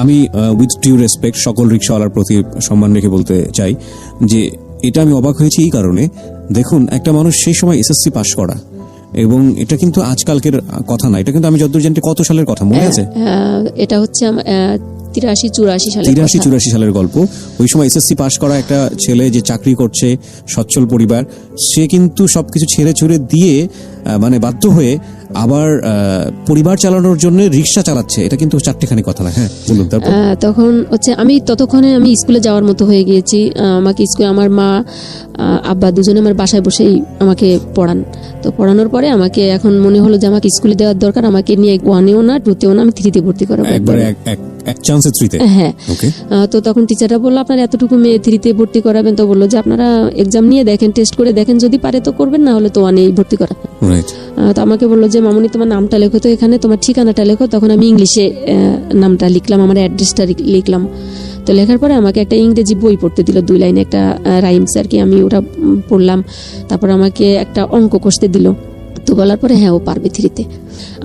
আমি with due respect সকল রিক্সাওয়ালার প্রতি সম্মান রেখে বলতে চাই যে এটা আমি অবাক হয়েছি এই কারণে, দেখুন একটা মানুষ সেই সময় এসএসসি পাস করা, এবং এটা কিন্তু আজকালকের কথা না, এটা কিন্তু আমি যতদূর জানি কত সালের কথা মনে আছে? এটা হচ্ছে 83-84 সালের গল্প। ওই সময় এসএসসি পাস করা একটা ছেলে যে চাকরি করছে, সচ্ছল পরিবার, সে কিন্তু সবকিছু ছেড়ে ছুড়ে দিয়ে মানে বাধ্য হয়ে আবার পরিবার চালানোর জন্য রিক্সা চালাচ্ছে। এটা কিন্তু চারটেখানি কথা না। হ্যাঁ বলুন। তারপর তখন হচ্ছে আমি ততক্ষণে আমি স্কুলে যাওয়ার মতো হয়ে গিয়েছি। আমাকে স্কুলে আমার মা আব্বা দুজনে আমার বাসায় বসেই আমাকে পড়ান। তো পড়ানোর পরে আমাকে এখন মনে হলো যে আমাকে স্কুলে দেওয়ার দরকার, আমাকে নিয়ে 1-এও না 2-তেও না, আমি 3-তে ভর্তি করাবো একবারে এক চান্সে 3-তে। হ্যাঁ। তো তখন টিচাররা বললো আপনার এতটুকু মেয়ে 3-তে ভর্তি করাবেন, তো বললো যে আপনারা এক্সাম নিয়ে দেখেন, টেস্ট করে দেখেন, যদি পারে তো করবেন, না হলে তো 1-এই ভর্তি করাবেন। তো আমাকে বললো যে মামুনি তোমার নামটা লেখো তো এখানে, তোমার ঠিকানাটা লেখো। তখন আমি ইংলিশে নামটা লিখলাম, আমার অ্যাড্রেসটা লিখলাম। তো লেখার পরে আমাকে একটা ইংরেজি বই পড়তে দিল, 2 লাইনে একটা রাইমস আর কি, আমি ওটা পড়লাম। তারপর আমাকে একটা অঙ্ক কষতে দিল। তো বলার পরে হ্যাঁ ও পারবে 3-তে।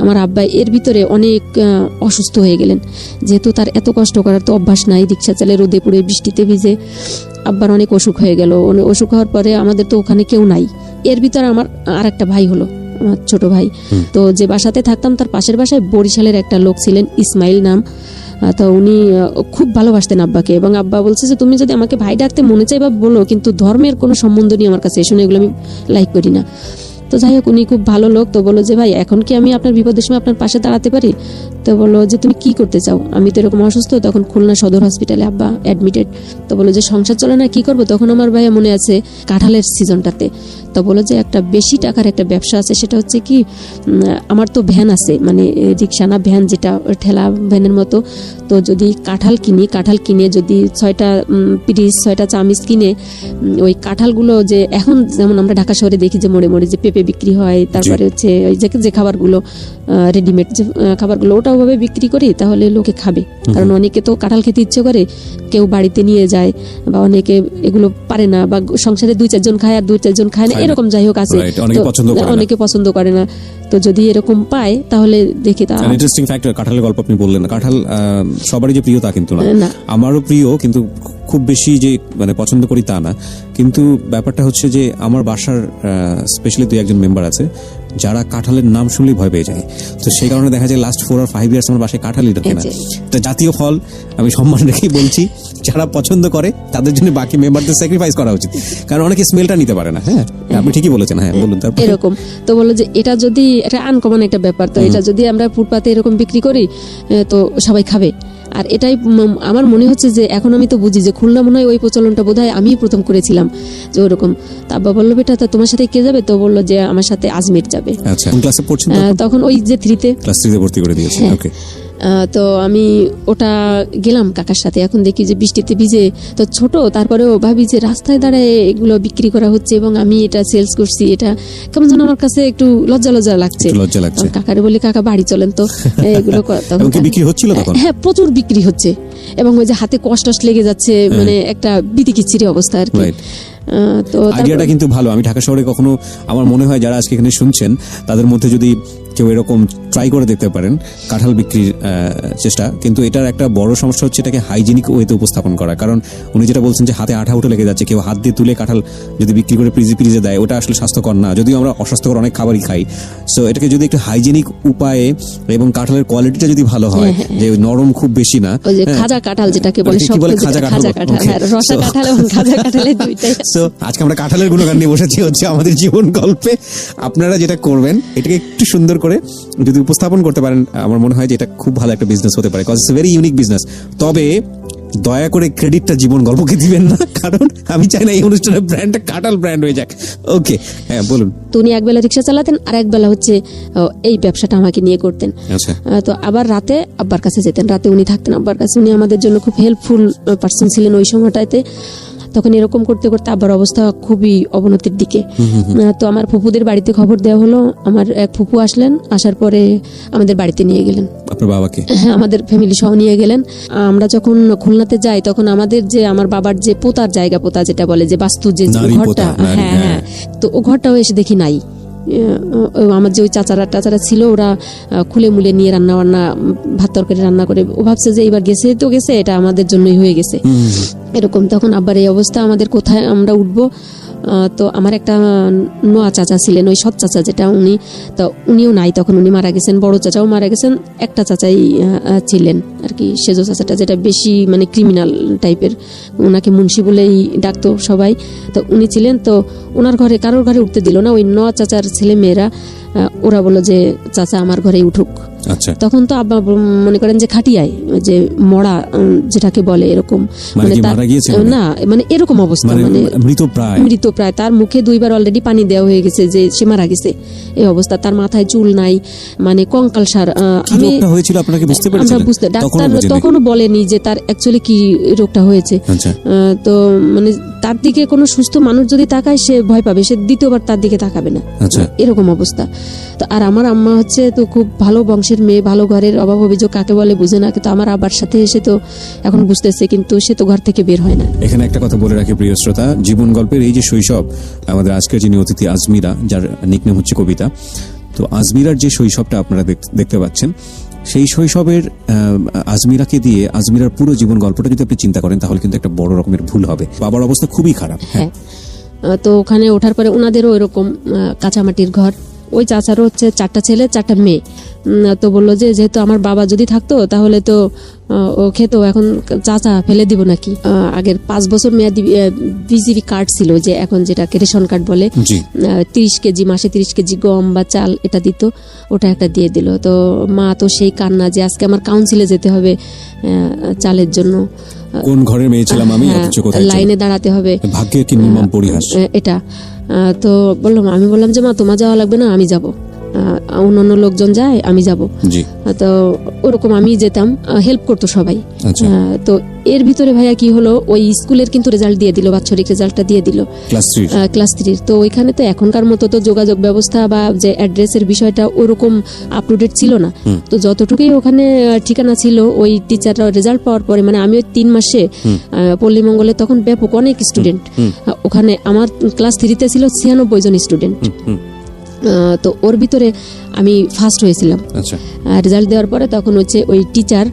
আমার আব্বা এর ভিতরে অনেক অসুস্থ হয়ে গেলেন, যেহেতু তার এত কষ্ট করার তো অভ্যাস নাই, রিক্সা চালে রোদে পুড়ে বৃষ্টিতে ভিজে আব্বার অনেক অসুখ হয়ে গেল। অসুখ হওয়ার পরে আমাদের তো ওখানে কেউ নাই। এর ভিতরে আমার আর একটা ভাই হলো, আমার ছোট ভাই। তো যে বাসাতে থাকতাম তার পাশের বাসায় বরিশালের একটা লোক ছিলেন, ইসমাইল নাম। তো উনি খুব ভালোবাসতেন আব্বাকে, এবং আব্বা বলছে যে তুমি যদি আমাকে ভাই ডাকতে মনে চাই বা বলো, কিন্তু ধর্মের কোনো সম্বন্ধ নেই আমার কাছে, এসব এগুলো আমি লাইক করি না। তো যাই হোক, উনি খুব ভালো লোক। তো বলো যে ভাই এখন কি আমি আপনার বিপদের সময় আপনার পাশে দাঁড়াতে পারি? তো বললো যে তুমি কি করতে চাও? আমি তো এরকম অসুস্থ, তখন খুলনা সদর হসপিটালে আব্বা অ্যাডমিটেড। তো বলো যে সংসার চলে না, কি করবো? তখন আমার ভাইয়া মনে আছে কাঁঠালের সিজনটাতে। তো বলো যে একটা বেশি টাকার একটা ব্যবসা আছে, সেটা হচ্ছে কি আমার তো ভ্যান আছে, মানে রিক্সা না ভ্যান, যেটা ঠেলা ভ্যানের মতো। তো যদি কাঁঠাল কিনে যদি 6টা পিরিচ 6টা চামিচ কিনে, ওই কাঁঠালগুলো যে এখন যেমন আমরা ঢাকা শহরে দেখি যে মোড়ে মোড়ে যে পেঁপে বিক্রি হয়, তারপরে হচ্ছে ওই যে খাবারগুলো রেডিমেড যে খাবারগুলো, ওটা ওভাবে বিক্রি করি, তাহলে লোকে খাবে। কারণ অনেকে তো কাঁঠাল খেতে ইচ্ছে করে, কেউ বাড়িতে নিয়ে যায়, বা অনেকে এগুলো পারে না, বা সংসারে 2-4 জন খায় আর 2-4 জন খায় না, এরকম যাই হোক আছে, অনেকে পছন্দ করে না। তো যদি এরকম পায় তাহলে দেখি। তা ইন্টারেস্টিং ফ্যাক্টর, কাঁঠালের গল্প আপনি বললেন। কাঁঠাল সবারই যে প্রিয় তা কিন্তু না, আমারও প্রিয়, কিন্তু খুব বেশি যে মানে পছন্দ করি তা না। কিন্তু ব্যাপারটা হচ্ছে যে আমার বাসার স্পেশালি 2-1 জন মেম্বার আছে যারা কাঁঠালের নাম শুনলেই ভয় পেয়ে যায়। তো সেই কারণে দেখা যায় লাস্ট 4 or 5 ইয়ার্স আমার বাসায় কাঁঠালই ঢোকে না। এটা জাতীয় ফল, আমি সম্মান রেখেই বলছি, যারা পছন্দ করে তাদের জন্য বাকি মেম্বারদের স্যাক্রিফাইস করা উচিত, কারণ অনেকে স্মেলটা নিতে পারে না। হ্যাঁ আপনি ঠিকই বলেছেন। হ্যাঁ বলুন। তারপর এরকম তো বললো যে এটা যদি এটা আনকমন একটা ব্যাপার, তো এটা যদি আমরা ফুটপাতে এরকম বিক্রি করি তো সবাই খাবে। আর এটাই আমার মনে হচ্ছে যে এখন আমি তো বুঝি যে খুলনা মনে হয় ওই প্রচলনটা বোধহয় আমি প্রথম করেছিলাম, যে ওরকম। তা আব্বা বললো বেটা তা তোমার সাথে কে যাবে? তো বললো যে আমার সাথে আজমির যাবে। আচ্ছা, কোন ক্লাসে পড়ছেন তখন? ওই যে 3-তে, ক্লাস 3-তে ভর্তি করে দিয়েছে। ওকে। তো আমি ওটা গেলাম কাকার সাথে। এখন দেখি যে বৃষ্টিতে ভিজে, তো ছোট, তারপরেও ভাবি যে রাস্তায় দাঁড়ায় এগুলো বিক্রি করা হচ্ছে এবং আমি এটা সেলস করছি, এটা কেমন যেন আমার কাছে একটু লজ্জা লাগছে। কাকারে বলি কাকা বাড়ি চলেন তো, এগুলো বিক্রি হচ্ছিল তখন। হ্যাঁ প্রচুর বিক্রি হচ্ছে, এবং ওই যে হাতে কষ্ট লেগে যাচ্ছে, মানে একটা বিতিকিচ্ছিরি অবস্থা আর কি। তো আইডিয়াটা কিন্তু ভালো। আমি ঢাকা শহরে কখনো, আমার মনে হয় যারা আজকে এখানে শুনছেন তাদের মধ্যে যদি কেউ এরকম ট্রাই করে দেখতে পারেন কাঁঠাল বিক্রির চেষ্টা। কিন্তু এটার একটা বড় সমস্যা হচ্ছে এটাকে হাইজেনিক ওয়েতে উপস্থাপন করা। কারণ উনি যেটা বলছেন যে হাতে আঠা উঠে লেগে যাচ্ছে, কেউ হাত দিয়ে তুলে কাঁঠাল যদি বিক্রি করে ফ্রিজে দেয়, ওটা আসলে স্বাস্থ্যকর না, যদিও আমরা অস্বাস্থ্যকর অনেক খাবারই খাই। সো এটাকে যদি একটু হাইজেনিক উপায়ে, এবং কাঁঠালের কোয়ালিটিটা যদি ভালো হয়, যে নরম খুব বেশি না, খাজা কাঁঠাল যেটাকে বলে, খাজা কাঁঠাল, রসা কাঁঠাল এবং খাজা কাঁঠালের দুইটাই। সো আজকে আমরা কাঁঠালের গুণগান নিয়ে বসেছি হচ্ছে আমাদের জীবন গল্পে। আপনারা যেটা করবেন এটাকে একটু সুন্দর করে যদি উপস্থাপন করতে পারেন, আমার মনে হয় যে এটা খুব ভালো একটা বিজনেস হতে পারে, cause it's very unique business. তবে দয়া করে ক্রেডিটটা জীবন গল্পকে দিবেন না, কারণ আমি চাই না এই অনুষ্ঠানের ব্র্যান্ডটা কাঁঠাল ব্র্যান্ড হয়ে যাক। ওকে, হ্যাঁ বলুন। তো উনি একবেলা রিক্সা চালাতেন আর একবেলা হচ্ছে এই ব্যবসাটা আমাকে নিয়ে করতেন। তো আবার রাতে আব্বার কাছে যেতেন, রাতে উনি থাকতেন আব্বার কাছে। উনি আমাদের জন্য খুব হেল্পফুল পার্সন ছিলেন ওই সময়টাতে। তখন এরকম করতে করতে আব্বার অবস্থা খুবই অবনতির দিকে। তো আমার ফুপুদের বাড়িতে খবর দেওয়া হলো। আমার এক ফুপু আসলেন, আসার পরে আমাদের বাড়িতে নিয়ে গেলেন, আপনার বাবাকে। হ্যাঁ আমাদের ফ্যামিলি সহ নিয়ে গেলেন। আমরা যখন খুলনাতে যাই তখন আমাদের যে আমার বাবার যে পোতার জায়গা, পোতা যেটা বলে যে বাস্তু যে ঘরটা, হ্যাঁ, তো ও ঘরটাও এসে দেখি নাই। আমার যে ওই চাচারা ছিল ওরা খুলে মুলে নিয়ে রান্না ভাত তরকারি রান্না করে ও ভাবছে যে এবার গেছে তো গেছে, এটা আমাদের জন্যই হয়ে গেছে এরকম। তখন আবার এই অবস্থা, আমাদের কোথায় আমরা উঠবো। তো আমার একটা নোয়া চাচা ছিলেন, ওই সৎ চাচা যেটা, উনিও নাই তখন, উনি মারা গেছেন। বড় চাচাও মারা গেছেন, একটা চাচাই ছিলেন আর কি, সেজো চাচাটা, যেটা বেশি মানে ক্রিমিনাল টাইপের, ওনাকে মুন্সি বলেই ডাকতো সবাই। তো উনি ছিলেন, তো ওনার ঘরে কারোর ঘরে উঠতে দিল না। ওই নোয়া চাচার ছেলে মেয়েরা ওরা বললো যে চাচা আমার ঘরেই উঠুক। আচ্ছা, তখন তো আব্বা মনে করেন যে খাটিয়ায় যে মরা যেটাকে বলে এরকম, মানে মারা গিয়েছে না মানে এরকম অবস্থা, মানে মৃতপ্রায়। তার মুখে 2 বার অলরেডি পানি দেওয়া হয়ে গেছে যে সে মারা গেছে, এই অবস্থা। তার মাথায় চুল নাই, মানে কঙ্কালসার। আমি হয়েছিল আপনাকে বুঝতে পেরেছিলেন? আমরা বুঝতে, ডাক্তার তখনও বলেনি যে তার অ্যাকচুয়ালি কি রোগটা হয়েছে। তো মানে তার দিকে কোনো সুস্থ মানুষ যদি তাকায় সে ভয় পাবে, সে দ্বিতীয়বার তার দিকে তাকাবে না, এরকম অবস্থা। তো আর আমার আম্মা হচ্ছে তো খুব ভালো বংশের মেয়ে, ভালো ঘরের, অভাব অভিযোগ কাকে বলে বুঝে না, কিন্তু আমার আব্বার সাথে এসে তো এখন বুঝতেছে, কিন্তু সে তো ঘর থেকে বের হয় না। এখানে একটা কথা বলে রাখি প্রিয় শ্রোতা, জীবন গল্পের এই যে শৈশব, আমাদের আজকের যিনি অতিথি আজমিরা, যার নিকনেম হচ্ছে কবিতা, তো আজমিরার যে শৈশবটা আপনারা দেখতে পাচ্ছেন, সেই শৈশবের আজমিরাকে দিয়ে আজমিরার পুরো জীবন গল্পটা যদি আপনি চিন্তা করেন তাহলে কিন্তু একটা বড় রকমের ভুল হবে। বাবার অবস্থা খুবই খারাপ। হ্যাঁ, তো ওখানে ওঠার পরে ওনাদেরও এরকম কাঁচামাটির ঘর, ওই চাচারও হচ্ছে 4টা ছেলে 4টা মেয়ে। তো বললো যে যেহেতু আমার বাবা যদি থাকতো তাহলে তো ও খেত, এখন চাচা ফেলে দিব নাকি। আগের 5 বছর মেয়াদি বিজিবি কার্ড ছিল, যে এখন যেটাকে রেশন কার্ড বলে, 30 কেজি মাসে 30 কেজি গম বা চাল এটা দিত, ওটা একটা দিয়ে দিল। তো মা তো সেই কান্না যে আজকে আমার কাউন্সিলে যেতে হবে চালের জন্য, কোন ঘরের মেয়ে ছিলাম আমি, লাইনে দাঁড়াতে হবে, ভাগ্যের কি নির্মম পরিহাস এটা। তো আমি বললাম যে মা তোমার যাওয়া লাগবে না, আমি যাব, অন্যান্য লোকজন যায় আমি যাব। তো ওরকম আমি যেতাম, হেল্প করতো সবাই। তো এর ভিতরে ভাইয়া কি হলো, ওই স্কুলের কিন্তু রেজাল্ট দিয়ে দিল, বাৎসরিক রেজাল্টটা দিয়ে দিল ক্লাস 3। তো ওইখানে তো এখনকার মতো তো যোগাযোগ ব্যবস্থা বা যে অ্যাড্রেসের বিষয়টা ওরকম আপ টু ডেট ছিল না। তো যতটুকুই ওখানে ঠিকানা ছিল, ওই টিচাররা রেজাল্ট পাওয়ার পরে, মানে আমি ওই 3 মাসে পল্লীমঙ্গলে তখন ব্যাপক অনেক স্টুডেন্ট, ওখানে আমার ক্লাস 3-তে ছিল 96 জন স্টুডেন্ট। তো ওর ভিতরে আমি ফার্স্ট হয়েছিলাম। রেজাল্ট দেওয়ার পরে তখন হচ্ছে ওই টিচার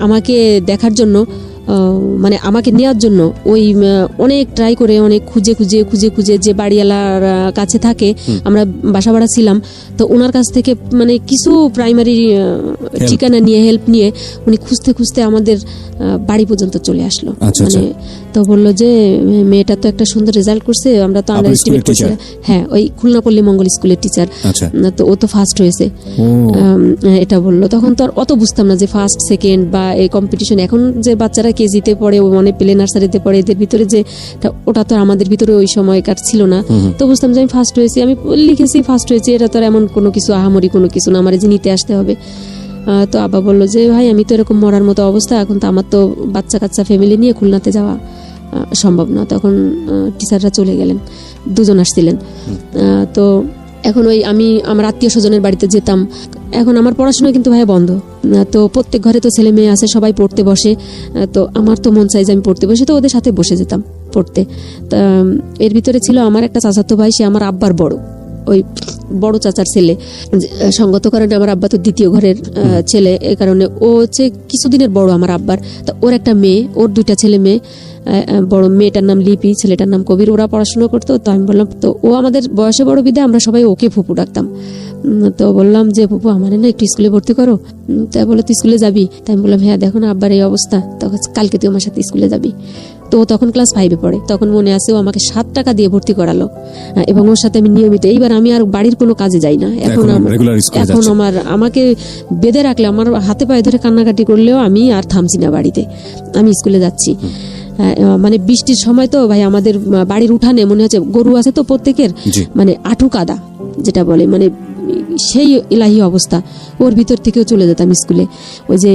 আমাকে দেখার জন্য, মানে আমাকে নেওয়ার জন্য ওই অনেক ট্রাই করে, অনেক খুঁজে যে বাড়িওয়ালার কাছে থাকে, আমরা বাসা ভাড়া ছিলাম, তো ওনার কাছ থেকে মানে কিছু প্রাইমারি ঠিকানা নিয়ে, হেল্প নিয়ে, উনি খুঁজতে আমাদের বাড়ি পর্যন্ত চলে আসলো। মানে তো বললো যে মেয়েটা তো একটা সুন্দর রেজাল্ট করছে, আমরা তো আন্ডার এস্টিমেট করছি। হ্যাঁ, ওই খুলনা পল্লী মঙ্গল স্কুলের টিচার, তো ও তো ফার্স্ট হয়েছে, এটা বললো। তখন তো আর অত বুঝতাম না যে ফার্স্ট সেকেন্ড বা এই কম্পিটিশন। এখন যে বাচ্চারা কেজিতে পড়ে, মানে প্লে নার্সারিতে পড়ে, এদের ভিতরে যে ওটা তো আমাদের ভিতরে ওই সময়কার ছিল না। তো বুঝতাম যে আমি ফার্স্ট হয়েছি, আমি লিখেছি ফার্স্ট হয়েছি, এটা তো এমন কোনো কিছু আহামরি কোনো কিছু না, আমার যে নিতে আসতে হবে। তো আব্বা বললো যে ভাই আমি তো এরকম মরার মতো অবস্থা, এখন তো আমার তো বাচ্চা কাচ্চা ফ্যামিলি নিয়ে খুলনাতে যাওয়া সম্ভব না। তখন টিচাররা চলে গেলেন, 2 জন আসছিলেন। তো এখন ওই আমি আমার আত্মীয় স্বজনের বাড়িতে যেতাম। এখন আমার পড়াশোনা কিন্তু ভাই বন্ধ, তো প্রত্যেক ঘরে তো ছেলে মেয়ে আছে, সবাই পড়তে বসে, তো আমার তো মন চাই যে আমি পড়তে বসে, তো ওদের সাথে বসে যেতাম পড়তে। তা এর ভিতরে ছিল আমার একটা চাচাতো ভাই, সে আমার আব্বার বড়, ওই বড় চাচার ছেলে। সঙ্গত কারণে আমার আব্বা তো দ্বিতীয় ঘরের ছেলে, এই কারণে ও হচ্ছে কিছুদিনের বড় আমার আব্বার। তো ওর একটা মেয়ে, ওর 2টা ছেলে মেয়ে, বড় মেয়েটার নাম লিপি, ছেলেটার নাম কবির, ওরা পড়াশোনা করতো। তো আমি বললাম, তো ও আমাদের বয়সে বড় বিদে আমরা সবাই ওকে ফুপু ডাকতাম। তো বললাম যে ফুপু আমার না একটু স্কুলে ভর্তি করো। তাই বলে তুই স্কুলে যাবি? তাই আমি বললাম হ্যাঁ, দেখো না আব্বার এই অবস্থা, তখন কালকে তুই আমার সাথে স্কুলে যাবি। তো তখন ক্লাস 5-এ পড়ে, তখন মনে আছে ও আমাকে 7 টাকা দিয়ে ভর্তি করালো, এবং ওর সাথে আমি নিয়মিত, এইবার আমি আর বাড়ির কোনো কাজে যাই না। এখন আমাকে বেঁধে রাখলে, আমার হাতে পায়ে ধরে কান্নাকাটি করলেও আমি আর থামছি না, বাড়িতে আমি স্কুলে যাচ্ছি। মানে বৃষ্টির সময় তো ভাই আমাদের বাড়ির উঠানে মনে হচ্ছে গরু আছে তো প্রত্যেকের, মানে আঁঠু কাদা যেটা বলে, মানে সেই ইলাহি অবস্থা, ওর ভিতর থেকেও চলে যেতাম স্কুলে। ওই যে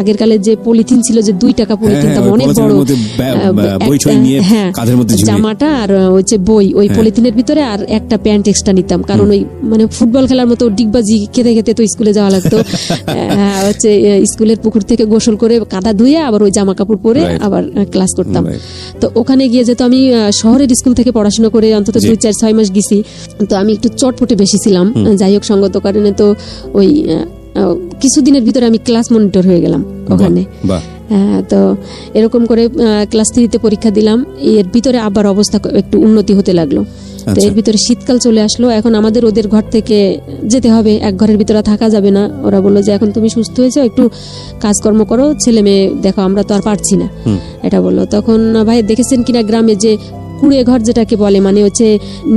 আগের কালে যে পলিথিন ছিল, যে 2 টাকা পলিথিন, অনেক বড়, জামাটা আর হচ্ছে বই, ওই পলিথিনের ভিতরে আর একটা প্যান্ট এক্সট্রা নিতাম, কারণ ওই মানে ফুটবল খেলার মতো ডিগবাজি খেতে খেতে তো স্কুলে যাওয়া লাগতো। হচ্ছে স্কুলের পুকুর থেকে গোসল করে কাদা ধুয়ে আবার ওই জামা কাপড় পরে আবার ক্লাস করতাম। তো ওখানে গিয়ে যেহেতু আমি শহরের স্কুল থেকে পড়াশোনা করে অন্তত 2-4-6 মাস গেছি, তো আমি একটু চটপটে বেশি ছিলাম, যাই হোক সঙ্গত কারণে। তো ওই কিছুদিনের ভিতরে আমি ক্লাস মনিটর হয়ে গেলাম ওখানে। তো এরকম করে ক্লাস 3-তে পরীক্ষা দিলাম, এর ভিতরে আবার অবস্থা একটু উন্নতি হতে লাগলো। তো এর ভিতরে শীতকাল চলে আসলো, এখন আমাদের ওদের ঘর থেকে যেতে হবে, এক ঘরের ভিতরে থাকা যাবে না। ওরা বললো যে এখন তুমি সুস্থ হয়েছো, একটু কাজকর্ম করো, ছেলে মেয়ে দেখো, আমরা তো আর পারছি না, এটা বললো। তখন ভাই দেখেছেন কিনা গ্রামে যে কুড়ে ঘর যেটাকে বলে, মানে হচ্ছে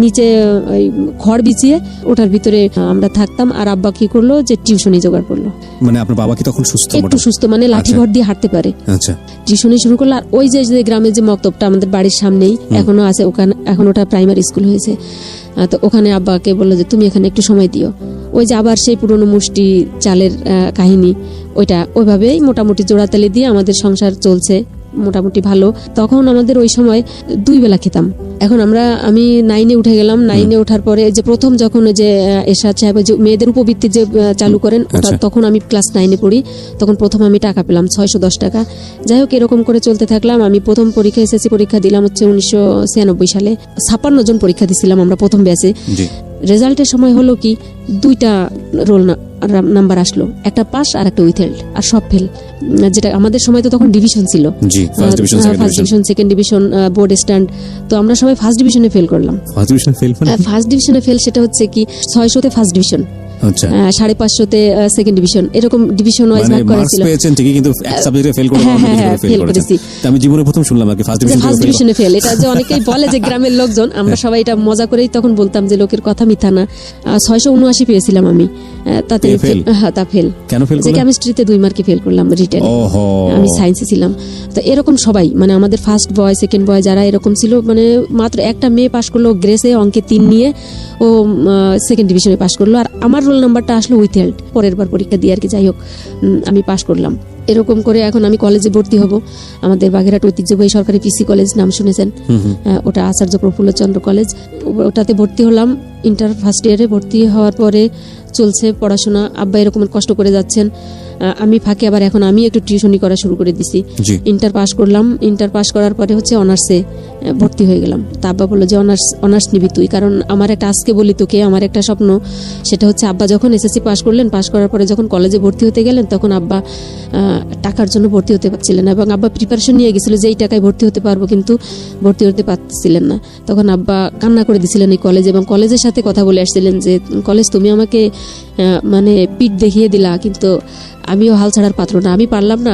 নিচে ওই খড় বিছিয়ে ওটার ভিতরে আমরা থাকতাম। আর আব্বা কি করলো যে টিউশনি জোগাড় করলো। মানে আপনার বাবা কি তখন সুস্থ? একটু সুস্থ, মানে লাঠি ভর দিয়ে হাঁটতে পারে। আচ্ছা, টিউশনি শুরু করলো। আর ওই যে গ্রামের যে মক্তবটা আমাদের বাড়ির সামনেই এখনো আছে, ওখানে এখন ওটা প্রাইমারি স্কুল হয়েছে। তো ওখানে আব্বাকে বললো যে তুমি এখানে একটু সময় দিও। ওই যে আবার সেই পুরনো মুষ্টি চালের কাহিনী, ওইটা ওইভাবেই মোটামুটি জোড়াতালি দিয়ে আমাদের সংসার চলছে মোটামুটি ভালো। তখন আমাদের ওই সময় 2 বেলা খেতাম। এখন আমি 9-এ উঠে গেলাম। 9-এ ওঠার পরে যে প্রথম যখন যে এরশাদ সাহেব যে মেয়েদের উপবৃত্তি যে চালু করেন, ওটা তখন আমি ক্লাস 9-এ পড়ি। তখন প্রথম আমি টাকা পেলাম 610 টাকা। যাই হোক এরকম করে চলতে থাকলাম। আমি প্রথম পরীক্ষা এসএসসি পরীক্ষা দিলাম হচ্ছে 1996 সালে। 56 জন পরীক্ষা দিছিলাম আমরা প্রথম ব্যাচে। রেজাল্টের সময় হলো কি 2টা রোল নাম্বার আসলো, একটা পাস আর একটা উইথহেল্ড, আর সব ফেল। যেটা আমাদের সময় তো তখন ডিভিশন ছিল, first division, second division, board stand. তো আমরা সবাই ফার্স্ট ডিভিশনে ফেল করলাম। ফার্স্ট ডিভিশনে ফেল সেটা হচ্ছে কি 600-তে ফার্স্ট ডিভিশন, 550-তে সেকেন্ড ডিভিশন, এরকম ডিভিশন ওয়াইজ ভাগ করা ছিল। কিন্তু এক সাবজেক্টে ফেল করেছি। আমি জীবনে প্রথম শুনলাম আর কি ফার্স্ট ডিভিশনে ফেল। এটা যে অনেকেই বলে যে গ্রামের লোকজন, আমরা সবাই এটা মজা করেই তখন বলতাম যে লোকের কথা মিথ্যা না। 679 পেয়েছিলাম আমি, তাতে তা ফেল। কেন ফেল? কেমিস্ট্রিতে 2 মার্কে ফেল করলাম রিটেন। আমি সায়েন্সে ছিলাম। তো এরকম সবাই, মানে আমাদের ফার্স্ট বয় সেকেন্ড বয় যারা এরকম ছিল, মানে মাত্র একটা মেয়ে পাশ করলো গ্রেসে, অঙ্কে 3 নিয়ে, ও সেকেন্ড ডিভিশনে পাশ করলো। আর আমার রোল নাম্বারটা আসলো উইথহেল্ড, পরের বার পরীক্ষা দিয়ে আর কি। যাই হোক আমি পাশ করলাম। এরকম করে এখন আমি কলেজে ভর্তি হব। আমাদের বাগেরহাট ঐতিহ্যবাহী সরকারি পিসি কলেজ, নাম শুনেছেন? ওটা আচার্য প্রফুল্লচন্দ্র কলেজ। ওটাতে ভর্তি হলাম। ইন্টার ফার্স্ট ইয়ারে ভর্তি হওয়ার পরে চলছে পড়াশোনা। আব্বা এরকম কষ্ট করে যাচ্ছেন, আমি ফাঁকে আবার এখন আমি একটু টিউশনি করা শুরু করে দিছি। ইন্টার পাস করলাম। ইন্টার পাস করার পরে হচ্ছে অনার্সে ভর্তি হয়ে গেলাম। তা আব্বা বললো যে অনার্স নিবি তুই, কারণ আমার একটা, আজকে বলি তোকে, আমার একটা স্বপ্ন, সেটা হচ্ছে আব্বা যখন এসএসসি পাস করলেন, পাস করার পরে যখন কলেজে ভর্তি হতে গেলেন, তখন আব্বা টাকার জন্য ভর্তি হতে পারছিলেন না, এবং আব্বা প্রিপারেশন নিয়ে গেছিল যে এই টাকায় ভর্তি হতে পারবো, কিন্তু ভর্তি হতে পারছিলেন না। তখন আব্বা কান্না করে দিছিলেন এই কলেজে, এবং কলেজের সাথে কথা বলে আসছিলেন যে কলেজ তুমি আমাকে মানে পিঠ দেখিয়ে দিলা, কিন্তু আমিও হাল ছাড়ার পাত্র না, আমি পারলাম না।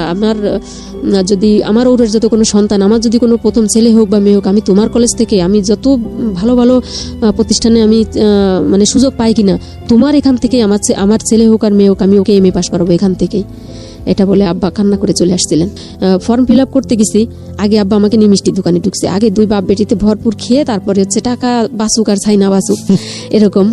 যদি আমার ওরের যত কোনো সন্তান, আমার যদি কোনো প্রথম ছেলে হোক বা মেয়ে হোক, আমি তোমার কলেজ থেকে আমি যত ভালো ভালো প্রতিষ্ঠানে আমি মানে সুযোগ পাই কিনা, তোমার এখান থেকে আমার ছেলে হোক আর মেয়ে হোক, আমি ওকে এমএ পাস করাবো এখান থেকেই। এটা বলে আব্বা কান্না করে চলে আসছিলেন। ফর্ম ফিল আপ করতে গেছি, আগে আব্বা আমাকে নিয়ে মিষ্টির দোকানে ঢুকছে। আগে 2 বাপ বেটিতে ভরপুর খেয়ে তারপরে হচ্ছে টাকা বাসুক আর ছাই না বাসুক এরকম।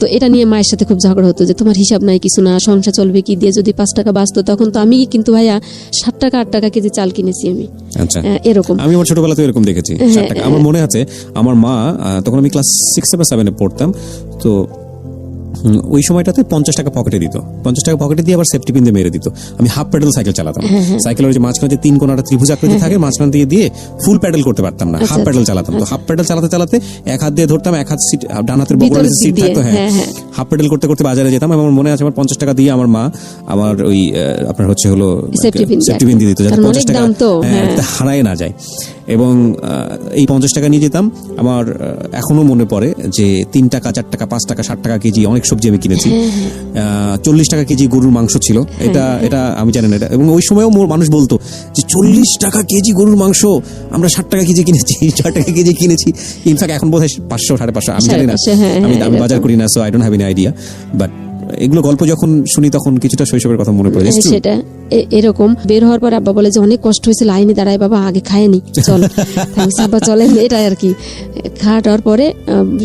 তো এটা নিয়ে মায়ের সাথে খুব ঝগড়া হতো যে তোমার হিসাব নাই কিছু না, সংসার চলবে কি দিয়ে, যদি 5 টাকা বাঁচতো। তখন তো আমি কিন্তু ভাইয়া 7 টাকা 8 টাকা কেজি চাল কিনেছি আমি। এরকম আমি আমার ছোটবেলাতে এরকম দেখেছি। আমার মনে আছে আমার মা, তখন আমি ক্লাস 6 বা 7-এ পড়তাম, তো ওই সময়টাতে 50 টাকা পকেটে দিত। 50 টাকা পকেটে দিয়ে আবার সেফটি পিন দিয়ে মেরে দিত। আমি হাফ প্যাডেল সাইকেল চালাতাম। সাইকেলের যে মাঝখানে 3 কোণাটা ত্রিভুজ আকৃতি থাকে, মাঝখান দিয়ে ফুল প্যাডেল করতে পারতাম না, হাফ প্যাডেল চালাতাম। তো হাফ প্যাডেল চালাতে চালাতে এক হাত দিয়ে ধরতাম, এক হাত সিট, ডান হাতের বগলে সিট থাকতো। হাফ প্যাডেল করতে করতে বাজারে যেতাম। আমার মনে আছে আমার 50 টাকা দিয়ে আমার মা আমার ওই আপনার হচ্ছে হলো সেফটি পিন দিয়ে দিত, যাতে 50 টাকা হারায় না যায়। এবং এই 50 টাকা নিয়ে যেতাম। আমার এখনো মনে পড়ে যে 3 টাকা 4 টাকা 5 টাকা 60 টাকা কেজি অনেক সবজি আমি কিনেছি। 40 টাকা কেজি গরুর মাংস ছিল, এটা আমি জানি না এটা। এবং ওই সময়ও মানুষ বলতো যে 40 টাকা কেজি গরুর মাংস আমরা 60 টাকা কেজি কিনেছি, 4 টাকা কেজি কিনেছি। ইনফ্যাক্ট এখন বোধহয় 500 550, আমি জানি না, আমি বাজার করি না, so I don't have any idea. But এগুলো গল্প যখন শুনি তখন কিছুটা শৈশবের কথা মনে পড়ে যায়। সেটা এরকম বের হওয়ার পর আব্বা বলে যে অনেক কষ্ট হয়েছে, লাইনে দাঁড়ায় বাবা, আগে খায়নি, চল আব্বা চলেন, এটাই আর কি। খাওয়ার পরে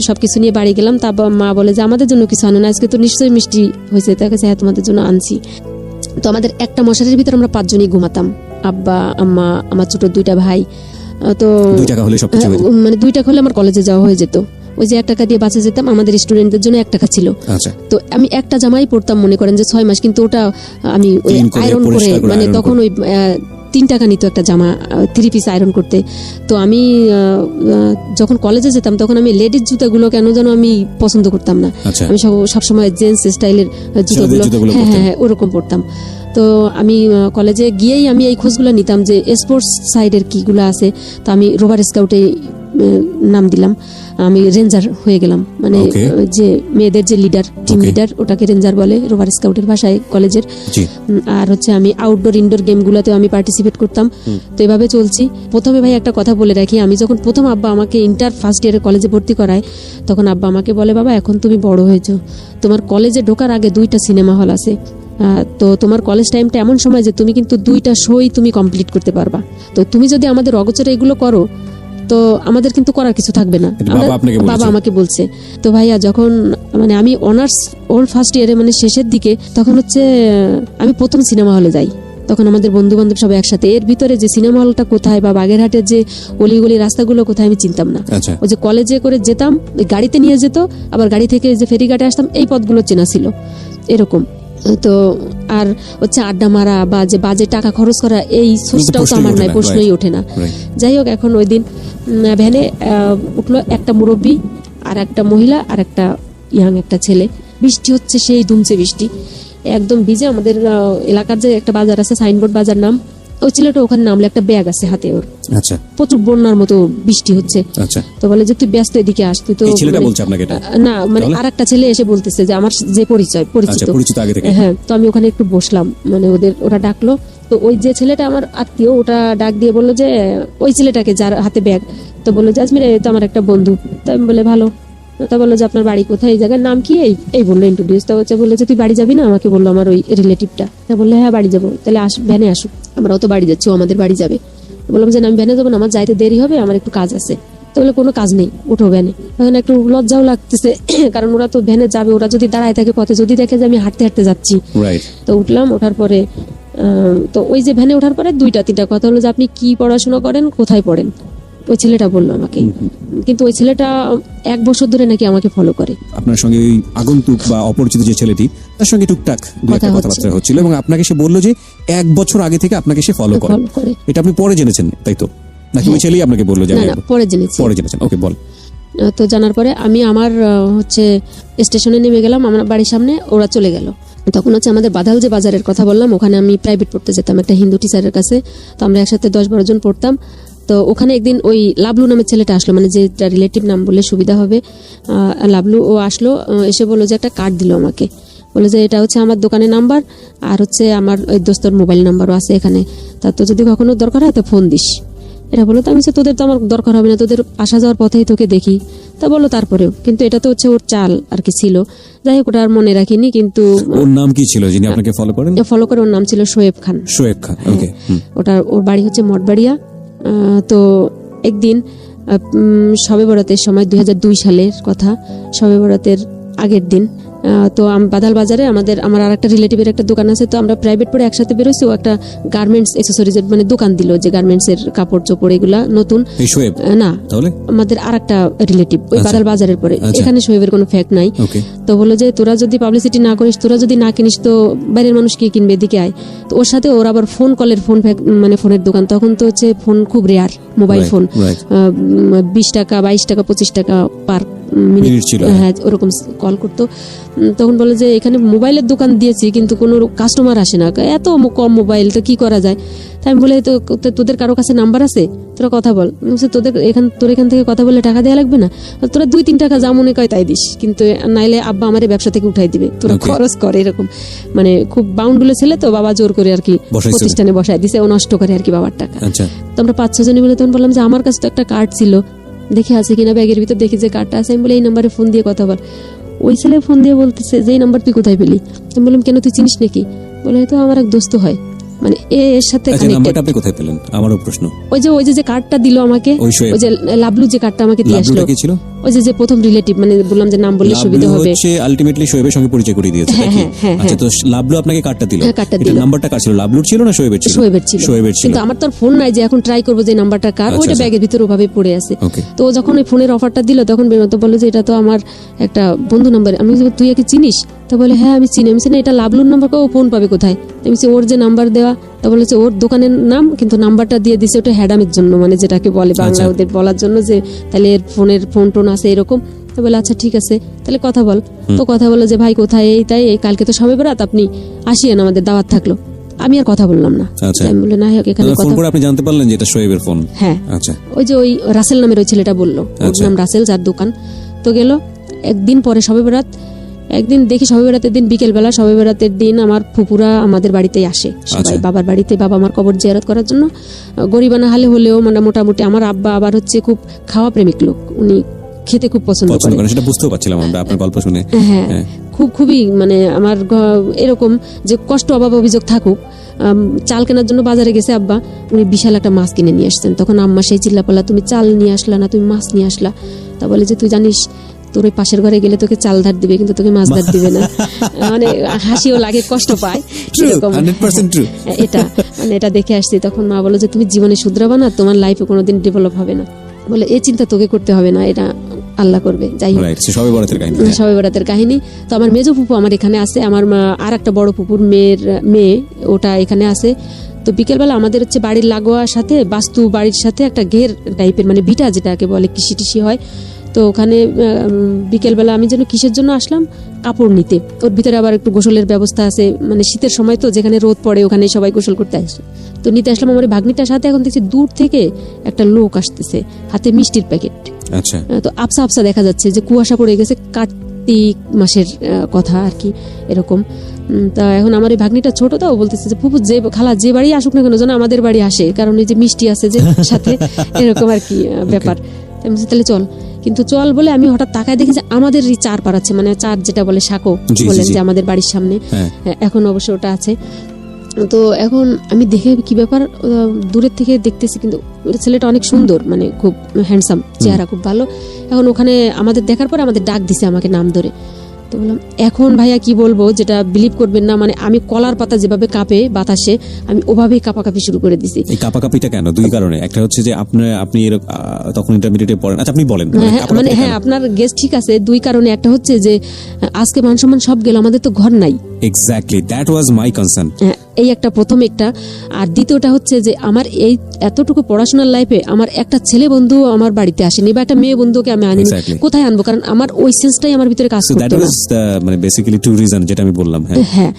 সবকিছু নিয়ে বাড়ি গেলাম। তা মা বলে যে আমাদের জন্য কিছু আনো না, আজকে তো নিশ্চয়ই মিষ্টি হয়েছে। তার কাছে হ্যাঁ তোমাদের জন্য আনছি। তো আমাদের একটা মশারির ভিতরে আমরা 5 জনই ঘুমাতাম, আব্বা, আম্মা, আমার ছোট 2টা ভাই। তো 2 টাকা হলে সবকিছু মানে 2 টাকা হলে আমার কলেজে যাওয়া হয়ে যেত। ওই যে 1 টাকা দিয়ে বাঁচে যেতাম, আমাদের স্টুডেন্টদের জন্য 1 টাকা ছিল। আচ্ছা। তো আমি একটা জামাই পড়তাম মনে করেন যে 6 মাস, কিন্তু ওটা আমি ওই আয়রন করে, মানে তখন ওই 3 টাকা নিত একটা জামা 3 পিস আয়রন করতে। তো আমি যখন কলেজে যেতাম তখন আমি লেডিস জুতাগুলো কেন যেন আমি পছন্দ করতাম না। আমি সবসময় জেন্টস স্টাইলের জুতাগুলো হ্যাঁ ওরকম পড়তাম। তো আমি কলেজে গিয়েই আমি এই খোঁজগুলো নিতাম যে স্পোর্টস সাইডের কিগুলো আছে। তো আমি রোভার স্কাউটে নাম দিলাম, আমি রেঞ্জার হয়ে গেলাম, মানে যে মেয়েদের যে লিডার, টিম লিডার, ওটাকে রেঞ্জার বলে রোভার স্কাউটের ভাষায় কলেজের। আর হচ্ছে আমি আউটডোর ইনডোর গেমগুলোতে আমি পার্টিসিপেট করতাম। তো এভাবে চলছি। প্রথমে ভাই একটা কথা বলে রাখি, আমি যখন প্রথম আব্বা আমাকে ইন্টার ফার্স্ট ইয়ারে কলেজে ভর্তি করায়, তখন আব্বা আমাকে বলে বাবা এখন তুমি বড় হয়েছো, তোমার কলেজে ঢোকার আগে 2টা সিনেমা হল আছে, তো তোমার কলেজ টাইমটা এমন সময় যে তুমি কিন্তু 2টা শোই তুমি কমপ্লিট করতে পারবা। তো তুমি যদি আমাদের অগোচরে এগুলো করো তো আমাদের কিন্তু করার কিছু থাকবে না। বাবা আমাকে বলছে। তো ভাইয়া যখন মানে আমি অনার্স ওল্ড ফার্স্ট ইয়ারে মানে শেষের দিকে, তখন হচ্ছে আমি প্রথম সিনেমা হলে যাই। তখন আমাদের বন্ধু বান্ধব সবাই একসাথে। এর ভিতরে যে সিনেমা হলটা কোথায় বা বাগেরহাটের যে অলিগলি রাস্তাগুলো কোথায় আমি চিনতাম না। ওই যে কলেজে করে যেতাম, গাড়িতে নিয়ে যেত, আবার গাড়ি থেকে যে ফেরিঘাটে আসতাম, এই পথগুলো চেনা ছিল এরকম। তো আর হচ্ছে আড্ডা মারা বা যে বাজে টাকা খরচ করা, এই সোর্সটাও তো আমার নাই, প্রশ্নই ওঠে না। যাই হোক, এখন ওই দিন ভ্যানে উঠলো একটা মুরব্বী আর একটা মহিলা আর একটা ইয়াং একটা ছেলে। বৃষ্টি হচ্ছে, সেই দুমছে বৃষ্টি, একদম ভিজে। আমাদের এলাকার যে একটা বাজার আছে, সাইনবোর্ড বাজার নাম, ওই ছেলেটা ওখানে নামলে একটা ব্যাগ আছে হাতে ওর। আচ্ছা। প্রচুর বন্যার মতো বৃষ্টি হচ্ছে। আচ্ছা। তো বলে যে তুই ব্যস্ত, এদিকে আস। তুই তো না, মানে আরেকটা ছেলে এসে বলতেছে যে আমার যে পরিচিত আগে থেকে। হ্যাঁ। তো আমি ওখানে একটু বসলাম, মানে ওরা ডাকলো। তো ওই যে ছেলেটা আমার আত্মীয়, ওটা ডাক দিয়ে বললো যে ওই ছেলেটাকে যার হাতে ব্যাগ, তো বললো যে আজমির তো আমার একটা বন্ধু। তো আমি বলে ভালো। তা বললো যে আপনার বাড়ি কোথায়, এই জায়গার নাম কি, এই বললো ইন্ট্রোডিউস। তা হচ্ছে বললো যে তুই বাড়ি যাবি না, আমাকে বললো আমার ওই রিলেটিভটা। তা বললো হ্যাঁ বাড়ি যাবো। তাহলে ভ্যানে আসুক, আমরাও তো বাড়ি যাচ্ছি, ও আমাদের বাড়ি যাবে। বললাম যে আমি ভ্যানে যাবো না, আমার যাইতে দেরি হবে, আমার একটু কাজ আছে। তো বলে কোনো কাজ নেই, ওঠো ভ্যানে। তখন একটু লজ্জাও লাগতেছে, কারণ ওরা তো ভ্যানে যাবে, ওরা যদি দাঁড়ায় থাকে পথে, যদি দেখে যে আমি হাঁটতে হাঁটতে যাচ্ছি। তো উঠলাম, ওঠার পরে তো ওই যে ভ্যানে ওঠার পরে 2-3টা কথা হলো যে আপনি কি পড়াশোনা করেন, কোথায় পড়েন। ওই ছেলেটা বললো আমাকে, কিন্তু ওই ছেলেটা 1 বছর ধরে নাকি আমাকে ফলো করে। আপনার সঙ্গে ওই আগন্তুক বা অপরিচিত যে ছেলেটি, তার সঙ্গে টুকটাক কথাবার্তা হচ্ছিল এবং আপনাকে সে বললো যে 1 বছর আগে থেকে আপনাকে সে ফলো করে। এটা আপনি পরে জেনেছেন তাই তো, নাকি ওই ছেলেই আপনাকে বললো? পরে জেনেছেন। ওকে, বল। তো জানার পরে আমি আমার হচ্ছে স্টেশনে নেমে গেলাম, আমার বাড়ির সামনে, ওরা চলে গেল। তখন হচ্ছে আমাদের বাদাল যে বাজারের কথা বললাম, ওখানে আমি প্রাইভেট পড়তে যেতাম একটা হিন্দু টিচারের কাছে। তো আমরা একসাথে 10-12 জন পড়তাম। তো ওখানে একদিন ওই লাবলু নামের ছেলেটা আসলো, মানে যেটা রিলেটিভ নাম বললে সুবিধা হবে, লাবলু। ও আসলো, এসে বললো যে একটা কার্ড দিল আমাকে, বলে যে এটা হচ্ছে আমার দোকানের নাম্বার, আর হচ্ছে আমার ওই দোস্তর মোবাইল নাম্বারও আছে এখানে, তা তো যদি কখনো দরকার হয় তো ফোন দিস। এটা বললো। তো আমি তোদের তো আমার দরকার হবে না, তোদের আসা যাওয়ার পথেই তোকে দেখি। তা বললো তারপরেও, কিন্তু এটা তো হচ্ছে ওর চাল আর কি ছিল। যাই হোক, ওটা আর মনে রাখিনি। কিন্তু ওর নাম কি ছিল যিনি আপনাকে ফলো করেন? ফলো করে ওর নাম ছিল শোয়েব খান। ওকে। ওর বাড়ি হচ্ছে মঠবাড়িয়া। তো একদিন শবে বরাতের সময়, 2002 সালের কথা, শবে বরাতের আগের দিন, তো বাদাল বাজারে আমার আর একটা রিলেটিভের একটা দোকান আছে। তো আমরা প্রাইভেট পড়ে একসাথে বেরোইছি। ও একটা গার্মেন্টস অ্যাক্সেসরিজ মানে দোকান দিল, যে গার্মেন্টস এর কাপড় চোপড় এগুলা নতুন। না, আমাদের আর একটা রিলেটিভ ওই বাদাল বাজারের পরে। এখানে শোয়েবের কোনো ফ্যাক্ট নাই। তো বললো যে তোরা যদি পাবলিসিটি না করিস, তোরা যদি না কিনিস, তো বাইরের মানুষ কি কিনবে, এদিকে আয়। তো ওর সাথে ওর আবার ফোন কলের মানে ফোনের দোকান। তখন তো হচ্ছে ফোন খুব রেয়ার, মোবাইল ফোন 20 টাকা 22 টাকা 25 টাকা পার মিনিট ছিল। হ্যাঁ, ওরকম কল করতো। তখন বলে যে এখানে মোবাইলের দোকান দিয়েছি, কিন্তু কোনো কাস্টমার আসে না, এত কম মোবাইল, তো কি করা যায়। তাই আমি বলে, তো তোদের কারো কাছে নাম্বার আছে, তোরা কথা বল। তোর এখান থেকে কথা বলে টাকা দেওয়া লাগবে না, তোরা 2-3 টাকা যা মনে কয় তাই দিস, কিন্তু নাইলে আব্বা আমার ব্যবসা থেকে উঠাই দিবে, তোরা খরচ করে। এরকম মানে খুব বাউন্ডুলে ছেলে, তো বাবা জোর করে আর কি প্রতিষ্ঠানে বসায় দিছে, ও নষ্ট করে আর কি বাবার টাকা। তো আমরা 5-6 জনে মিলে তখন বললাম যে আমার কাছে তো একটা কার্ড ছিল, দেখে আছে কিনা ব্যাগের ভিতর। দেখি যে কার্ডটা আছে, আমি বলে এই নাম্বারে ফোন দিয়ে কথা বল। ও ওই ছেলে ফোন দিয়ে বলতেছে যে এই নাম্বার তুই কোথায় পেলি? আমি বললাম কেন, তুই চিনিস নাকি? বলে তো আমার এক দোস্ত হয়, মানে এর সাথে নাম্বারটা আপনি কোথায় পেলেন? আমারও প্রশ্ন। ওই যে কার্ডটা দিল আমাকে, ওই যে লাবলু যে কার্ডটা আমাকে দিয়ে আসলো, ওই যে প্রথম রিলেটিভ, মানে বললাম যে নাম বললে সুবিধা হবে, হচ্ছে আলটিমেটলি শোয়েবের সঙ্গে পরিচয় করিয়ে দিয়েছে। আচ্ছা, তো লাবলু আপনাকে কার্ডটা দিল, এটা নাম্বারটা কার ছিল? লাবলুর ছিল না শোয়েবের ছিল? শোয়েবের ছিল। কিন্তু আমার তো ফোন নাই যে এখন ট্রাই করবো যে নাম্বারটা কার, ওইটা ব্যাগের ভিতরে ওভাবে পড়ে আছে। তো যখন ওই ফোনের অফারটা দিল তখন বেরোত বলে যে এটা তো আমার একটা বন্ধু নাম্বার। আমি তুই একে চিনিস? তো বলে হ্যাঁ আমি চিনি। আমি চিনি, এটা লাবলুর নাম্বার, ও ফোন পাবে কোথায়? আমি ওর যে নাম্বার দেওয়া, তা বলেছে ওর দোকানের নাম, কিন্তু নাম্বারটা দিয়ে দিছে ওটা হ্যাডামের জন্য, মানে যেটাকে বলে বাংলা ওদের বলার জন্য যে তাহলে এর ফোনের ফোন টোন আছে এরকম। তো বলে আচ্ছা ঠিক আছে তাহলে কথা বল। তো কথা বলে যে ভাই কোথায়, এই তাই, এই কালকে তো সবে বেরাত, আপনি আসিয়েন, আমাদের দাওয়াত থাকলো। আমি আর কথা বললাম না। আমি বলে না এখানে কথা বলে আপনি জানতে পারলেন যে এটা শোয়েবের ফোন? হ্যাঁ। আচ্ছা, ওই যে ওই রাসেল নামের ওই ছেলেটা বললো, ওর নাম রাসেল, যার দোকান। তো গেল একদিন পরে সবে বেরাত, একদিন দেখি সবে বেড়াতের দিন বিকেলবেলা, সবে বেড়াতের দিন আমার ফুপুরা আমাদের বাড়িতেই আসে সবাই, বাবার বাড়িতে, বাবা আমার কবর জিয়ারত করার জন্য। গরিবানা হালে হলেও মানে মোটামুটি আমার আব্বা আবার হচ্ছে খুব খাওয়া প্রেমিক লোক, উনি খেতে খুব পছন্দ করেন, সেটা বুঝতেও পারছিলাম আমরা আপনার গল্প শুনে। হ্যাঁ, খুবই মানে আমার এরকম যে কষ্ট অভাব অভিযোগ থাকুক, চাল কেনার জন্য বাজারে গেছে আব্বা, উনি বিশাল একটা মাছ কিনে নিয়ে আসছেন। তখন আম্মা সেই চিল্লাপাল্লা, তুমি চাল নিয়ে আসলা না, তুমি মাছ নিয়ে আসলা। তা বলে যে তুই জানিস তোর ওই পাশের ঘরে গেলে তোকে চাল ধার দিবে কিন্তু তোকে মাছ ধার দিবে না। মানে হাসিও লাগে, কষ্ট পায়, এটা মানে এটা দেখে আসছি। তখন মা বলে যে তুমি জীবনে শুধরাবা না, তোমার লাইফে কোনোদিন ডেভেলপ হবে না, বলে এই চিন্তা তোকে করতে হবে না, এটা আল্লাহ করবে। যাই হোক, সবে বরাতের কাহিনী। তো আমার মেজো ফুপু আমার এখানে আছে, আমার আর একটা বড় ফুপুর মেয়ে ওটা এখানে আছে। তো বিকেলবেলা আমাদের হচ্ছে বাড়ির লাগোয়ার সাথে বাস্তু বাড়ির সাথে একটা ঘের টাইপের, মানে ভিটা যেটাকে বলে, কৃষি টিসি হয়। তো ওখানে বিকেলবেলা আমি যেন কিসের জন্য আসলাম, কাপড় নিতে। ওর ভিতরে আবার একটু গোসলের ব্যবস্থা আছে, মানে শীতের সময় তো যেখানে রোদ পড়ে ওখানে সবাই গোসল করতে আসে। তো নিতে আসলাম আমার ভাগ্নিটার সাথে। এখন দেখছি দূর থেকে একটা লোক আসতেছে, হাতে মিষ্টির প্যাকেট। আচ্ছা, তো আবসা আবসা দেখা যাচ্ছে যে কুয়াশা পড়ে গেছে, কার্তিক মাসের কথা আর কি এরকম। তা এখন আমার এই ভাগ্নিটা ছোট, তো বলতেছে যে ফুপু যে খালা যে বাড়ি আসুক না কেন যেন আমাদের বাড়ি আসে, কারণ এই যে মিষ্টি আছে যে সাথে, এরকম আর কি ব্যাপার। তাহলে চল, কিন্তু চল বলে আমি হঠাৎ তাকায় দেখি যে আমাদের চার পাড়াচ্ছে, মানে চার যেটা বলে সাঁকো বলেন যে আমাদের বাড়ির সামনে, এখন অবশ্য ওটা আছে। তো এখন আমি দেখে কি ব্যাপার, দূরের থেকে দেখতেছি, কিন্তু ছেলেটা অনেক সুন্দর, মানে খুব হ্যান্ডসাম, চেহারা খুব ভালো। এখন ওখানে আমাদের দেখার পরে আমাদের ডাক দিছে আমাকে নাম ধরে। তো বললাম এখন ভাইয়া কি বলবো, যেটা বিলিভ করবেন না, মানে আমি কলার পাতা যেভাবে কাঁপে বাতাসে, আমি ওভাবেই কাঁপাকাঁপি শুরু করে দিছি। এই কাঁপাকাঁপিটা কেন? দুই কারণে। একটা হচ্ছে যে আপনি তখন ইন্টারমিডিয়েটে পড়েন। আচ্ছা, আপনি বলেন। মানে হ্যাঁ, আপনার গেস ঠিক আছে। দুই কারণে। একটা হচ্ছে যে আজকে মান সম্মান সব গেল, আমাদের তো ঘর নাই। Exactly, that was my concern. এই একটা প্রথম একটা। আর দ্বিতীয়টা হচ্ছে যে আমার এই এতটুকু পড়াশোনার লাইফে আমার একটা ছেলে বন্ধু আমার বাড়িতে আসেনি, বা একটা মেয়ে বন্ধুকে আমি আনিনি। কোথায় আনবো? কারণ আমার ওই সেন্সটাই আমার ভিতরে কাজ করতো না। মানে বেসিক্যালি টু রিজন যেটা আমি বললাম। হ্যাঁ,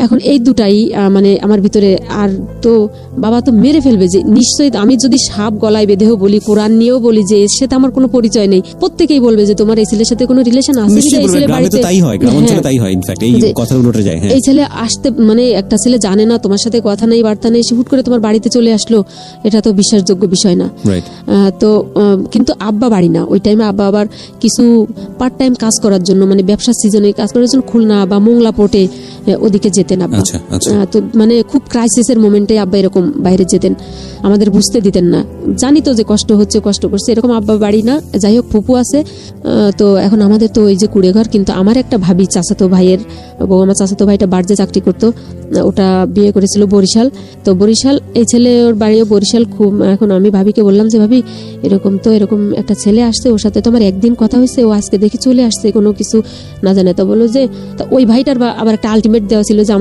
এখন এই দুটাই মানে আমার ভিতরে। আর তো বাবা তো মেরে ফেলবে যে নিশ্চয়ই, আমি যদি সাপ গলায় বেঁধেও বলি, কোরআন নিয়েও বলি যে এর সাথে আমার কোনো পরিচয় নেই, প্রত্যেকেই বলবে যে তোমার এই ছেলের সাথে কোনো রিলেশন আছে কি? এই ছেলে বাড়িতে তাই হয়, গ্রাম অঞ্চলে তাই হয়। ইনফ্যাক্ট এই কথাগুলো উঠে যায়। এই ছেলে আসতে, মানে একটা ছেলে জানে না তোমার সাথে কথা নেই বার্তা নেই, সে হুট করে তোমার বাড়িতে চলে আসলো, এটা তো বিশ্বাসযোগ্য বিষয় না। তো কিন্তু আব্বা বাড়ি না ওই টাইমে, আব্বা আবার কিছু পার্ট টাইম কাজ করার জন্য, মানে ব্যবসার সিজনে কাজ করার জন্য খুলনা বা মোংলা পোর্টে ওদিকে যেতেন আব্বা। তো মানে খুব ক্রাইসিসের মোমেন্টে আব্বা এরকম বাইরে যেতেন, আমাদের বুঝতে দিতেন না। জানি তো যে কষ্ট হচ্ছে, কষ্ট করছে, এরকম আব্বা বাড়ি না। যাই হোক, ফুপু আছে। তো এখন আমাদের তো ওই যে কুড়ে ঘর, কিন্তু আমার একটা ভাবি, চাচাতো ভাইয়ের বউ, আমার চাচাতো ভাইটা বার্জে চাকরি করতো, ওটা বিয়ে করেছিল বরিশাল। তো বরিশাল, এই ছেলে ওর বাড়িও বরিশাল খুব। এখন আমি ভাবিকে বললাম যে ভাবি এরকম একটা ছেলে আসছে, ওর সাথে তো আমার একদিন কথা হয়েছে, ও আজকে দেখি চলে আসছে, কোনো কিছু না জানে। তো বললো যে ওই ভাইটার আবার একটা আলটিমেট দেওয়া ছিল যে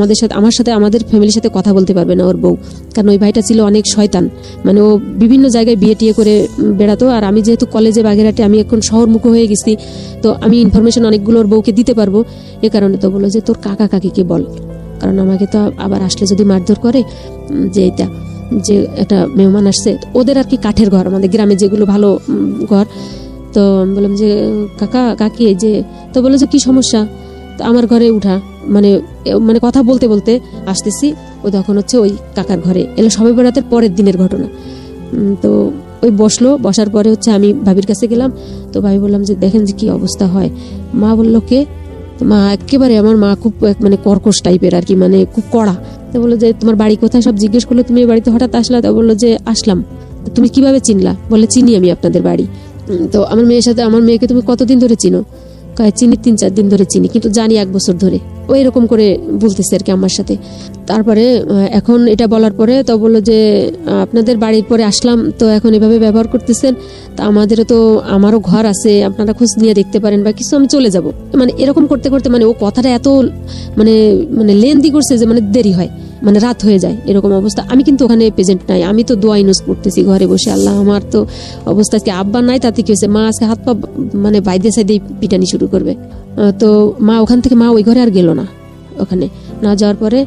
আমাদের ফ্যামিলির সাথে কথা বলতে পারবে না ওর বউ, কারণ ওই ভাইটা ছিল অনেক শয়তান, মানে ও বিভিন্ন জায়গায় বিয়ে টিয়ে করে বেড়াতো। আর আমি যেহেতু কলেজে বাগেরহাটে, আমি এখন শহরমুখী হয়ে গেছি, তো আমি ইনফরমেশন অনেকগুলো ওর বউকে দিতে পারবো, এ কারণে। তো বললো যে তোর কাকা কাকিকে বল, কারণ আমাকে তো আবার আসলে যদি মারধর করে, যে এটা যে একটা মেহমান আসছে, ওদের আর কি কাঠের ঘর, আমাদের গ্রামে যেগুলো ভালো ঘর। তো বললাম যে কাকা কাকি যে, তো বললো যে কি সমস্যা, তো আমার ঘরে উঠা, মানে কথা বলতে বলতে আসতেছি, ও তখন হচ্ছে ওই কাকার ঘরে এলো, সবে বেড়াতের পরের দিনের ঘটনা। তো ওই বসার পরে হচ্ছে আমি ভাবির কাছে গেলাম। তো ভাবি বললাম যে দেখেন যে কি অবস্থা হয়, মা বললো কে? তো মা একেবারে, আমার মা খুব মানে কর্কশ টাইপের আর কি, মানে খুব কড়া। তো বললো যে তোমার বাড়ি কোথায়, সব জিজ্ঞেস করলো, তুমি এই বাড়িতে হঠাৎ আসলা? তো বললো যে আসলাম। তুমি কিভাবে চিনলা? বলে চিনি আমি আপনাদের বাড়ি। তো আমার মেয়ের সাথে, আমার মেয়েকে তুমি কতদিন ধরে চিনো? চিনি 3-4 দিন ধরে চিনি, কিন্তু জানি 1 বছর ধরে। ওই এরকম করে বলতেছে আর কি আমার সাথে। তারপরে এখন এটা বলার পরে তো বললো যে আপনাদের বাড়ির পরে আসলাম, তো এখন এভাবে ব্যবহার করতেছেন, তা আমাদেরও তো, আমারও ঘর আছে, আপনারা খোঁজ নিয়ে দেখতে পারেন বা কিছু, আমি চলে যাব। মানে এরকম করতে করতে মানে ও কথাটা এত মানে মানে লেন্দি করছে যে মানে দেরি হয়, মানে রাত হয়ে যায়, এরকম অবস্থা। আমি কিন্তু ওখানে প্রেজেন্ট নাই, আমি তো দোয়া ইউজ করতেছি ঘরে বসে। আল্লাহ, আমার তো অবস্থা আজকে, আব্বা নাই তাতে কি হয়েছে, মা আজকে হাত পা মানে বাইদে সাইডে পিটানি শুরু করবে। তো মা ওখান থেকে, মা ওই ঘরে আর গেল না। ওখানে না যাওয়ার পরে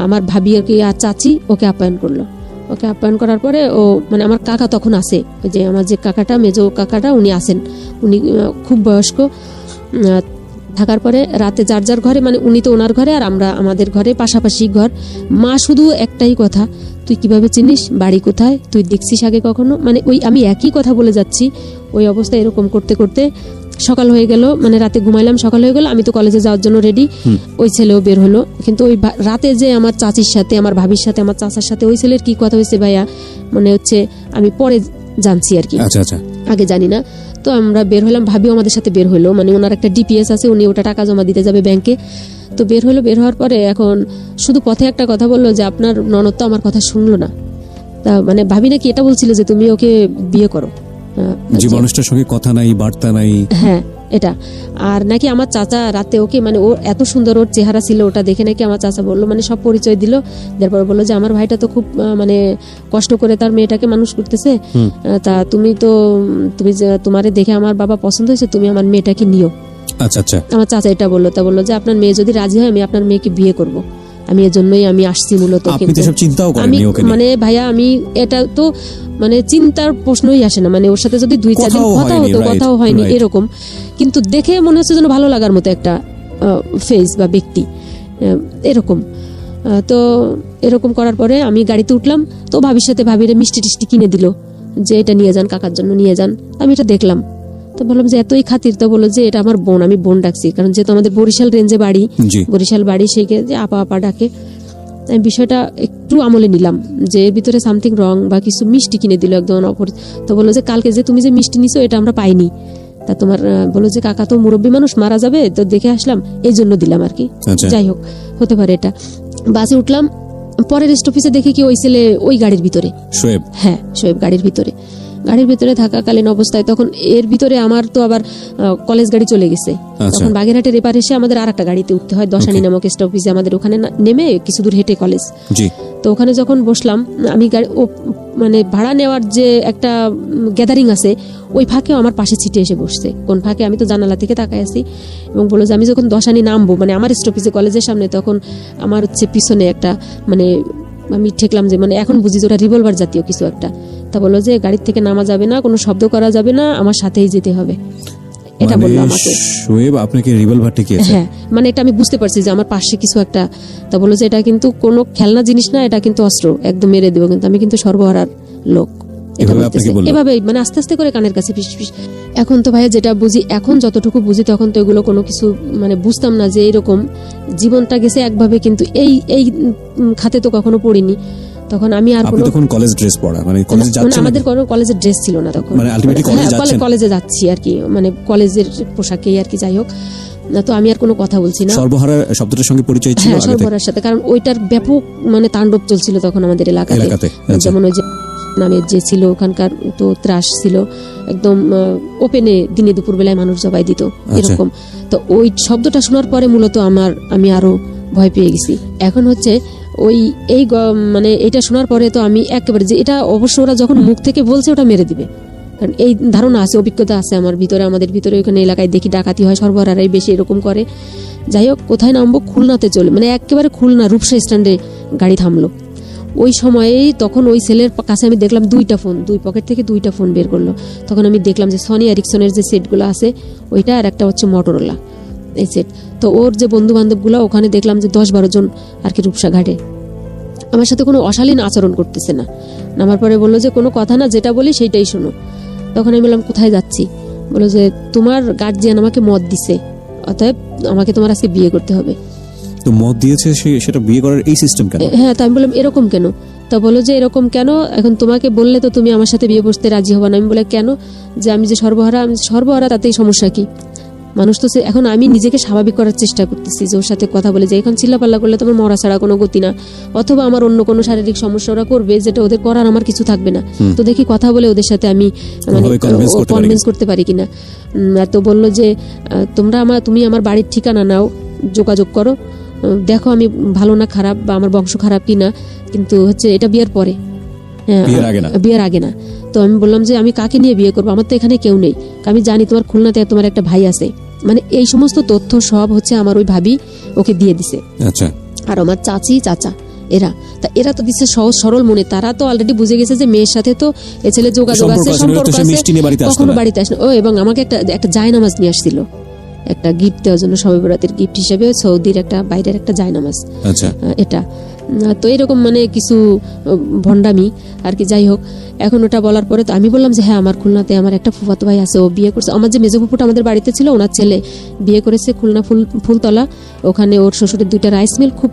আমার ভাবি আর কি, আর চাচি ওকে আপ্যায়ন করলো। ওকে আপ্যায়ন করার পরে ও মানে আমার কাকা তখন আসে, ওই যে আমার যে কাকাটা, মেজো কাকাটা, উনি আসেন। উনি খুব বয়স্ক। থাকার পরে রাতে যার যার ঘরে, মানে উনি তো ওনার ঘরে আর আমরা আমাদের ঘরে, পাশাপাশি ঘর। মা শুধু একটাই কথা, তুই কিভাবে চিনিস, বাড়ি কোথায়, তুই দেখছিস আগে কখনো? মানে ওই আমি একই কথা বলে যাচ্ছি। ওই অবস্থা এরকম করতে করতে সকাল হয়ে গেল, মানে রাতে ঘুমাইলাম, সকাল হয়ে গেল, আমি তো কলেজে যাওয়ার জন্য রেডি। ওই ছেলেও বের হলো। কিন্তু ওই রাতে যে আমার চাচির সাথে, আমার ভাবির সাথে, আমার চাচার সাথে ওই ছেলের কি কথা হয়েছে ভাইয়া, মানে হচ্ছে আমি পরে জানছি আর কি, আগে জানি না। তো আমরা বের হলাম, ভাবিও আমাদের সাথে বের হলো, মানে ওনার একটা ডিপিএস আছে, উনি ওটা টাকা জমা দিতে যাবে ব্যাংকে। তো বের হলো, বের হওয়ার পরে এখন শুধু পথে একটা কথা বললো যে আপনার ননদ তো আমার কথা শুনলো না। তা মানে ভাবি নাকি এটা বলছিল যে তুমি ওকে বিয়ে করো, যে মানুষটার সঙ্গে কথা নাই, বার্তা নাই। হ্যাঁ, এটা। আর নাকি আমার চাচা রাতে ওকে, মানে ও এত সুন্দর ওর চেহারা ছিল, ওটা দেখে নাকি আমার চাচা বললো, মানে সব পরিচয় দিল। তারপর বললো যে আমার ভাইটা তো খুব মানে কষ্ট করে তার মেয়েটাকে মানুষ করতেছে, তা তুমি তোমারে দেখে আমার বাবা পছন্দ হয়েছে, তুমি আমার মেয়েটাকে নিও। আচ্ছা আচ্ছা, আমার চাচা এটা বললো। তা বললো যে আপনার মেয়ে যদি রাজি হয়, আমি আপনার মেয়েকে বিয়ে করব। আমি এজন্যই আমি আসছি মূলত। কিন্তু আমি মানে ভাইয়া, আমি এটা তো মানে চিন্তার প্রশ্নই আসে না, মানে ওর সাথে যদি 2-4 দিন কথা হতো, কথাও হয়নি এরকম, কিন্তু দেখে মনে হচ্ছে যেন ভালো লাগার মতো একটা ফেস বা ব্যক্তি এরকম। তো এরকম করার পরে আমি গাড়িতে উঠলাম, তো ভাবির সাথে ভাবিরে মিষ্টি টিষ্টি কিনে দিল যে এটা নিয়ে যান, কাকার জন্য নিয়ে যান। আমি এটা দেখলাম, তো বললাম যে এতই খাতির। তো বললো যে এটা আমার বোন, আমি বোন ডাকছি, কারণ যেহেতু আমাদের বরিশাল রেঞ্জে বাড়ি, বরিশাল বাড়ি, সেই যে আপা আপা ডাকে। আমি বিষয়টা একটু আমলে নিলাম যে এর ভিতরে সামথিং রং, বা কিছু মিষ্টি কিনে দিল একদম অপরিচিত। তো বললো যে কালকে যে তুমি যে মিষ্টি নিছো এটা আমরা পাইনি, তা তোমার বললো যে কাকা তো মুরব্বী মানুষ, মারা যাবে, তো দেখে আসলাম, এই জন্য দিলাম আর কি। যাই হোক, হতে পারে এটা। বাসে উঠলাম, পরের স্টপেজে দেখি কি ওই ছেলে ওই গাড়ির ভিতরে, শোয়েব। হ্যাঁ, শোয়েব গাড়ির ভিতরে থাকাকালীন অবস্থায় তখন এর ভিতরে আমার তো আবার কলেজ গাড়ি চলে গেছে। তখন বাগেরহাটের এপার এসে আমাদের আর একটা গাড়িতে উঠতে হয়, দশানি নামক স্টপেজে, আমাদের ওখানে নেমে কিছু দূর হেঁটে কলেজ। তো ওখানে যখন বসলাম, আমি মানে ভাড়া নেওয়ার যে একটা গ্যাদারিং আছে, ওই ফাঁকেও আমার পাশে ছিটে এসে বসছে। কোন ফাঁকে আমি তো জানালা থেকে তাকাই আছি, এবং বললো যে আমি যখন দশানি নামবো, মানে আমার স্টপেজে কলেজের সামনে, তখন আমার হচ্ছে পিছনে একটা মানে আমি ঠেকলাম যে মানে এখন বুঝি যে ওটা রিভলভার জাতীয় কিছু একটা। তা বললো যে গাড়ির থেকে নামা যাবে না, কোনো শব্দ করা যাবে না, আমার সাথেই যেতে হবে, এটা বললো আমাকে। শোয়েব আপনাকে রিভলভার ঠেকিয়েছে? হ্যাঁ, মানে এটা আমি বুঝতে পারছি যে আমার পাশে কিছু একটা। তা বললো যে এটা কিন্তু কোনো খেলনা জিনিস না, এটা কিন্তু অস্ত্র, একদম মেরে দেবো, কিন্তু আমি কিন্তু সর্বহারার লোক। এভাবে মানে আস্তে আস্তে করে কানের কাছে ফিস ফিস। এখন তো ভাইয়া যেটা বুঝি, এখন যতটুকু বুঝি, তখন তো এগুলো কোনো কিছু মানে বুঝতাম না যে এরকম জীবনটা গেছে একভাবে, কিন্তু এই খাতে তো কখনো পড়িনি। তখন আমি আর কোনো কলেজ ড্রেস পরা, মানে কলেজে যাচ্ছেন? আমাদের কোনো কলেজের ড্রেস ছিল না তখন, মানে আলটিমেটলি কলেজে যাচ্ছি আর কি, মানে কলেজের পোশাকেই আর কি। যাই হোক, তো আমি আর কোনো কথা বলছি না। সর্বহারা শব্দটার সঙ্গে পরিচয় ছিল? হ্যাঁ, সর্বহারার সাথে, কারণ ওইটার ব্যাপক মানে তাণ্ডব চলছিল তখন আমাদের এলাকাতে। যেমন ওই যে নামের যে ছিল, ওখানকার তো ত্রাস ছিল একদম ওপেনে, দিনে দুপুর বেলায় মানুষ জবাই দিত এরকম। তো ওই শব্দটা শোনার পরে মূলত আমি আরো ভয় পেয়ে গেছি। এখন হচ্ছে ওই এই মানে এটা শোনার পরে তো আমি একেবারে, যে এটা অবশ্য ওরা যখন মুখ থেকে বলছে ওটা মেরে দিবে, কারণ এই ধারণা আছে, অভিজ্ঞতা আছে আমার ভিতরে, আমাদের ভিতরে। ওইখানে এলাকায় দেখি ডাকাতি হয়, সর্বহারাই বেশি এরকম করে। যাই হোক, কোথায় নামবো, খুলনাতে চলে, মানে একেবারে খুলনা রূপসা স্ট্যান্ডে গাড়ি থামলো। ওই সময়েই তখন ওই ছেলের কাছে আমি দেখলাম 2টা ফোন, 2 পকেট থেকে 2টা ফোন বের করলো। তখন আমি দেখলাম যে সনি এরিকসনের যে সেটগুলো আছে ওইটা, আর একটা হচ্ছে মটোরোলা এই সেট। তো ওর যে বন্ধু বান্ধবগুলো, ওখানে দেখলাম যে 10-12 জন আর কি রূপসা ঘাটে। আমার সাথে কোনো অশালীন আচরণ করতেছে না। নামার পরে বললো যে কোনো কথা না, যেটা বলি সেইটাই শোনো। তখন আমি বললাম কোথায় যাচ্ছি? বললো যে তোমার গার্জিয়ান আমাকে মদ দিছে, অতএব আমাকে তোমার আজকে বিয়ে করতে হবে। তো মত দিয়েছে সেটা বিয়ে করার এই সিস্টেম কেন? হ্যাঁ, তো আমি বললাম এরকম কেন? তা বলো যে এরকম কেন, এখন তোমাকে বললে তো তুমি আমার সাথে বিয়ে বসতে রাজি হবা না। আমি বলে কেন, যে আমি যে সর্বহারা তাতেই সমস্যা কি? মানুষ তো এখন আমি নিজেকে স্বাভাবিক করার চেষ্টা করতেছি যে ওর সাথে কথা বলে যে এখন চিল্লাপাল্লা করলে তোমার মরা ছাড়া কোনো গতি না, অথবা আমার অন্য কোনো শারীরিক সমস্যা ওরা করবে যেটা ওদের করার আমার কিছু থাকবে না। তো দেখি কথা বলে ওদের সাথে আমি মানে কনভিন্স করতে পারি কিনা। তো বললো যে তুমি আমার বাড়ির ঠিকানা নাও, যোগাযোগ করো, দেখো আমি ভালো না খারাপ বা আমার বংশ খারাপ কিনা, কিন্তু হচ্ছে এটা বিয়ের পরে, বিয়ের আগে না। তো আমি বললাম যে আমি কাকে নিয়ে বিয়ে করবো, আমার তো এখানে কেউ নেই, আমি জানি তোমার খুলনাতে তোমার একটা ভাই আছে। মানে এই সমস্ত তথ্য সব হচ্ছে আমার ওই ভাবি ওকে দিয়ে দিছে। আচ্ছা। আর আমার চাচি চাচা এরা তো দিচ্ছে সহজ সরল মনে, তারা তো অলরেডি বুঝে গেছে যে মেয়ের সাথে তো এ ছেলে যোগাযোগ আছে, সম্পর্ক আছে, কখনো বাড়িতে আসে না। ও এবং আমাকে একটা জায়নামাজ নিয়ে আসছিল, একটা গিফট দেওয়ার জন্য, শবে বরাতের গিফট হিসেবে সৌদির একটা বাইরের একটা জায়নামাজ। আচ্ছা। এটা তো এরকম মানে কিছু ভণ্ডামি আর কি। যাই হোক, এখন ওটা বলার পরে তো আমি বললাম যে হ্যাঁ, আমার খুলনাতে আমার একটা ফুফাতো ভাই আছে, ও বিয়ে করছে। আমার যে মেজো ফুফুটা আমাদের বাড়িতে ছিল, ওনার ছেলে বিয়ে করেছে খুলনা ফুলতলা, ওখানে ওর শ্বশুরের 2টা রাইস মিল, খুব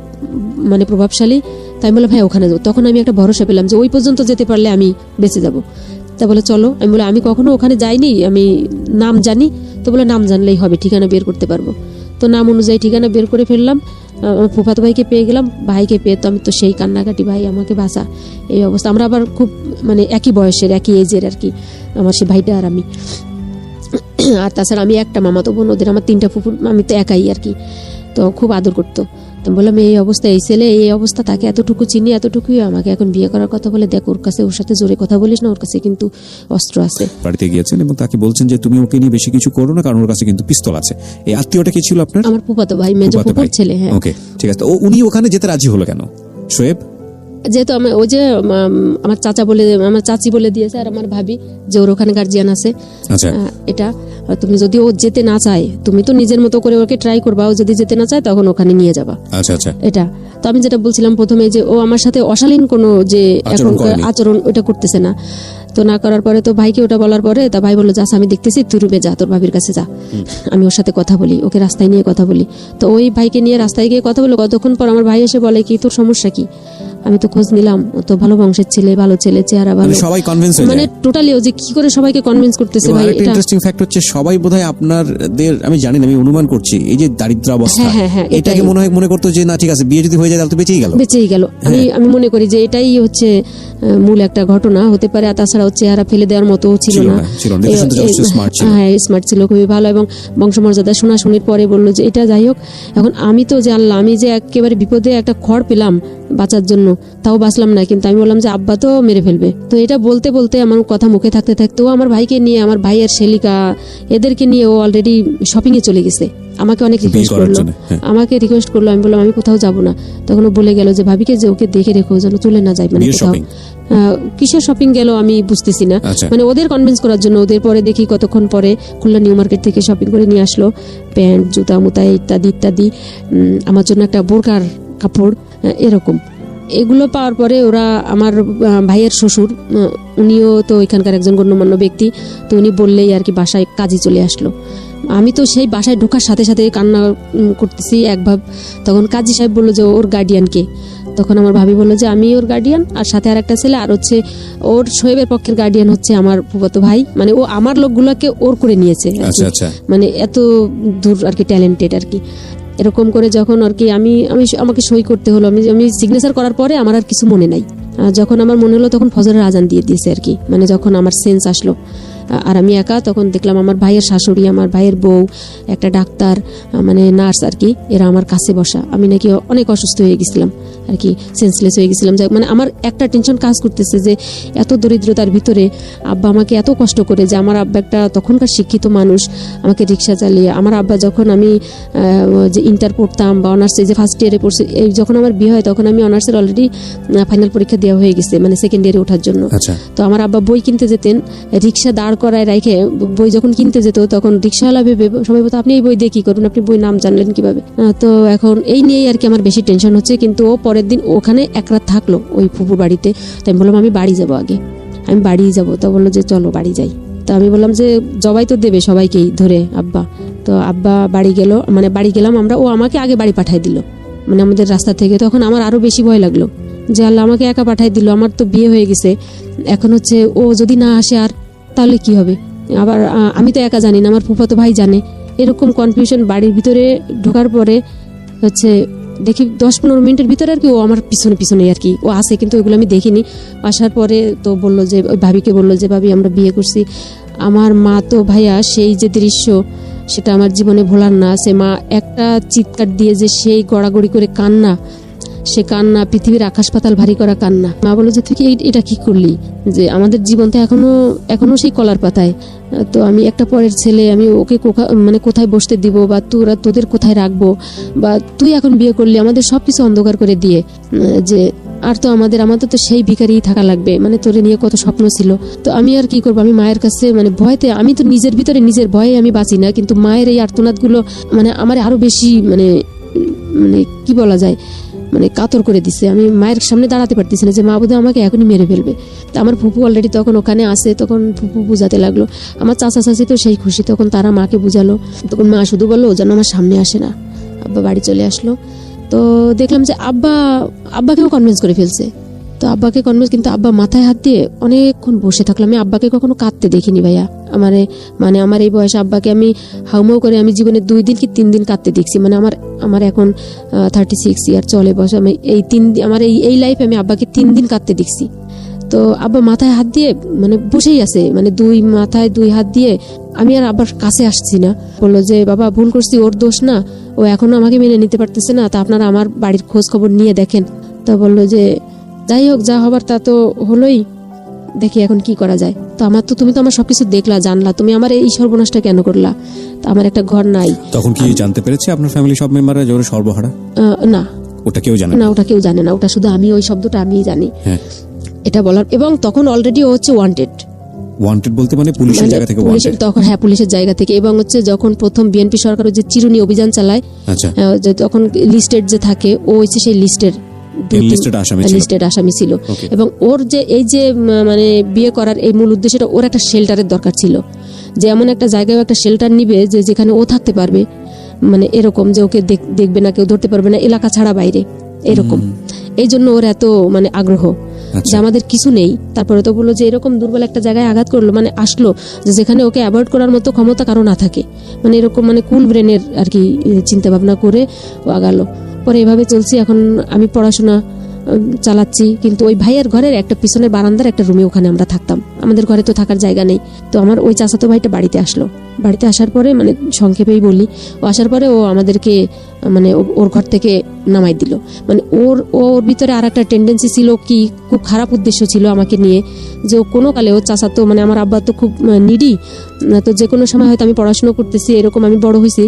মানে প্রভাবশালী। তাই বলে ভাই ওখানে যাও। তখন আমি একটা ভরসা পেলাম যে ওই পর্যন্ত যেতে পারলে আমি বেঁচে যাব। তা বলে চলো। আমি বলে আমি কখনো ওখানে যাইনি, আমি নাম জানি। তো বলে নাম জানলেই হবে, ঠিকানা বের করতে পারবো। তো নাম অনুযায়ী ঠিকানা বের করে ফেললাম, ফুফাতো ভাইকে পেয়ে গেলাম। ভাইকে পেয়ে তো আমি তো সেই কান্নাকাটি, ভাই আমাকে বাঁচা, এই অবস্থা। আমরা আবার খুব মানে একই বয়সের, একই এজের আর কি, আমার সেই ভাইটা আর আমি। আর তাছাড়া আমি একটা মামাতো বোন, ওদের আমার 3টা ফুফুর, আমি তো একাই আর কি। তো খুব আদর করতো। তো বললাম এই অবস্থা, এই ছেলে এই অবস্থা, তাকে এতটুকু চিনি, এতটুকুই আমাকে এখন বিয়ে করার কথা বলে, দেখ ওর সাথে জোরে কথা বলিস না, ওর কাছে কিন্তু অস্ত্র আছে। বাড়িতে গিয়েছেন এবং তাকে বলছেন যে তুমি ওকে নিয়ে বেশি কিছু করো না, কারণ ওর কাছে কিন্তু পিস্তল আছে। এই আত্মীয়টা কি ছিল আপনার? আমার ফুফাতো ভাই, মেজো ফুফুর ছেলে। হ্যাঁ, ওকে, ঠিক আছে। তো উনি ওখানে যেতে রাজি হলো কেন শোয়েব? যেহেতু ওই যে আমার চাচি বলে দিয়েছে, আর আমার ভাবি যে ওর ওখানে গার্জিয়ান আছে। আচ্ছা। এটা তুমি যদি ও যেতে না চায়, তুমি তো নিজের মতো করে ওকে ট্রাই করবা, ও যদি যেতে না চায় তখন ওখানে নিয়ে যাবা। আচ্ছা আচ্ছা। এটা তো আমি যেটা বলছিলাম প্রথমে, যে ও আমার সাথে অশালীন কোনো যে এখন আচরণ ওটা করতেছে না। তো না করার পরে তো ভাইকে ওটা বলার পরে তা ভাই বললো, যাস আমি দেখতেছি, তুই রুমে যা, তোর ভাবির কাছে যা, আমি ওর সাথে কথা বলি, ওকে রাস্তায় নিয়ে কথা বলি। তো ওই ভাইকে নিয়ে রাস্তায় গিয়ে কথা বললো। কতক্ষণ পর আমার ভাই এসে বলে, কি তোর সমস্যা কি? আমি তো খোঁজ নিলাম, ও তো ভালো বংশের ছেলে, ভালো ছেলে, চেহারা ভালো, সবাই কনভিন্স হয়ে যায়। মানে টোটালি ও যে কি করে সবাইকে কনভিন্স করতেছে ভাই। এটা ইন্টারেস্টিং ফ্যাক্ট হচ্ছে সবাই বোধহয় আপনাদের, আমি জানি না, আমি অনুমান করছি, এই যে দারিদ্র অবস্থা, এটাকে মনে করতো যে না ঠিক আছে, বিয়ে যদি হয়ে যায় তাহলে তো বেঁচেই গেল। আমি মনে করি যে এটাই হচ্ছে মূল একটা ঘটনা হতে পারে। আর তাছাড়া চেহারা ফেলে দেওয়ার মতো ছিল না। হ্যাঁ, স্মার্ট ছিল, খুবই ভালো, এবং বংশমর্যাদা শোনাশুনির পরে বললো যে এটা যাই হোক। এখন আমি তো জানলাম, আমি যে একেবারে বিপদে একটা খড় পেলাম বাঁচার জন্য, তাও বাঁচলাম না। কিন্তু আমি বললাম যে আব্বা তো মেরে ফেলবে। তো এটা বলতে বলতে আমার কথা মুখে থাকতে থাকতে ও আমার ভাইকে নিয়ে, আমার ভাইয়ের শেলিকা, এদেরকে নিয়ে ও অলরেডি শপিং এ চলে গেছে। আমাকে অনেক রিকোয়েস্ট করলো। আমি বললাম আমি কোথাও যাব না। তখন ও বলে গেল যে ভাবিকে যে ওকে দেখে রেখো, যেন চলে না যায়। মানে কোথাও কিসের শপিং গেল আমি বুঝতেছি না, মানে ওদের কনভিন্স করার জন্য। ওদের পরে দেখি কতক্ষণ পরে খুলনা নিউ মার্কেট থেকে শপিং করে নিয়ে আসলো, প্যান্ট, জুতা মুতা ইত্যাদি ইত্যাদি, আমার জন্য একটা বোরকার কাপড়, এরকম। এগুলো পাওয়ার পরে ওরা, আমার ভাইয়ের শ্বশুর, উনিও তো এখানকার একজন গণ্যমান্য ব্যক্তি, তো উনি বললেই আর কি বাসায় কাজে চলে আসলো। আমি তো সেই বাসায় ঢোকার সাথে সাথে কান্না করতেছি একভাব। তখন কাজী সাহেব বললো যে ওর গার্ডিয়ানকে। তখন আমার ভাবি বললো যে আমি ওর গার্ডিয়ান, আর সাথে আর একটা ছেলে, আর হচ্ছে ওর শোয়েবের পক্ষের গার্ডিয়ান হচ্ছে আমার ফুফাতো ভাই। মানে ও আমার লোকগুলোকে ওর করে নিয়েছে, মানে এত দূর আর কি ট্যালেন্টেড আর কি। এরকম করে যখন আর কি আমাকে সই করতে হলো, আমি সিগনেচার করার পরে আমার আর কিছু মনে নাই। যখন আমার মনে হলো তখন ফজরের আজান দিয়ে দিয়েছে আর কি, মানে যখন আমার সেন্স আসলো। আর আমি একা, তখন দেখলাম আমার ভাইয়ের শাশুড়ি, আমার ভাইয়ের বউ, একটা ডাক্তার, মানে নার্স আর কি, এরা আমার কাছে বসা। আমি নাকি অনেক অসুস্থ হয়ে গেছিলাম আর কি, সেন্সলেস হয়ে গেছিলাম। মানে আমার একটা টেনশন কাজ করতেছে যে এত দরিদ্রতার ভিতরে আব্বা আমাকে এত কষ্ট করে, যে আমার আব্বা একটা তখনকার শিক্ষিত মানুষ, আমাকে রিক্সা চালিয়ে, আমার আব্বা যখন আমি যে ইন্টার পড়তাম বা অনার্সে যে ফার্স্ট ইয়ারে পড়ছি, এই যখন আমার বিয়ে হয় তখন আমি অনার্সের অলরেডি ফাইনাল পরীক্ষা দেওয়া হয়ে গেছে, মানে সেকেন্ড ইয়ারে ওঠার জন্য। তো আমার আব্বা বই কিনতে যেতেন, রিক্সা দাঁড় করায় রেখে বই যখন কিনতে যেত, তখন রিক্সাওয়ালা ভেবে সবাই বলতো আপনি এই বই দিয়ে কি করবেন, আপনি বই নাম জানলেন কিভাবে? তো এখন এই নিয়েই আর কি আমার বেশি টেনশন হচ্ছে। কিন্তু ও পরের দিন ওখানে এক রাত থাকলো ওই ফুপুর বাড়িতে। তাই আমি বললাম আমি বাড়ি যাবো, আগে আমি বাড়ি যাবো। তো বললো যে চলো বাড়ি যাই। তো আমি বললাম যে জবাই তো দেবে সবাইকেই ধরে আব্বা, তো আব্বা বাড়ি গেল, মানে বাড়ি গেলাম আমরা, ও আমাকে আগে বাড়ি পাঠাই দিল মানে আমাদের রাস্তা থেকে। তখন আমার আরো বেশি ভয় লাগলো যে আল্লাহ আমাকে একা পাঠাই দিল, আমার তো বিয়ে হয়ে গেছে, এখন হচ্ছে ও যদি না আসে আর তাহলে কি হবে, আবার আমি তো একা জানি না, আমার ফুফাতো ভাই জানে, এরকম কনফিউশন। বাড়ির ভিতরে ঢোকার পরে হচ্ছে দেখি 10-15 মিনিটের ভিতরে আর কি ও আমার পিছনে পিছনে আর কি ও আসে, কিন্তু ওইগুলো আমি দেখিনি। আসার পরে তো বললো যে ওই ভাবিকে বললো যে ভাবি আমরা বিয়ে করছি। আমার মা তো ভাইয়া সেই যে দৃশ্য সেটা আমার জীবনে ভোলার না। সে মা একটা চিৎকার দিয়ে যে সেই গড়াগড়ি করে কান্না, সে কান্না পৃথিবীর আকাশ পাতাল ভারী করা কান্না। মা বললো যে তুই কি এটা কি করলি, যে আমাদের জীবন তো এখনো সেই কলার পাতায়, তো আমি একটা পরের ছেলে, আমি ওকে মানে কোথায় বসতে দিব, বা তোদের কোথায় রাখবো, বা তুই এখন বিয়ে করলি আমাদের সবকিছু অন্ধকার করে দিয়ে, যে আর তো আমাদের তো সেই ভিখারিই থাকা লাগবে, মানে তোরে নিয়ে কত স্বপ্ন ছিল। তো আমি আর কি করবো, আমি মায়ের কাছে মানে ভয়তে, আমি তো নিজের ভিতরে নিজের ভয়ে আমি বাঁচি না, কিন্তু মায়ের এই আর্তনাদগুলো মানে আমার আরো বেশি মানে মানে কি বলা যায় মানে কাতর করে দিচ্ছে। আমি মায়ের সামনে দাঁড়াতে পারতেছি না যে মা বোধহয় আমাকে এখনই মেরে ফেলবে। তা আমার ফুপু অলরেডি তখন ওখানে আসে, তখন ফুপু বুঝাতে লাগলো। আমার চাচা চাচি তো সেই খুশি, তখন তারা মাকে বুঝালো। তখন মা শুধু বললো ও যেন আমার সামনে আসে না। আব্বা বাড়ি চলে আসলো, তো দেখলাম যে আব্বাকেও কনভিন্স করে ফেলছে। তো আব্বাকে কনভিন্স, কিন্তু আব্বা মাথায় হাত দিয়ে অনেকক্ষণ বসে থাকলো। আমি আব্বাকে কখনো কাঁদতে দেখিনি ভাইয়া, মানে আমার এই বয়সে আব্বাকে আমি হাউমাউ করে আমি জীবনে 2 দিন কি 3 দিন কাঁদতে দেখছি। মানে আমার এখন 36 ইয়ার চলে বয়স, আমি আমার এই লাইফে আমি আব্বাকে 3 দিন কাঁদতে দেখছি। তো আব্বা মাথায় হাত দিয়ে মানে বসেই আছে, মানে 2 মাথায় 2 হাত দিয়ে। আমি আর আব্বার কাছে আসছি না। বললো যে বাবা ভুল করছি, ওর দোষ না, ও এখনো আমাকে মেনে নিতে পারতেছে না, তা আপনারা আমার বাড়ির খোঁজ খবর নিয়ে দেখেন। তো বললো যে যাই হোক, যা হবার তা তো হলোই, দেখি এখন কি করা যায়। তো তুমি তো আমার সবকিছু দেখলা জানলা, তুমি আমার এই সর্বনাশটা কেন করলা, তা আমার একটা ঘর নাই। তখন কি জানতে পেরেছে আপনার ফ্যামিলি সব মেম্বাররা যে ওর সর্বহারা? না, ওটা কেউ জানে না, ওটা কেউ জানে না, ওটা শুধু আমি, ওই শব্দটা আমিই জানি। হ্যাঁ, এটা বলার। এবং তখন অলরেডি ও হচ্ছে ওয়ান্টেড বলতে মানে পুলিশের জায়গা থেকে ওয়ান্টেড তখন। হ্যাঁ, পুলিশের জায়গা থেকে। এবং হচ্ছে যখন প্রথম বিএনপি সরকার যে চিরুনি অভিযান চালায়, আচ্ছা, তখন লিস্টেড যে থাকে, ও হচ্ছে সেই লিস্টেড আসামি ছিল। এবং ওর যে এই যে মানে বিয়ে করার এই মূল উদ্দেশ্যটা, ওর একটা শেল্টারের দরকার ছিল, যে এমন একটা জায়গায় একটা শেল্টার নিবে যে যেখানে ও থাকতে পারবে, মানে এরকম যে ওকে দেখবে না, কেউ ধরতে পারবে না, এলাকা ছাড়া বাইরে, এরকম। এই জন্য ওর এত মানে আগ্রহ যে আমাদের কিছু নেই। তারপরে তো বললো যে এরকম দুর্বল একটা জায়গায় আঘাত করলো, মানে আসলো যে যেখানে ওকে অ্যাভয়েড করার মতো ক্ষমতা কারো না থাকে, মানে এরকম মানে কুল ব্রেনের আর কি চিন্তা ভাবনা করে ও আগালো। পরে এভাবে চলছি। এখন আমি পড়াশোনা চালাচ্ছি, কিন্তু ওই ভাইয়ের ঘরের একটা পিছনের বারান্দার একটা রুমে ওখানে আমরা থাকতাম, আমাদের ঘরে তো থাকার জায়গা নেই। তো আমার ওই চাচাতো ভাইটা বাড়িতে আসলো। বাড়িতে আসার পরে মানে সংক্ষেপেই বলি, ও আসার পরে ও আমাদেরকে মানে ওর ঘর থেকে নামাই দিল। মানে ওর ভিতরে আর একটা টেন্ডেন্সি ছিল, কি খুব খারাপ উদ্দেশ্য ছিল আমাকে নিয়ে, যে ও কোনো কালে ও চাচাতো মানে আমার আব্বা তো খুব নিডি, তো যে কোনো সময় হয়তো আমি পড়াশোনা করতেছি, এরকম আমি বড় হয়েছি,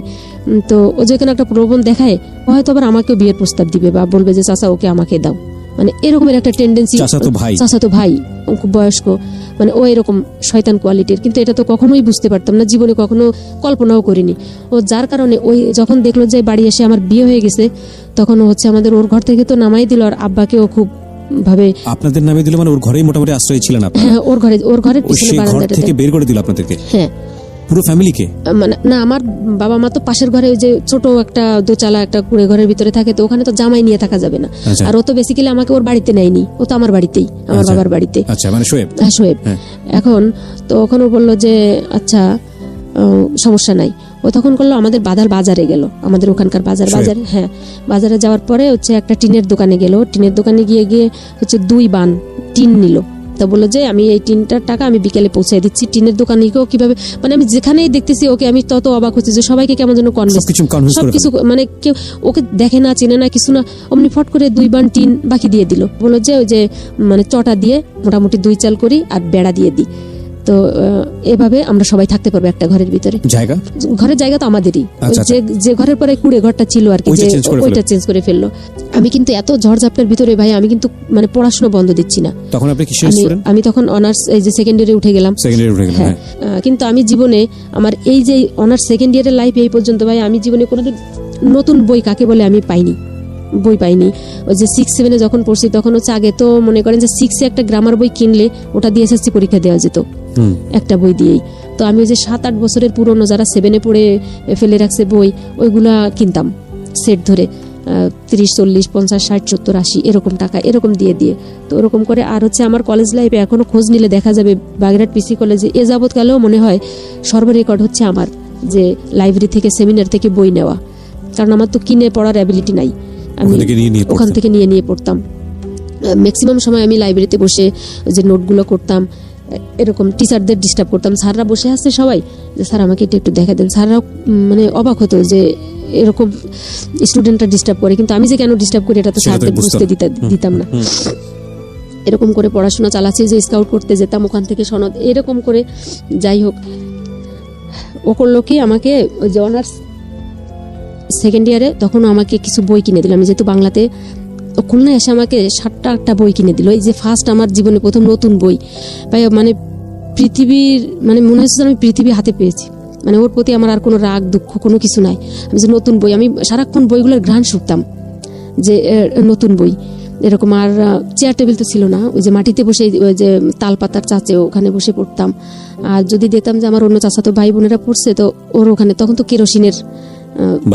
তো ও যে কোনো একটা প্রলোভন দেখায়, ও হয়তো আবার আমাকেও বিয়ের প্রস্তাব দিবে বা বলবে যে চাচা ওকে আমাকে দাও, মানে এরকমের একটা টেন্ডেন্সি। চাচাতো ভাই খুব বয়স্ক, মানে ও এরকম শয়তান কোয়ালিটির। কিন্তু এটা তো কখনোই বুঝতে পারতাম না, জীবনে কখনো কল্পনাও করিনি। ও যার কারণে ওই যখন দেখলো যে বাড়ি এসে আমার বিয়ে হয়ে গেছে, তখন হচ্ছে আমাদের ওর ঘর থেকে তো নামাই দিল। আর আব্বাকেও খুব ভাবে আপনাদের নামে দিল, মানে ওর ঘরেই মোটামুটি আশ্রয় ছিলেন আপনারা? হ্যাঁ, ওর ঘরের পিছনে বারান্দাটা থেকে বের করে দিল আপনাদেরকে? হ্যাঁ, পুরো ফ্যামিলিকে? মানে না, আমার বাবা মা তো পাশের ঘরে ওই যে ছোট একটা দোচালা একটা কুড়ে ঘরের ভিতরে থাকে, তো ওখানে তো জামাই নিয়ে থাকা যাবে না। আর ও তো বেসিক্যালি আমাকে ওর বাড়িতে নেয়নি, ও তো আমার বাড়িতেই, আমার বাবার বাড়িতে। আচ্ছা, মানে শোয়েব? হ্যাঁ, শোয়েব। এখন তো ওখানে বললো যে আচ্ছা সমস্যা নাই। ও তখন করলো আমাদের বাজারে গেল, আমাদের ওখানকার বাজারে। হ্যাঁ, বাজারে যাওয়ার পরে হচ্ছে একটা টিনের দোকানে গেল। টিনের দোকানে গিয়ে হচ্ছে 2 বান টিন নিল। তো বললো যে আমি এই টিনটার টাকা আমি বিকেলে পৌঁছে দিচ্ছি। টিনের দোকানিকেও কিভাবে, মানে আমি যেখানেই দেখতেছি ওকে, আমি তত অবাক হচ্ছে যে সবাইকে কেমন যেন সবকিছু, মানে কেউ ওকে দেখে না, চেনে না, কিছু না, অমনি ফট করে 2 বান টিন বাকি দিয়ে দিল। বললো যে ওই যে মানে চটা দিয়ে মোটামুটি 2 চাল করি আর বেড়া দিয়ে দিই, তো এভাবে আমরা সবাই থাকতে পারবো একটা ঘরের ভিতরে। ঘরের জায়গা তো আমাদেরই, যে ঘরের পরে কুড়ে ঘরটা ছিল আর কি, ওইটা চেঞ্জ করে ফেললো। আমি কিন্তু এত ঝড়ঝাপটার ভিতরে ভাই, আমি কিন্তু মানে পড়াশোনা বন্ধ দিচ্ছি না। তখন আপনি কিসের স্টুডেন্ট? আমি তখন অনার্স এই যে সেকেন্ড ইয়ারে উঠে গেলাম। হ্যাঁ, কিন্তু আমি জীবনে আমার এই যে অনার্স সেকেন্ড ইয়ারের লাইফ এই পর্যন্ত ভাই, আমি জীবনে কোনো নতুন বই কাকে বলে আমি পাইনি। ওই যে 6-7 যখন পড়ছি, তখন হচ্ছে আগে তো মনে করেন যে 6-এ একটা গ্রামার বই কিনলে ওটা দিয়ে এসএসসি পরীক্ষা দেওয়া যেত। একটা বই দিয়েই। তো আমি ওই যে 7-8 বছরের পুরনো যারা 7-এ পড়ে ফেলে রাখছে বই, ওইগুলা কিনতাম সেট ধরে 30, 40, 50, 60, 70, 80 এরকম টাকা এরকম দিয়ে দিয়ে। তো ওরকম করে। আর হচ্ছে আমার কলেজ লাইফে এখনো খোঁজ নিলে দেখা যাবে বাগেরহাট পিসি কলেজে এ যাবৎকালেও মনে হয় সর্বরেকর্ড হচ্ছে আমার, যে লাইব্রেরি থেকে সেমিনার থেকে বই নেওয়া। কারণ আমার তো কিনে পড়ার অ্যাবিলিটি নাই, আমি ওখান থেকে নিয়ে নিয়ে পড়তাম। ম্যাক্সিমাম সময় আমি লাইব্রেরিতে বসে যে নোটগুলো করতাম, এরকম টিচারদের ডিস্টার্ব করতাম। স্যাররা বসে আছে সবাই, যে স্যার আমাকে এটা একটু দেখা দেন। স্যাররাও মানে অবাক হতো যে এরকম স্টুডেন্টরা ডিস্টার্ব করে, কিন্তু আমি যে কেন ডিস্টার্ব করি এটা তো স্যারদের বুঝতে দিতাম না। এরকম করে পড়াশোনা চালাচ্ছি, যে স্কাউট করতে যেতাম ওখান থেকে সনদ, এরকম করে। যাই হোক, ও করলো কি আমাকে ওই যে অনার্স সেকেন্ড ইয়ারে তখন আমাকে কিছু বই কিনে দিল। আমি যেহেতু বাংলাতে, খুলনা এসে আমাকে 7টা বই কিনে দিল। এই যে ফার্স্ট আমার জীবনে প্রথম নতুন বই ভাই, মানে পৃথিবীর মানে মনে হচ্ছে আমি পৃথিবী হাতে পেয়েছি। মানে ওর প্রতি আমার আর কোনো রাগ দুঃখ কোনো কিছু নাই। আমি যে নতুন বই, আমি সারাক্ষণ বইগুলোর ঘ্রাণ শুকতাম, যে নতুন বই এরকম। আর চেয়ার টেবিল তো ছিল না, ওই যে মাটিতে বসে ওই যে তাল পাতার চাচে ওখানে বসে পড়তাম। আর যদি দেখতাম যে আমার অন্য চাচাতো ভাই বোনেরা পড়ছে, তো ওর ওখানে তখন তো কেরোসিনের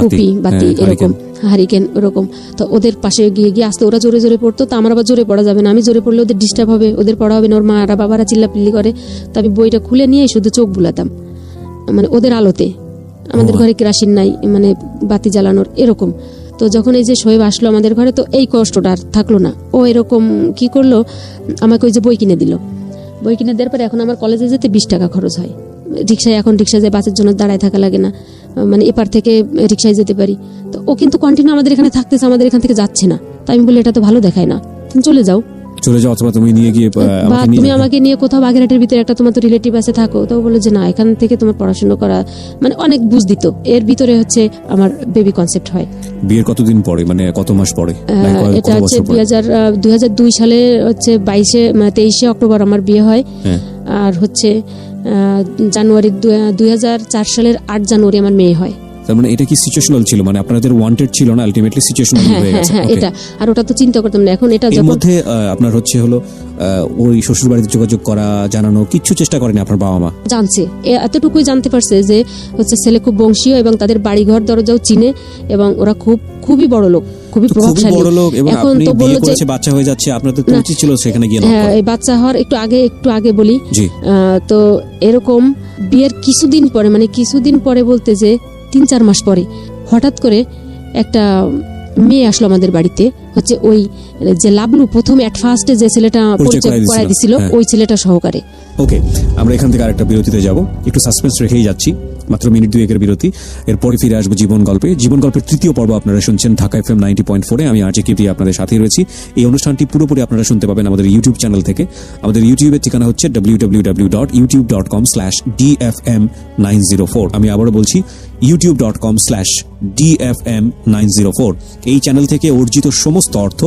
কুপি বাতি এরকম হারিকেন ওরকম, তো ওদের পাশে গিয়ে গিয়ে আসতে ওরা জোরে জোরে পড়তো। তো আমার আবার জোরে পড়া যাবে না, আমি জোরে পড়লে ওদের ডিস্টার্ব হবে, ওদের পড়া হবে না, ওর মারা বাবারা চিল্লাপিল্লি করে। তো আমি বইটা খুলে নিয়ে শুধু চোখ বুলাতাম, মানে ওদের আলোতে। আমাদের ঘরে কেরোসিন নাই, মানে বাতি জ্বালানোর এরকম। তো যখন এই যে শোয়েব আসলো আমাদের ঘরে, তো এই কষ্টটা আর থাকলো না। ও এরকম কি করলো, আমাকে ওই যে বই কিনে দিল। বই কিনে দেওয়ার পরে এখন আমার কলেজে যেতে 20 টাকা খরচ হয় রিক্সায়। এখন রিক্সায় যায়, বাসের জন্য দাঁড়ায় থাকা লাগে না, মানে এপার থেকে রিক্সায় যেতে পারি। তো ও কিন্তু কন্টিনিউ আমাদের এখানে থাকতেছে, আমাদের এখান থেকে যাচ্ছে না। তো আমি বলি এটা তো ভালো দেখায় না, তুমি চলে যাও অথবা তুমি নিয়ে গিয়ে বা তুমি আমাকে নিয়ে কোথাও বাগেরহাটের ভিতরে একটা তোমার তো রিলেটিভ আছে থাকো। তো বলে যে না, এখান থেকে তোমার পড়াশোনা করা, মানে অনেক বুঝ দিত। এর ভিতরে হচ্ছে আমার বেবি কনসেপ্ট হয়। বিয়ের কতদিন পরে, মানে কত মাস পরে? এটা হচ্ছে 2002 সালে হচ্ছে 23 অক্টোবর আমার বিয়ে হয়। আর হচ্ছে জানুয়ারি 2004 সালের 8 জানুয়ারি আমার মেয়ে হয়। তার মানে এটা কি সিচুয়েশনাল ছিল, মানে আপনাদের ওয়ান্টেড ছিল না, আলটিমেটলি সিচুয়েশনাল হয়ে গেছে? হ্যাঁ, এটা। আর ওটা তো চিন্তা করতাম না। এখন এটা যখন মধ্যে আপনার হচ্ছে হলো ওই শ্বশুর বাড়িতে যোগাযোগ করা, জানানো, কিছু চেষ্টা করেনি আপনার বাবা মা? জানছে, এতটুকুই জানতে পারছে যে হচ্ছে ছেলে খুব বংশীয় এবং তাদের বাড়িঘর দরজাও চিনে, এবং ওরা খুবই বড় লোক, খুবই প্রভাবশালী। এখন তো বলল যে বাচ্চা হয়ে যাচ্ছে, আপনাদের তো উচিত ছিল সেখানে গিয়ে। হ্যাঁ, এই বাচ্চা হওয়ার একটু আগে বলি। তো এরকম বিয়ের কিছুদিন পরে, মানে কিছুদিন পরে বলতে যে 3-4 মাস পরে হঠাৎ করে একটা মেয়ে আসলো আমাদের বাড়িতে। হচ্ছে ওই যে লাবলু প্রথম এট ফার্স্টে যে ছেলেটা পরিচয় করাই দিছিল, ওই ছেলেটা সহকারে। ওকে, আমরা এখান থেকে আরেকটা বিরতিতে যাব, একটু সাসপেন্স রেখেই যাচ্ছি, মাত্র মিনিট 2-1 বিরতি। এরপরে ফিরে আসবো জীবন গল্পে। জীবন গল্পের 3য় পর্ব আপনারা শুনছেন ঢাকা FM 90.4 এ। আমি আরজে কিবরিয়া আপনাদের সাথেই রয়েছি। এই অনুষ্ঠানটি পুরোপুরি আপনারা শুনতে পাবেন আমাদের ইউটিউব চ্যানেল থেকে। আমাদের ইউটিউবের ঠিকানা হচ্ছে www.youtube.com/dfm904। আমি আবারও বলছি, youtube.com/dfm904। এই চ্যানেল থেকে অর্জিত সমস্ত অর্থ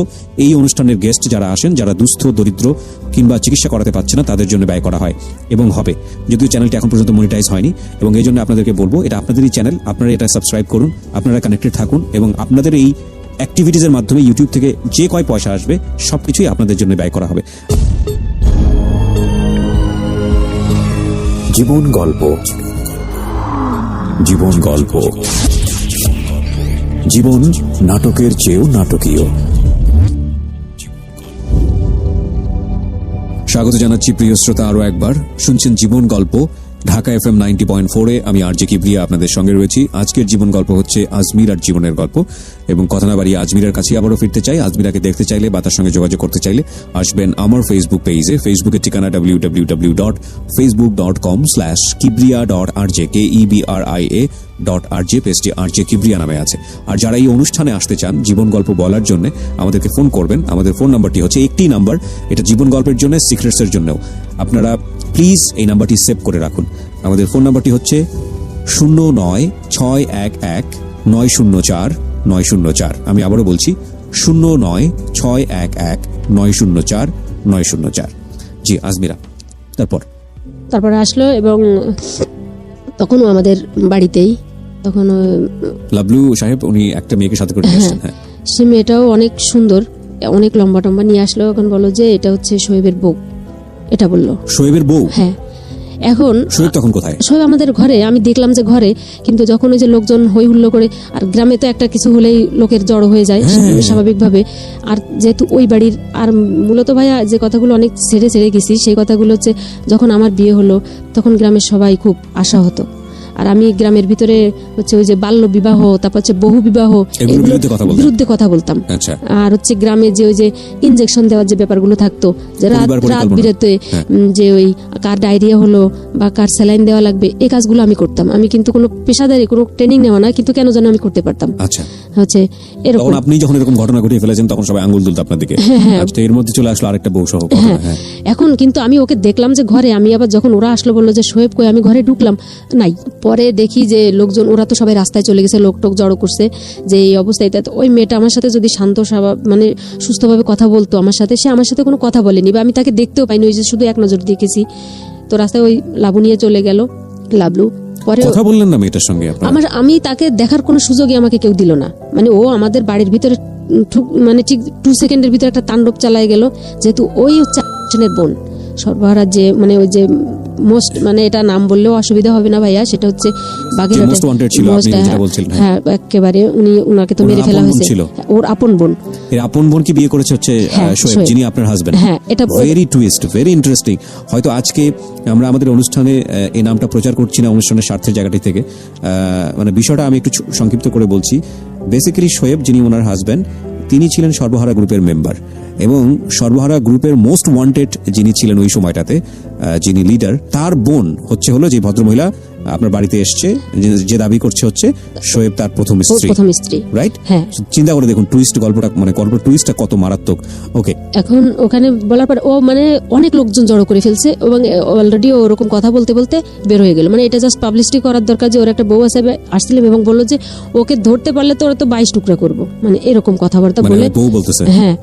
এই অনুষ্ঠানের গেস্ট যারা আসেন, যারা দুস্থ, দরিদ্র কিংবা চিকিৎসা করাতে পারছে না, তাদের জন্য ব্যয় করা হয় এবং হবে। যদিও চ্যানেলটি এখন পর্যন্ত মনিটাইজ হয়নি, এবং এই জন্য আপনাদেরকে বলবো, এটা আপনাদেরই চ্যানেল, আপনারা এটা সাবস্ক্রাইব করুন, আপনারা কানেক্টেড থাকুন, এবং আপনাদের এই অ্যাক্টিভিটিজের মাধ্যমে ইউটিউব থেকে যে কয় পয়সা আসবে সবকিছুই আপনাদের জন্য ব্যয় করা হবে। জীবন গল্প, জীবন গল্প, জীবন নাটকের চেয়েও নাটকীয়। স্বাগত জানাচ্ছি প্রিয় শ্রোতা, আরো একবার শুনছেন জীবন গল্প ঢাকা FM 90.4 এ। আমি আরজে কিবরিয়া আপনাদের সঙ্গে রয়েছি। আজকের জীবন গল্প হচ্ছে আজমিরার জীবনের গল্প, এবং কথা না বাড়িয়ে আজমিরার কাছে আবারও ফিরতে চাই। আজমিরাকে দেখতে চাইলে বা তার সঙ্গে যোগাযোগ করতে চাইলে আসবেন আমার ফেসবুক পেজে। ফেসবুকের ঠিকানা www.facebook.com/kibriya.rj, KEBRIA.RJ, পেজটি আরজে কিবরিয়া নামে আছে। আর যারা এই অনুষ্ঠানে আসতে চান জীবন গল্প বলার জন্য, আমাদেরকে ফোন করবেন। আমাদের ফোন নাম্বারটি হচ্ছে একটি নাম্বার, এটা জীবন গল্পের জন্য, সিক্রেটসের জন্যও। আপনারা প্লিজ এই নাম্বারটি সেভ করে রাখুন। আমাদের ফোন নাম্বারটি হচ্ছে 09611904 আমি আবারও বলছি 09611904। জি আজমিরা, তারপর আসলো, এবং তখনও আমাদের বাড়িতেই, তখন লাবলু সাহেব উনি একটা মেয়েকে সাথে করে আসছেন। হ্যাঁ, সে মেয়েটাও অনেক সুন্দর, অনেক লম্বা টম্বা নিয়ে আসলো। এখন বলো যে এটা হচ্ছে শোয়েবের বউ, এটা বললো। শোয়েবের বউ? হ্যাঁ, এখন শোয়েব তখন কোথায়? সব আমাদের ঘরে, আমি দেখলাম যে ঘরে, কিন্তু যখন ওই যে লোকজন হই হুল্লো করে, আর গ্রামে তো একটা কিছু হলেই লোকের জড়ো হয়ে যায় স্বাভাবিকভাবে। আর যেহেতু ওই বাড়ির, আর মূলত ভাইয়া যে কথাগুলো অনেক ছেড়ে ছেড়ে গেছি, সেই কথাগুলো হচ্ছে যখন আমার বিয়ে হলো তখন গ্রামের সবাই খুব আশা হতো। আর আমি গ্রামের ভিতরে হচ্ছে ওই যে বাল্য বিবাহ, তারপর হচ্ছে বহু বিবাহ, এগুলোর বিরুদ্ধে কথা বলতাম। আচ্ছা। আর হচ্ছে গ্রামে যে ওই যে ইনজেকশন দেওয়ার যে ব্যাপারগুলো থাকতো, যে রাত বিরাতে যে ওই কার ডায়রিয়া হলো বা কার স্যালাইন দেওয়া লাগবে, এই কাজগুলো আমি করতাম। আমি কিন্তু কোনো পেশাদারি কোনো ট্রেনিং নেওয়া না, কিন্তু কেন যেন আমি করতে পারতাম। আচ্ছা। হচ্ছে এরকম। তখন আপনি যখন এরকম ঘটনা ঘটিয়ে ফেলেছেন তখন সবাই আঙ্গুল তুলতো আপনার দিকে। আচ্ছা, এর মধ্যে চলে আসলো আরেকটা বউ সহ। এখন কিন্তু আমি ওকে দেখলাম যে ঘরে, আমি আবার যখন ওরা আসলো বললো যে শোয়েব কই, আমি ঘরে ঢুকলাম, নাই। পরে দেখি যে লোকজন, ওরা তো সবাই রাস্তায় চলে গেছে, লোক টোক জড়ো করছে যে এই অবস্থায়। ওই মেয়েটা আমার সাথে যদি শান্ত স্বভাব মানে সুস্থভাবে কথা বলতো আমার সাথে, সে আমার সাথে কোনো কথা বলেনি, বা আমি তাকে দেখতেও পাইনি, ওই যে শুধু এক নজর দেখেছি। তো রাস্তায় ওই লাবু নিয়ে চলে গেল, লাবলু। পরে কথা বললেন না মেয়েটার সঙ্গে? আমি তাকে দেখার কোনো সুযোগই আমাকে কেউ দিল না। মানে ও আমাদের বাড়ির ভিতরে মানে ঠিক 2 সেকেন্ডের ভিতরে একটা তাণ্ডব চালায় গেল, যেহেতু ওই হচ্ছে বোন সর্বহারা, যে মানে ওই যে মোস্ট, মানে এটা নাম বললেও অসুবিধা হবে না ভাইয়া, সেটা হচ্ছে হ্যাঁ একেবারে উনাকে তো মেরে ফেলা হয়েছে। ওর আপন বোন, এর আপন বোন কি বিয়ে করেছে হচ্ছে শোয়েব, যিনি আপনার হাজবেন্ড। হ্যাঁ, এটা ভেরি টুইস্ট, ভেরি ইন্টারেস্টিং। হয়তো আজকে আমরা আমাদের অনুষ্ঠানে এই নামটা প্রচার করছি না অনুষ্ঠানের স্বার্থের জায়গাটি থেকে, মানে বিষয়টা আমি একটু সংক্ষিপ্ত করে বলছি। বেসিক্যালি শোয়েব, যিনি ওনার হাজবেন্ড, তিনি ছিলেন সর্বহারা গ্রুপের মেম্বার, এবং সর্বহারা গ্রুপের মোস্ট ওয়ান্টেড যিনি ছিলেন ওই সময়টাতে, যিনি লিডার, তার বোন হলো যে ভদ্রমহিলা আপনার বাড়িতে এসছে, যে দাবি করছে হচ্ছে শোয়েব তার প্রথম স্ত্রী, রাইট? হ্যাঁ। চিন্তা করে দেখুন টুইস্ট, গল্পটা মানে গল্প টুইস্টটা কত মারাত্মক। ওকে, এখন ওখানে বলার পর ও মানে অনেক লোকজন জড়ো করে ফেলছে, এবং অলরেডি ওরকম কথা বলতে বলতে বের হয়ে গেল। মানে এটা জাস্ট পাবলিসিটি করার দরকার, যে ওর একটা বউ আছে আসছিলেন, এবং বললো যে ওকে ধরতে পারলে তো ওরা তো 22 টুকরা করবো, মানে এরকম কথাবার্তা বলে বউ বলতেছে। হ্যাঁ,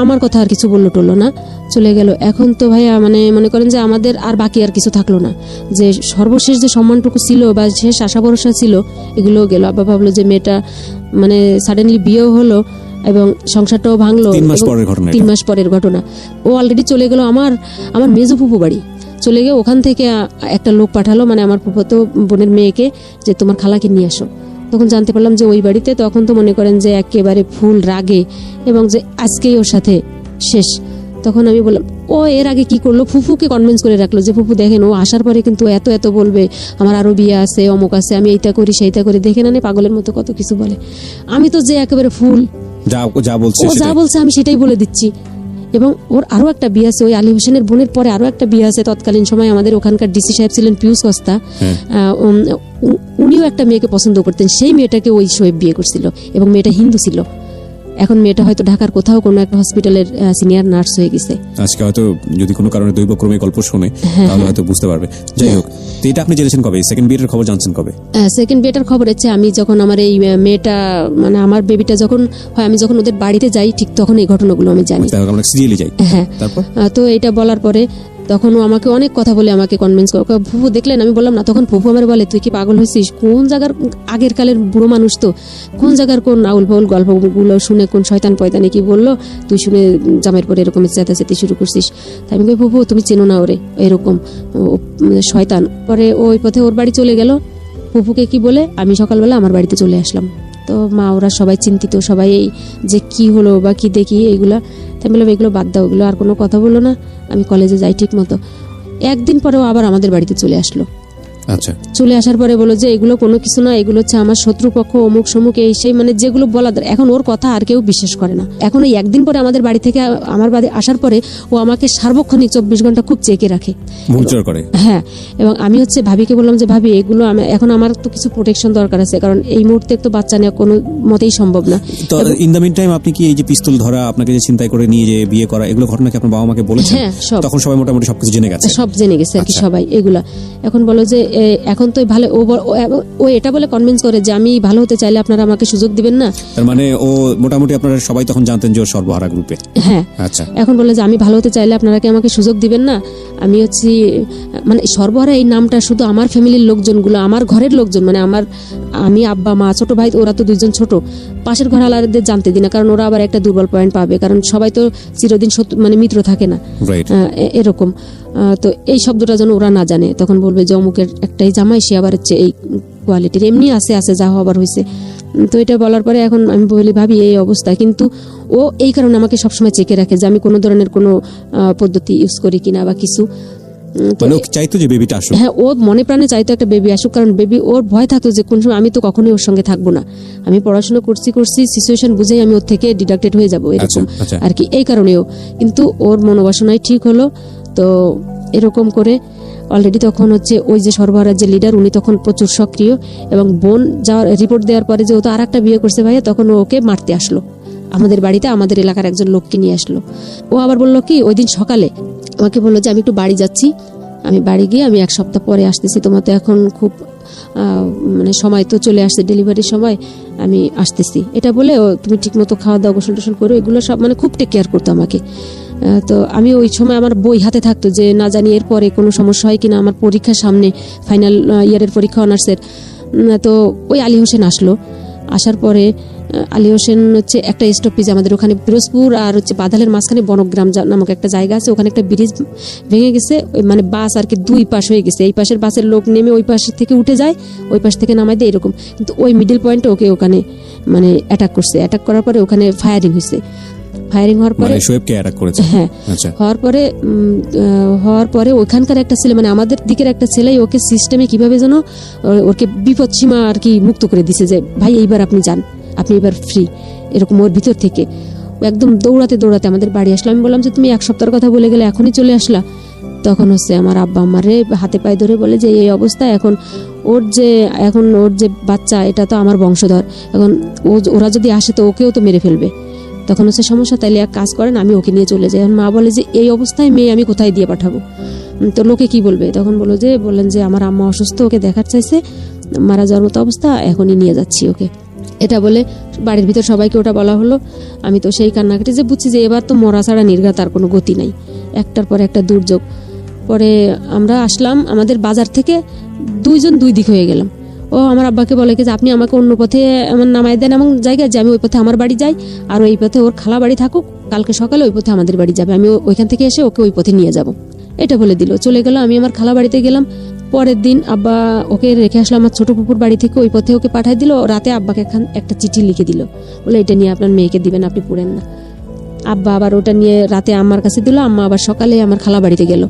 আমার কথা আর কিছু বললো টললো না, চলে গেল। এখন তো ভাইয়া মানে মনে করেন যে আমাদের আর বাকি আর কিছু থাকলো না, যে সর্বশেষ যে সম্মানটুকু ছিল বা শেষ আশা ভরসা ছিল, এগুলো গেল। আব্বা ভাবলো যে মেয়েটা মানে সাডেনলি বিয়েও হলো এবং সংসারটাও ভাঙলো। 3 মাস পরের ঘটনা। ও অলরেডি চলে গেল আমার মেজো ফুপু বাড়ি, চলে গিয়ে ওখান থেকে একটা লোক পাঠালো, মানে আমার ফুফাতো বোনের মেয়েকে, যে তোমার খালাকে নিয়ে আসো। তখন জানতে পারলাম যে ওই বাড়িতে, তখন তো মনে করেন যে একেবারে ফুল রাগে, এবং যে আজকেই ওর সাথে শেষ। তখন আমি বললাম, ও এর আগে কি করলো, ফুফুকে কনভিন্স করে রাখলো যে ফুফু দেখেন, ও আসার পরে কিন্তু এত বলবে, আমার আরো বিয়ে আছে, অমুক আছে, আমি এইটা করি সেইটা করি, দেখে না পাগলের মতো কত কিছু বলে। আমি তো যে একেবারে ফুল, যা বলছে আমি সেটাই বলে দিচ্ছি। এবং ওর আরো একটা বিয়ে আছে, ওই আলী হোসেনের বোনের পরে আরো একটা বিয়ে আছে। তৎকালীন সময় আমাদের ওখানকার ডিসি সাহেব ছিলেন পিউস কস্তা, উনিও একটা মেয়েকে পছন্দ করতেন, সেই মেয়েটাকে ওই শোয়েব বিয়ে করছিল, এবং মেয়েটা হিন্দু ছিল। এখন মেয়েটা হয়তো ঢাকার কোথাও কোনো একটা হসপিটালের সিনিয়র নার্স হয়ে গেছে। আজকে হয়তো যদি কোনো কারণে দৈবক্রমে গল্প শুনে তাহলে হয়তো বুঝতে পারবে। যাই হোক, তো এটা আপনি জেনেছেন কবে? সেকেন্ড বিয়েটার খবর জানছেন কবে? সেকেন্ড বিয়েটার খবর হচ্ছে আমি যখন আমার এই মেয়েটা, মানে আমার বেবিটা যখন হয়, আমি যখন ওদের বাড়িতে যাই, ঠিক তখন এই ঘটনাগুলো আমি জানি। আমরা সিরিয়ালি যাই। হ্যাঁ, তারপর তো এটা বলার পরে তখন ও আমাকে অনেক কথা বলে আমাকে কনভিন্স করে, ফুফু দেখলেন, আমি বললাম না। তখন ফুফু আমার বলে, তুই কি পাগল হয়েছিস? কোন জায়গার আগের কালের বুড়ো মানুষ, তো কোন জায়গার কোন আউল ফাউল গল্পগুলো শুনে কোন শয়তান পয়তানি কি বললো, তুই শুনে জামের পরে এরকম চেঁচাচেঁতি শুরু করছিস। তাই আমি কই, ফুফু তুমি চেনো না ওরে, এরকম শয়তান। পরে ওই পথে ওর বাড়ি চলে গেল, ফুফুকে কি বলে আমি সকালবেলা আমার বাড়িতে চলে আসলাম। তো মা ওরা সবাই চিন্তিত, সবাই এই যে কি হলো বা কি দেখি এইগুলা। তাই বললাম এগুলো বাদ দাও, এগুলো আর কোনো কথা বলো না, আমি কলেজে যাই ঠিক মতো। একদিন পরেও আবার আমাদের বাড়িতে চলে আসলো। আচ্ছা, চলে আসার পরে বলো যে এগুলো কোনো কিছু না, এগুলো হচ্ছে আমার শত্রুপক্ষ, অমুক সমুক, এই সেই, মানে যেগুলো বলা। এখন ওর কথা আর কেউ বিশ্বাস করে না। এখন এই একদিন পরে আমাদের বাড়ি থেকে আমার বাড়ি আসার পরে ও আমাকে সার্বক্ষণিক 24 ঘন্টা খুব চেকে রাখে, মনিটর করে। হ্যাঁ, এবং আমি হচ্ছে ভাবিকে বললাম যে ভাবি এগুলো এখন আমার তো কিছু প্রোটেকশন দরকার আছে, কারণ এই মুহূর্তে তো বাচ্চা নেওয়া কোনো মতেই সম্ভব না। তো ইন দ্য মিন টাইম আপনি কি এই যে পিস্তল ধরা, আপনাকে যে চিন্তাই করে নিয়ে যে বিয়ে করা, এগুলো ঘটনা কি আপনার বাবা মাকে বলেছেন? হ্যাঁ, তখন সবাই মোটামুটি সবকিছু জেনে গেছে, সব জেনে গেছে আর কি সবাই এগুলা। এখন বলো যে এখন তো ভালো ও এটা বলে কনভিন্স করে যে আমি ভালো হতে চাইলে আপনারা আমাকে সুযোগ দিবেন না। তার মানে ও মোটামুটি আপনারা সবাই তখন জানতেন যে ও সর্বহারা গ্রুপে। হ্যাঁ, আচ্ছা। এখন বলে যে আমি ভালো হতে চাইলে আপনারা কি আমাকে সুযোগ দিবেন না। আমি হচ্ছি মানে সর্বহারা এই নামটা শুধু আমার ফ্যামিলির লোকজনগুলো, আমার ঘরের লোকজন, মানে আমি আব্বা মা ছোট ভাই, ওরা তো দুইজন ছোট, পাশের ঘর আলাদাদের জানতে দিই না, কারণ ওরা আবার একটা দুর্বল পয়েন্ট পাবে, কারণ সবাই তো চিরদিন মানে মিত্র থাকে না, এরকম। তো এই শব্দটা যেন ওরা না জানে, তখন বলবে যে অমুকের একটাই জামাই, সে আবার হচ্ছে এই কোয়ালিটির, এমনি আছে যা হবার হয়েছে। তো এটা বলার পরে এখন আমি বলি ভাবি এই অবস্থা, কিন্তু ও এই কারণে আমাকে সবসময় চেকে রাখে যে আমি কোনো ধরনের কোনো পদ্ধতি ইউজ করি কিনা বা কিছু। চাইতো যে বেবিটা আসুক। হ্যাঁ, ও মনে প্রাণে চাইতো একটা বেবি আসুক, কারণ বেবি ওর ভয় থাকতো যে কোন সময় আমি তো কখনোই ওর সঙ্গে থাকবো না, আমি পড়াশোনা করছি সিচুয়েশন বুঝেই আমি ওর থেকে ডিডাক্টেড হয়ে যাবো, এরকম আর কি। এই কারণেও কিন্তু ওর মনোবাসনাই ঠিক হলো। তো এরকম করে অলরেডি তখন হচ্ছে ওই যে সর্বহারার যে লিডার, উনি তখন প্রচুর সক্রিয়, এবং বোন যাওয়ার রিপোর্ট দেওয়ার পরে যে ও তো আর একটা বিয়ে করছে ভাইয়া, তখন ওকে মারতে আসলো আমাদের বাড়িতে, আমাদের এলাকার একজন লোককে নিয়ে আসলো। ও আবার বললো কি, ওই দিন সকালে আমাকে বললো যে আমি একটু বাড়ি যাচ্ছি, আমি বাড়ি গিয়ে আমি 1 সপ্তাহ পরে আসতেছি, তোমার তো এখন খুব মানে সময় তো চলে আসছে, ডেলিভারির সময়, আমি আসতেছি। এটা বলে ও তুমি ঠিক মতো খাওয়া দাওয়া গোসল টোসল করো, এগুলো সব মানে খুব টেক কেয়ার করতো আমাকে। তো আমি ওই সময় আমার বই হাতে থাকতো যে না জানি এরপরে কোনো সমস্যা হয় কিনা, আমার পরীক্ষার সামনে ফাইনাল ইয়ারের পরীক্ষা অনার্সের। তো ওই আলী হোসেন আসলো, আসার পরে আলী হোসেন হচ্ছে একটা স্টপেজ আমাদের ওখানে পিরোজপুর আর হচ্ছে বাদালের মাঝখানে বনগ্রাম নামক একটা জায়গা আছে, ওখানে একটা ব্রিজ ভেঙে গেছে, মানে বাস আর কি 2 পাশ হয়ে গেছে, এই পাশের বাসের লোক নেমে ওই পাশ থেকে উঠে যায়, ওই পাশ থেকে নামাই দেয়, এরকম। কিন্তু ওই মিডল পয়েন্টে ওকে ওখানে মানে অ্যাটাক করছে, অ্যাটাক করার পরে ওখানে ফায়ারিং হয়েছে, ফায়ারিং হওয়ার পরে হ্যাঁ হওয়ার পরে ওইখানকার একটা ছেলে, মানে আমাদের দিকের একটা ছেলে ওকে সিস্টেমে কিভাবে যেন ওকে বিপদসীমা আর কি মুক্ত করে দিছে, যে ভাই এইবার আপনি যান, আপনি এবার ফ্রি, এরকম ওর ভিতর থেকে একদম দৌড়াতে আমাদের বাড়ি আসলো। আমি বললাম যে তুমি 1 সপ্তাহের কথা বলে গেলে এখনই চলে আসলা। তখন হচ্ছে আমার আব্বা আমারে হাতে পায়ে ধরে বলে যে এই অবস্থা, এখন ওর যে বাচ্চা, এটা তো আমার বংশধর, এখন ওরা যদি আসে তো ওকেও তো মেরে ফেলবে। তখন হচ্ছে সমস্যা, তাইলে এক কাজ করেন আমি ওকে নিয়ে চলে যাই। এখন মা বলে যে এই অবস্থায় মেয়ে আমি কোথায় দিয়ে পাঠাবো, তো লোকে কি বলবে। তখন বললেন যে আমার আম্মা অসুস্থ, ওকে দেখার চাইছে, মারা যাওয়ার মতো অবস্থা, এখনই নিয়ে যাচ্ছি ওকে। এটা বলে বাড়ির ভিতর সবাইকে ওটা বলা হলো। আমি তো সেই কান্নাকাটি যে বুঝছি যে এবার তো মরা ছাড়া নির্ঘাত আর কোনো গতি নাই, একটার পর একটা দুর্যোগ। পরে আমরা আসলাম আমাদের বাজার থেকে, 2 জন 2 দিক হয়ে গেলাম। ও আমার আব্বাকে বলে যে আপনি আমাকে অন্য পথে আমার নামাই দেন এমন জায়গায়, যে আমি ওই পথে আমার বাড়ি যাই, আর ওই পথে ওর খালা বাড়ি থাকুক, কালকে সকালে ওই পথে আমাদের বাড়ি যাবে, আমি ওইখান থেকে এসে ওকে ওই পথে নিয়ে যাব। এটা বলে দিল, চলে গেল। আমি আমার খালা বাড়িতে গেলাম। পরের দিন আব্বা ওকে রেখে আসলো আমার ছোট পুকুর বাড়ি থেকে, ওই পথে ওকে পাঠাই দিল। রাতে আব্বাকে একটা চিঠি লিখে দিল, বলে এটা নিয়ে আপনার মেয়েকে দিবেন, আপনি পড়েন না। আব্বা আবার ওটা নিয়ে রাতে আম্মার কাছে দিল, আম্মা আবার সকালে আমার খালা বাড়িতে গেল।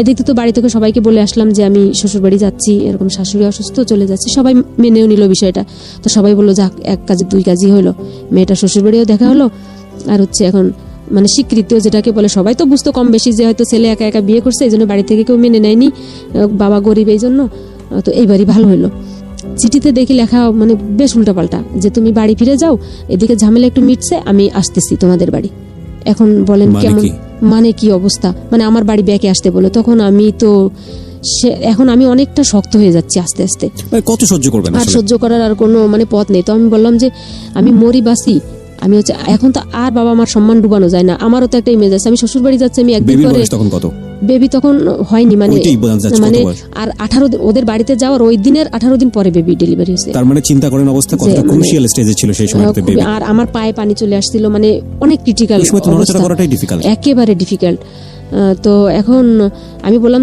এদিকে তো বাড়ি থেকে সবাইকে বলে আসলাম যে আমি শ্বশুর বাড়ি যাচ্ছি, এরকম শাশুড়ি অসুস্থ, চলে যাচ্ছি। সবাই মেনেও নিল বিষয়টা। তো সবাই বললো যাক, 1 কাজে 2 কাজই হলো, মেয়েটা শ্বশুর বাড়িও দেখা হলো, আর হচ্ছে এখন মানে স্বীকৃতিও যেটাকে বলে, সবাই তো বুঝতো কম বেশি যে হয়তো ছেলে একা একা বিয়ে করছে, এই জন্য বাড়ি থেকে কেউ মেনে নেয়নি, বাবা গরিব এই জন্য। তো এইবারই ভালো হলো। চিঠিতে দেখি লেখা মানে বেশ উল্টাপাল্টা, যে তুমি বাড়ি ফিরে যাও, এদিকে ঝামেলা একটু মিটছে, আমি আসতেছি তোমাদের বাড়ি। এখন বলেন কেমন মানে কি অবস্থা, মানে আমার বাড়ি ব্যাকে আসতে বলে। তখন আমি তো এখন আমি অনেকটা শক্ত হয়ে যাচ্ছি আস্তে আস্তে, কত সহ্য করবেন, আর সহ্য করার আর কোনো মানে পথ নেই। তো আমি বললাম যে আমি মরি বাসি, আমি হচ্ছে এখন তো আর বাবা আমার সম্মান ডুবানো যায় না, আমারও তো একটা ইমেজ আছে, আমি শ্বশুর বাড়ি যাচ্ছি, আমি একদিন পরে। বেবি তখন হয়নি, মানে আর 18 দিন ওদের বাড়িতে যাওয়ার ওই দিনের 18 দিন পরে বেবি ডেলিভারি হয়েছে। তার মানে চিন্তা করেন অবস্থা কতটা ক্রুশিয়াল স্টেজে ছিল সেই সময়তে বেবি। আর আমার পায়ে পানি চলে আসছিল, মানে অনেক ক্রিটিক্যাল, একেবারে ডিফিকাল্ট। তো এখন আমি বললাম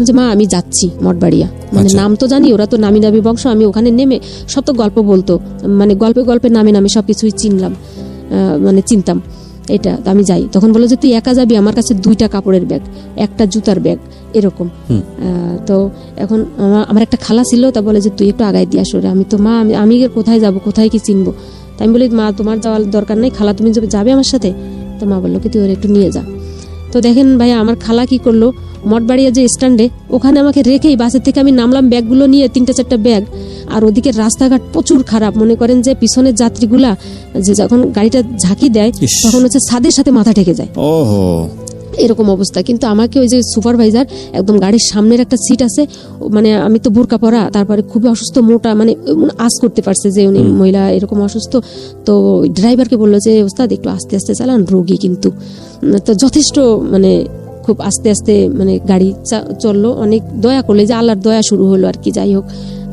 যে মা আমি যাচ্ছি মঠবাড়িয়া, মানে নাম তো জানি, ওরা তো নামি দাবি বংশ, আমি ওখানে নেমে সব তো গল্প বলতো, মানে গল্পে নামে সবকিছুই চিনতাম এটা। আমি যাই। তখন বললো যে তুই একা যাবি, আমার কাছে 2টা কাপড়ের ব্যাগ, একটা জুতার ব্যাগ, এরকম। তো এখন আমার একটা খালা ছিল, তা বলে যে তুই একটু আগায় দিয়ে আসো। আমি তো মা আমি কোথায় যাব, কোথায় কি চিনবো। তাই আমি বলি মা তোমার যাওয়ার দরকার নেই, খালা তুমি যাবে আমার সাথে। তো মা বললো কি তুই ওর একটু নিয়ে যা। তো দেখেন ভাইয়া আমার খালা কি করলো, মঠবাড়িয়া যে স্ট্যান্ডে ওখানে আমাকে রেখেই বাসের থেকে আমি নামলাম ব্যাগগুলো নিয়ে, 3-4টা ব্যাগ। আর ওদিকে রাস্তাঘাট প্রচুর খারাপ, মনে করেন যে পিছনের যাত্রীগুলা যে যখন গাড়িটা ঝাঁকি দেয় তখন হচ্ছে ছাদের সাথে মাথা ঠেকে যায়। এরকম অবস্থা। কিন্তু আমাকে ওই যে সুপারভাইজার একদম গাড়ির সামনের একটা সিট আছে, মানে আমি তো বোরকা পরা, তারপরে খুবই অসুস্থ, মোটা, মানে আজ করতে পারছে যে উনি মহিলা এরকম অসুস্থ। তো ড্রাইভারকে বললো যে ওস্তাদ একটু আস্তে আস্তে চালান, রোগী কিন্তু। তো যথেষ্ট মানে খুব আস্তে আস্তে মানে গাড়ি চললো, অনেক দয়া করলে, যে আল্লাহর দয়া শুরু হলো আর কি। যাই হোক,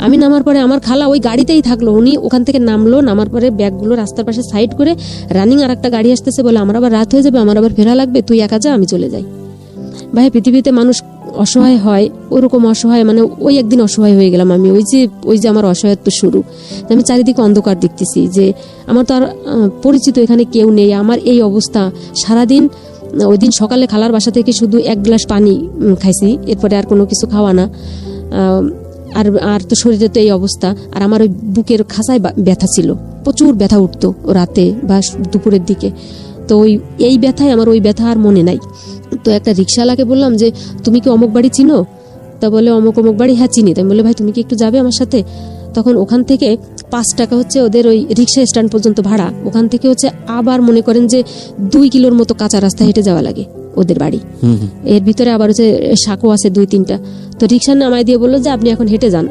আমি নামার পরে আমার খালা ওই গাড়িতেই থাকলো, উনি ওখান থেকে নামলো, নামার পরে ব্যাগগুলো রাস্তার পাশে সাইড করে রানিং আর একটা গাড়ি আসতেছে, বলে আমার আবার রাত হয়ে যাবে, আমার আবার ফেরা লাগবে, তুই একা যা, আমি চলে যাই। ভাই পৃথিবীতে মানুষ অসহায় হয়, ওরকম অসহায়, মানে ওই একদিন অসহায় হয়ে গেলাম আমি। ওই যে আমার অসহায়ত্ব শুরু, আমি চারিদিকে অন্ধকার দেখতেছি, যে আমার তো আর পরিচিত এখানে কেউ নেই, আমার এই অবস্থা। সারাদিন ওই দিন সকালে খালার বাসা থেকে শুধু 1 গ্লাস পানি খাইছি, এরপরে আর কোনো কিছু খাওয়া না। আর তো শরীরে তো এই অবস্থা। আর আমার ওই বুকের খাঁচায় ব্যথা ছিল, প্রচুর ব্যথা উঠতো রাতে বা দুপুরের দিকে। তো এই ব্যথায় আমার ওই ব্যথা আর মনে নাই। তো একটা রিক্সাওয়ালাকে বললাম যে তুমি কি অমুক বাড়ি চিনো? তা বলে অমুক বাড়ি, হ্যাঁ চিনি। তাই বলে ভাই তুমি কি একটু যাবে আমার সাথে? তখন ওখান থেকে 5 টাকা হচ্ছে ওদের ওই রিক্সা স্ট্যান্ড পর্যন্ত ভাড়া, ওখান থেকে হচ্ছে আবার মনে করেন যে 2 কিলোর মতো কাঁচা রাস্তা হেঁটে যাওয়া লাগে ওদের বাড়ি। এর ভিতরে আবার হচ্ছে সাঁকো আছে 2-3টা। তো রিক্সা নামাই দিয়ে বললো যে আপনি এখন হেঁটে যান,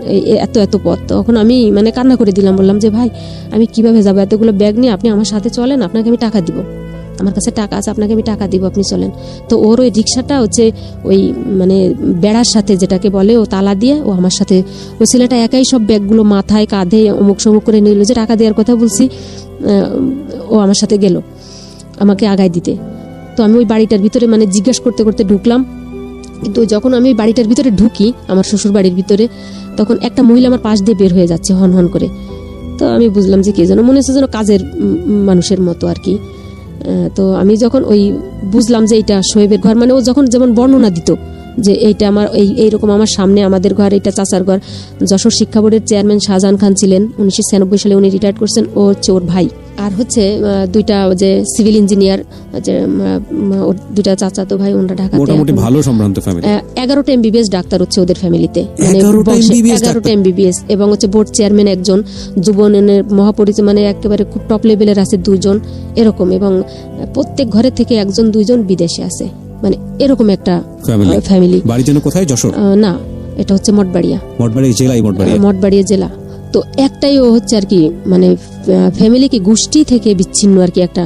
এত পথ। তখন আমি মানে কান্না করে দিলাম, বললাম যে ভাই আমি কিভাবে যাবো এতগুলো ব্যাগ নিয়ে, আপনি আমার সাথে চলেন, আপনাকে আমি টাকা দিব, আমার কাছে টাকা আছে, আপনাকে আমি টাকা দিব, আপনি চলেন। তো ওর ওই রিক্সাটা হচ্ছে ওই মানে বেড়ার সাথে যেটাকে বলে, ও তালা দিয়ে ও আমার সাথে, ওই ছেলেটা একাই সব ব্যাগগুলো মাথায় কাঁধে অমুক সমুক করে নিল, যে টাকা দেওয়ার কথা বলছি, ও আমার সাথে গেল আমাকে আগায় দিতে। তো আমি ওই বাড়িটার ভিতরে মানে জিজ্ঞাসা করতে করতে ঢুকলাম। কিন্তু যখন আমি ওই বাড়িটার ভিতরে ঢুকি, আমার শ্বশুর বাড়ির ভিতরে, তখন একটা মহিলা আমার পাশ দিয়ে বের হয়ে যাচ্ছে হন হন করে। তো আমি বুঝলাম যে কে যেন, মনে হচ্ছে যেন কাজের মানুষের মতো আর কি। তো আমি যখন ওই বুঝলাম যে এইটা শোয়েবের ঘর, মানে ও যখন যেমন বর্ণনা দিত যে এইটা আমার এইরকম আমার সামনে আমাদের ঘর, এটা চাচার ঘর। যশোর শিক্ষা বোর্ডের চেয়ারম্যান শাহজাহান খান ছিলেন, 1996 সালে উনি রিটায়ার্ড করছেন, ও হচ্ছে ওর ভাই। আর হচ্ছে 2টা যে সিভিল ইঞ্জিনিয়ার, যে ওর 2টা চাচাতো ভাই, ওনারা ঢাকাতে, মোটামুটি ভালো সম্ভ্রান্ত ফ্যামিলি। 11টা MBBS ডাক্তার হচ্ছে ওদের ফ্যামিলিতে, মানে 11টা MBBS, এবং হচ্ছে বোর্ড চেয়ারম্যান একজন, যুব উন্নয়নের মহাপরিচালক, মানে একেবারে খুব টপ লেভেলের আছে 2 জন এরকম, এবং প্রত্যেক ঘরে থেকে 1-2 জন বিদেশে আছে, মানে এরকম একটা ফ্যামিলি। বাড়ি যেন কোথায়? যশোর না, এটা হচ্ছে মঠবাড়িয়া জেলায়, মঠবাড়িয়া জেলা। তো একটাই ও হচ্ছে আর কি, মানে ফ্যামিলি কি গোষ্ঠী থেকে বিচ্ছিন্ন আর কি একটা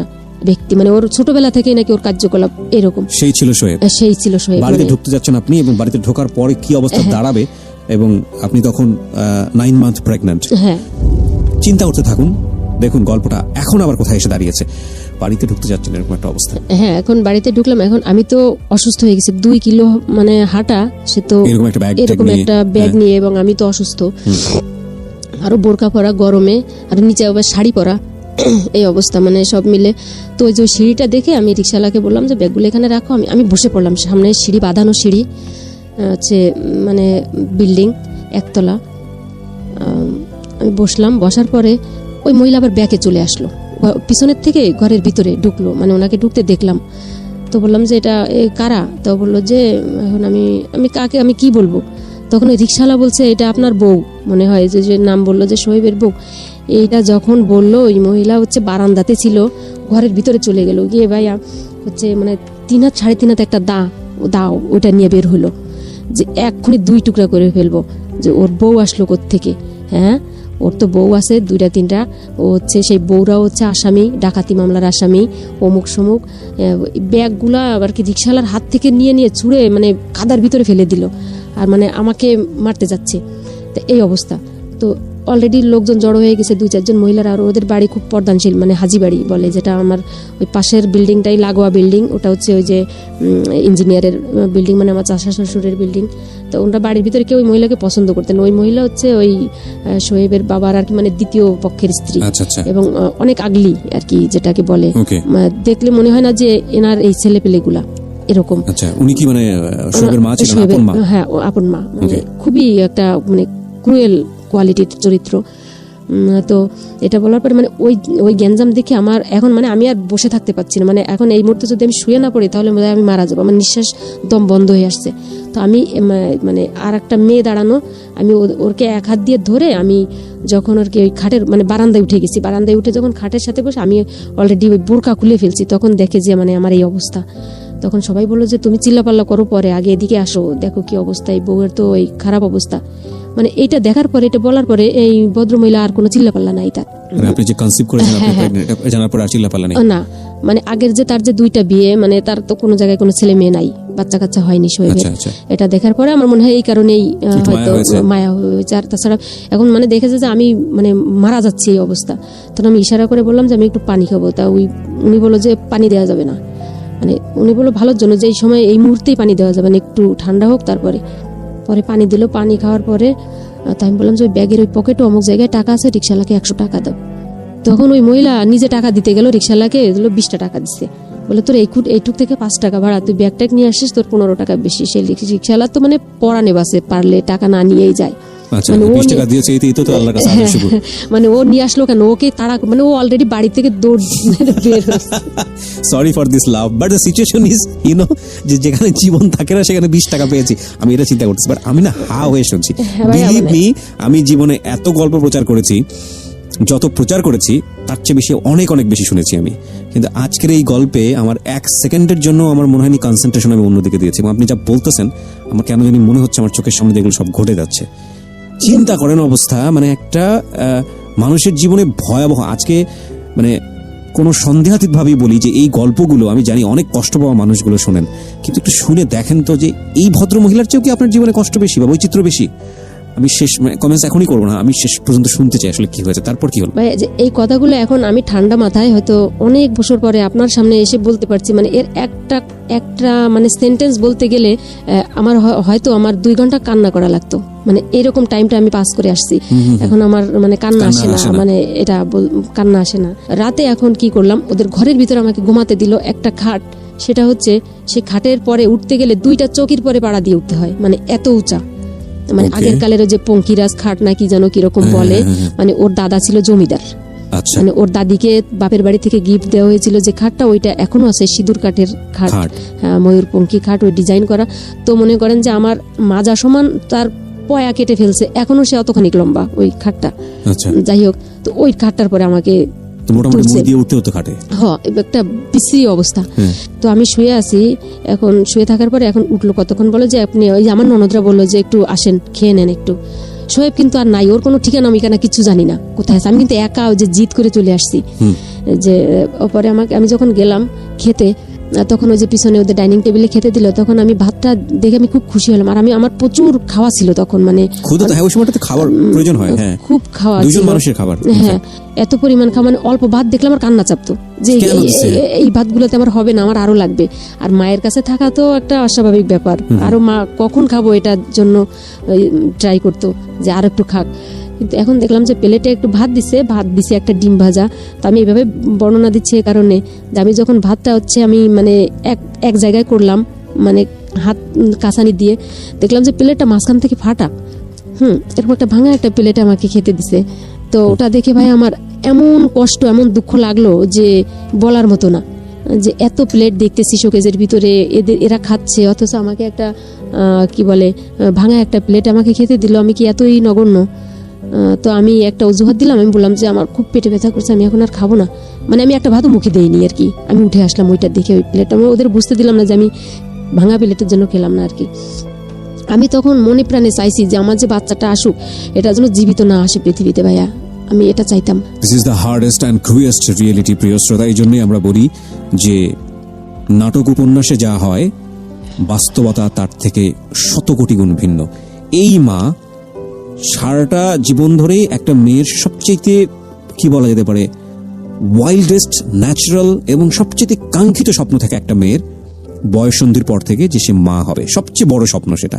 ব্যক্তি, মানে ওর ছোটবেলা থেকে নাকি ওর কার্যকলাপ এরকম। সেই ছিল শোয়েব। বাড়িতে ঢুকতে যাচ্ছেন আপনি, এবং বাড়িতে ঢোকার পরে কি অবস্থা দাঁড়াবে, এবং আপনি তখন 9 মান্থ প্রেগন্যান্ট। হ্যাঁ, চিন্তা করতে থাকুন, দেখুন গল্পটা এখন আবার কোথায় এসে দাঁড়িয়েছে। বাড়িতে ঢুকতে যাচ্ছেন এরকম একটা অবস্থা। হ্যাঁ, এখন বাড়িতে ঢুকলাম। এখন আমি তো অসুস্থ হয়ে গেছি, 2 কিলো মানে হাঁটা, সে তো এরকম একটা ব্যাগ নিয়ে, এবং আমি তো অসুস্থ, আরো বোরকা পরা গরমে, আর নিচে আবার শাড়ি পরা, এই অবস্থা মানে সব মিলে। তো ওই যে সিঁড়িটা দেখে আমি রিক্সাওয়ালাকে বললাম যে ব্যাগগুলো এখানে রাখো, আমি বসে পড়লাম। সামনে সিঁড়ি, বাঁধানো সিঁড়ি, হচ্ছে মানে বিল্ডিং 1 তলা। আমি বসলাম, বসার পরে ওই মহিলা আবার ব্যাগে চলে আসলো, পিছনের থেকে ঘরের ভিতরে ঢুকলো, মানে ওনাকে ঢুকতে দেখলাম। তো বললাম যে এটা কারা? তো বললো যে এখন আমি কাকে, আমি কি বলবো? তখন ওই রিক্সাওয়ালা বলছে এটা আপনার বউ মনে হয়, যে নাম বললো যে শোয়েবের বউ। এইটা যখন বললো, ওই মহিলা হচ্ছে বারান্দাতে ছিল, ঘরের ভিতরে চলে গেল, গিয়ে ভাইয়া হচ্ছে মানে 3 হাত 3.5 হাত একটা দাও ওটা নিয়ে বের হলো, যে এক্ষুনি 2 টুকরা করে ফেলবো, যে ওর বউ আসলো কোত্থেকে। হ্যাঁ, ওর তো বউ আছে 2-3টা, ও হচ্ছে সেই বউরাও হচ্ছে আসামি, ডাকাতি মামলার আসামি, অমুক সমুক। ব্যাগগুলা আবার কি রিক্সাওয়ালার হাত থেকে নিয়ে ছুঁড়ে মানে কাদার ভিতরে ফেলে দিল, আর মানে আমাকে মারতে যাচ্ছে। তো এই অবস্থা। তো অলরেডি লোকজন জড়ো হয়ে গেছে, 2-4 জন মহিলারা। আর ওদের বাড়ি খুব পর্দানশীল, মানে হাজি বাড়ি বলে, যেটা আমার ওই পাশের বিল্ডিংটাই লাগোয়া বিল্ডিং, ওটা হচ্ছে ওই যে ইঞ্জিনিয়ারের বিল্ডিং, মানে আমার চাচা শ্বশুরের বিল্ডিং। তো ওনারা বাড়ির ভিতরে কেউ ওই মহিলাকে পছন্দ করতেন। ওই মহিলা হচ্ছে ওই শোয়েবের বাবার আর কি, মানে দ্বিতীয় পক্ষের স্ত্রী, এবং অনেক আগলি আর কি, যেটাকে বলে। দেখলে মনে হয় না যে এনার এই ছেলে পেলেগুলা এরকম। উনি কি মানে শোয়েবের মা ছিলেন? আপন মা? হ্যাঁ, আপন মা, মানে খুবই একটা মানে ক্রুয়েল কোয়ালিটির চরিত্র। তো এটা বলার পরে মানে ওই গ্যাঞ্জাম দেখে আমার এখন মানে আমি আর বসে থাকতে পারছি না, মানে এখন এই মুহূর্তে যদি আমি শুয়ে না পড়ি তাহলে আমি মারা যাবো, আমার নিঃশ্বাস দম বন্ধ হয়ে আসছে। তো আমি মানে আর একটা মেয়ে দাঁড়ানো, আমি ওরকে 1 হাত দিয়ে ধরে আমি যখন আর কি ওই খাটের মানে বারান্দায় উঠে গেছি, বারান্দায় উঠে যখন খাটের সাথে বসে আমি অলরেডি ওই বোরকা খুলে ফেলছি, তখন দেখে যে মানে আমার এই অবস্থা। তখন সবাই বললো যে তুমি চিল্লাপাল্লা করো পরে, আগে এদিকে আসো, দেখো কি অবস্থা, এই বউয়ের তো এই খারাপ অবস্থা। মানে এটা দেখার পরে, এটা বলার পরে এই ভদ্রমহিলা আর কোনো চিল্লাপাল্লা নাই তার। আপনি যে কনসিভ করেছেন আপনি প্রেগন্যান্ট, এটা জানার পর আর চিল্লাপাল্লা নেই? না, মানে আগের যে তার যে 2টা বিয়ে, মানে তার তো কোনো জায়গায় কোনো ছেলে মেয়ে নাই, বাচ্চা কাচ্চা হয়নি শোয়েবের। এটা দেখার পরে আমার মনে হয় এই কারণেই হয়তো মায়া হয়েছে। আর তাছাড়া এখন মানে দেখেছে যে আমি মানে মারা যাচ্ছি এই অবস্থা, তখন আমি ইশারা করে বললাম যে আমি একটু পানি খাবো। তা উনি বললো যে পানি দেওয়া যাবে না, মানে উনি বললো ভালোর জন্য যে এই সময় এই মুহূর্তেই পানি দেওয়া যাবে না, একটু ঠান্ডা হোক তারপরে। পরে পানি দিল, পানি খাওয়ার পরে তাই আমি বললাম যে ওই ব্যাগের ওই পকেটে অমুক জায়গায় টাকা আছে, রিক্সাওয়ালাকে 100 টাকা দাও। তখন ওই মহিলা নিজে টাকা দিতে গেল, রিক্সাওয়ালাকে 20টা টাকা দিচ্ছে, বলে তোর এইটুক থেকে 5 টাকা ভাড়া, তুই ব্যাগ ট্যাগ নিয়ে আসিস, তোর 15 টাকা বেশি। সেই রিক্সাওয়ালা তো মানে পরানে বাসে, পারলে টাকা না নিয়েই যায়। মানে ও নিয়ে আসলো কেন, ওকে তারা, মানে ও অলরেডি বাড়ি থেকে দৌড় বের। Sorry for this love, but the situation is যে যেখানে জীবন থাকে না সেখানে 20 টাকা পেয়েছি, আমি এটা চিন্তা করতেছি। বাট আমি না হয়ে শুনছি, বিলিভ মি, আমি জীবনে এত গল্প প্রচার করেছি, যত প্রচার করেছি তার চেয়ে বেশি অনেক অনেক বেশি শুনেছি আমি। কিন্তু আজকের এই গল্পে আমার 1 সেকেন্ডের জন্য আমার মনে হয়নি কনসেন্ট্রেশন আমি অন্যদিকে দিয়েছি। এবং আপনি যা বলতেছেন আমার কেন জানি মনে হচ্ছে আমার চোখের সামনে এগুলো সব ঘটে যাচ্ছে। চিন্তা করেন অবস্থা, মানে একটা মানুষের জীবনে ভয়াবহ। আজকে মানে কোনো সন্দেহাতীত ভাবেই বলি যে এই গল্পগুলো আমি জানি অনেক কষ্ট পাওয়া মানুষগুলো শোনেন, কিন্তু একটু শুনে দেখেন তো যে এই ভদ্র মহিলার চেয়েও কি আপনার জীবনে কষ্ট বেশি বা বৈচিত্র্য বেশি? আমি শেষ কমেন্টস এখনই করবো না, আমি শেষ পর্যন্ত শুনতে চাই আসলে কি হয়েছে, তারপর কি হলো। ভাই যে এই কথাগুলো এখন আমি ঠান্ডা মাথায় হয়তো অনেক বছর পরে আপনার সামনে এসে বলতে পারছি, মানে এর একটা মানে সেন্টেন্স বলতে গেলে আমার হয়তো আমার 2 ঘন্টা কান্না করা লাগতো, মানে এরকম টাইমটা আমি পাস করে আসছি। এখন আমার মানে কান্না আসে না, মানে এটা কান্না আসে না। রাতে এখন কি করলাম, ওদের ঘরের ভিতরে আমাকে ঘুমাতে দিল একটা খাট, সেটা হচ্ছে সেই খাটের পরে উঠতে গেলে 2টা চৌকির পরে পাড়া দিয়ে উঠতে হয়, মানে এত উঁচা। মানে আগের কালের যে পঙ্কিরাজ খাট না কি যেন কিরকম বলে, মানে ওর দাদা ছিল জমিদার, মানে ওর দাদিকে বাপের বাড়ি থেকে গিফট দেওয়া হয়েছিল যে খাটটা, ওইটা এখনো আছে, সিঁদুর কাঠের খাট, হ্যাঁ ময়ূরপঙ্খী খাট, ওই ডিজাইন করা। তো মনে করেন যে আমার মাজা সমান তার পয়া কেটে ফেলছে, এখনো সে অতখানি লম্বা ওই খাটটা। যাই হোক, তো ওই খাটটার পরে আমাকে একটা বিশ্রী অবস্থা। তো আমি শুয়ে আছি, এখন শুয়ে থাকার পরে এখন উঠলো কতক্ষণ, বলে যে আপনি ওই আমার ননদরা বললো যে একটু আসেন খেয়ে নেন একটু। শোয়েব কিন্তু আর নাই, ওর কোনো ঠিকানা মিকানা কিছু জানি না কোথায় আছে। আমি কিন্তু একা ওই যে জিদ করে চলে আসছি যে পরে আমি যখন গেলাম খেতে, তখন ওই যে পিছনে ওদের ডাইনিং টেবিলে খেতে দিল, তখন আমি ভাতটা দেখে আমি খুব খুশি হলাম। আর আমার প্রচুর খাওয়া ছিল তখন, মানে খুব খাওয়া, হ্যাঁ এত পরিমাণ খাওয়া, মানে অল্প ভাত দেখলে আমার কান্না চাপতো যে এই ভাতগুলোতে আমার হবে না, আমার আরো লাগবে। আর মায়ের কাছে থাকা তো একটা অস্বাভাবিক ব্যাপার, আরো মা কখন খাবো এটার জন্য ট্রাই করতো যে আর একটু খাক। কিন্তু এখন দেখলাম যে প্লেটে একটু ভাত দিছে একটা ডিম ভাজা। তো আমি এইভাবে বর্ণনা দিচ্ছি এই কারণে যে আমি যখন ভাতটা হচ্ছে আমি মানে এক জায়গায় করলাম, মানে হাত কাঁচানি দিয়ে দেখলাম যে প্লেটটা মাঝখান থেকে ফাটা, এরকম একটা ভাঙা একটা প্লেটে আমাকে খেতে দিছে। তো ওটা দেখে ভাই আমার এমন কষ্ট, এমন দুঃখ লাগলো যে বলার মতো না, যে এত প্লেট দেখতেছি শোকেজের ভিতরে, এরা খাচ্ছে, অথচ আমাকে একটা কি বলে ভাঙা একটা প্লেট আমাকে খেতে দিল। আমি কি এতই নগণ্য? তো আমি একটা অজুহাত দিলাম, আমি বললাম যে আমার খুব পেটে ব্যথা করছে, আমি এখন আর খাবো না। মানে আমি একটা ভাতও মুখে দেইনি আর কি, আমি উঠে আসলাম ওইটা দেখে, ওই প্লেটটা আমি ওদের বুঝতে দিলাম না যে আমি ভাঙা প্লেটের জন্য খেলাম না আর কি। আমি তখন মনে প্রাণে চাইছি যে আমার যে বাচ্চাটা আসুক, এটা যেন জীবিত না আসে পৃথিবীতে, ভাইয়া আমি এটা চাইতাম। This is the hardest and cruelest reality, প্রিয় শ্রোতা। এই জন্যই আমরা বলি যে নাটক উপন্যাসে যা হয় বাস্তবতা তার থেকে 100 কোটি গুণ ভিন্ন। এই মা সারাটা জীবন ধরে একটা মেয়ের সবচেয়ে কি বলা যেতে পারে ওয়াইল্ডেস্ট, ন্যাচারাল এবং সবচেয়ে কাঙ্ক্ষিত স্বপ্ন থাকে একটা মেয়ের বয়ঃসন্ধির পর থেকে যে সে মা হবে, সবচেয়ে বড় স্বপ্ন সেটা।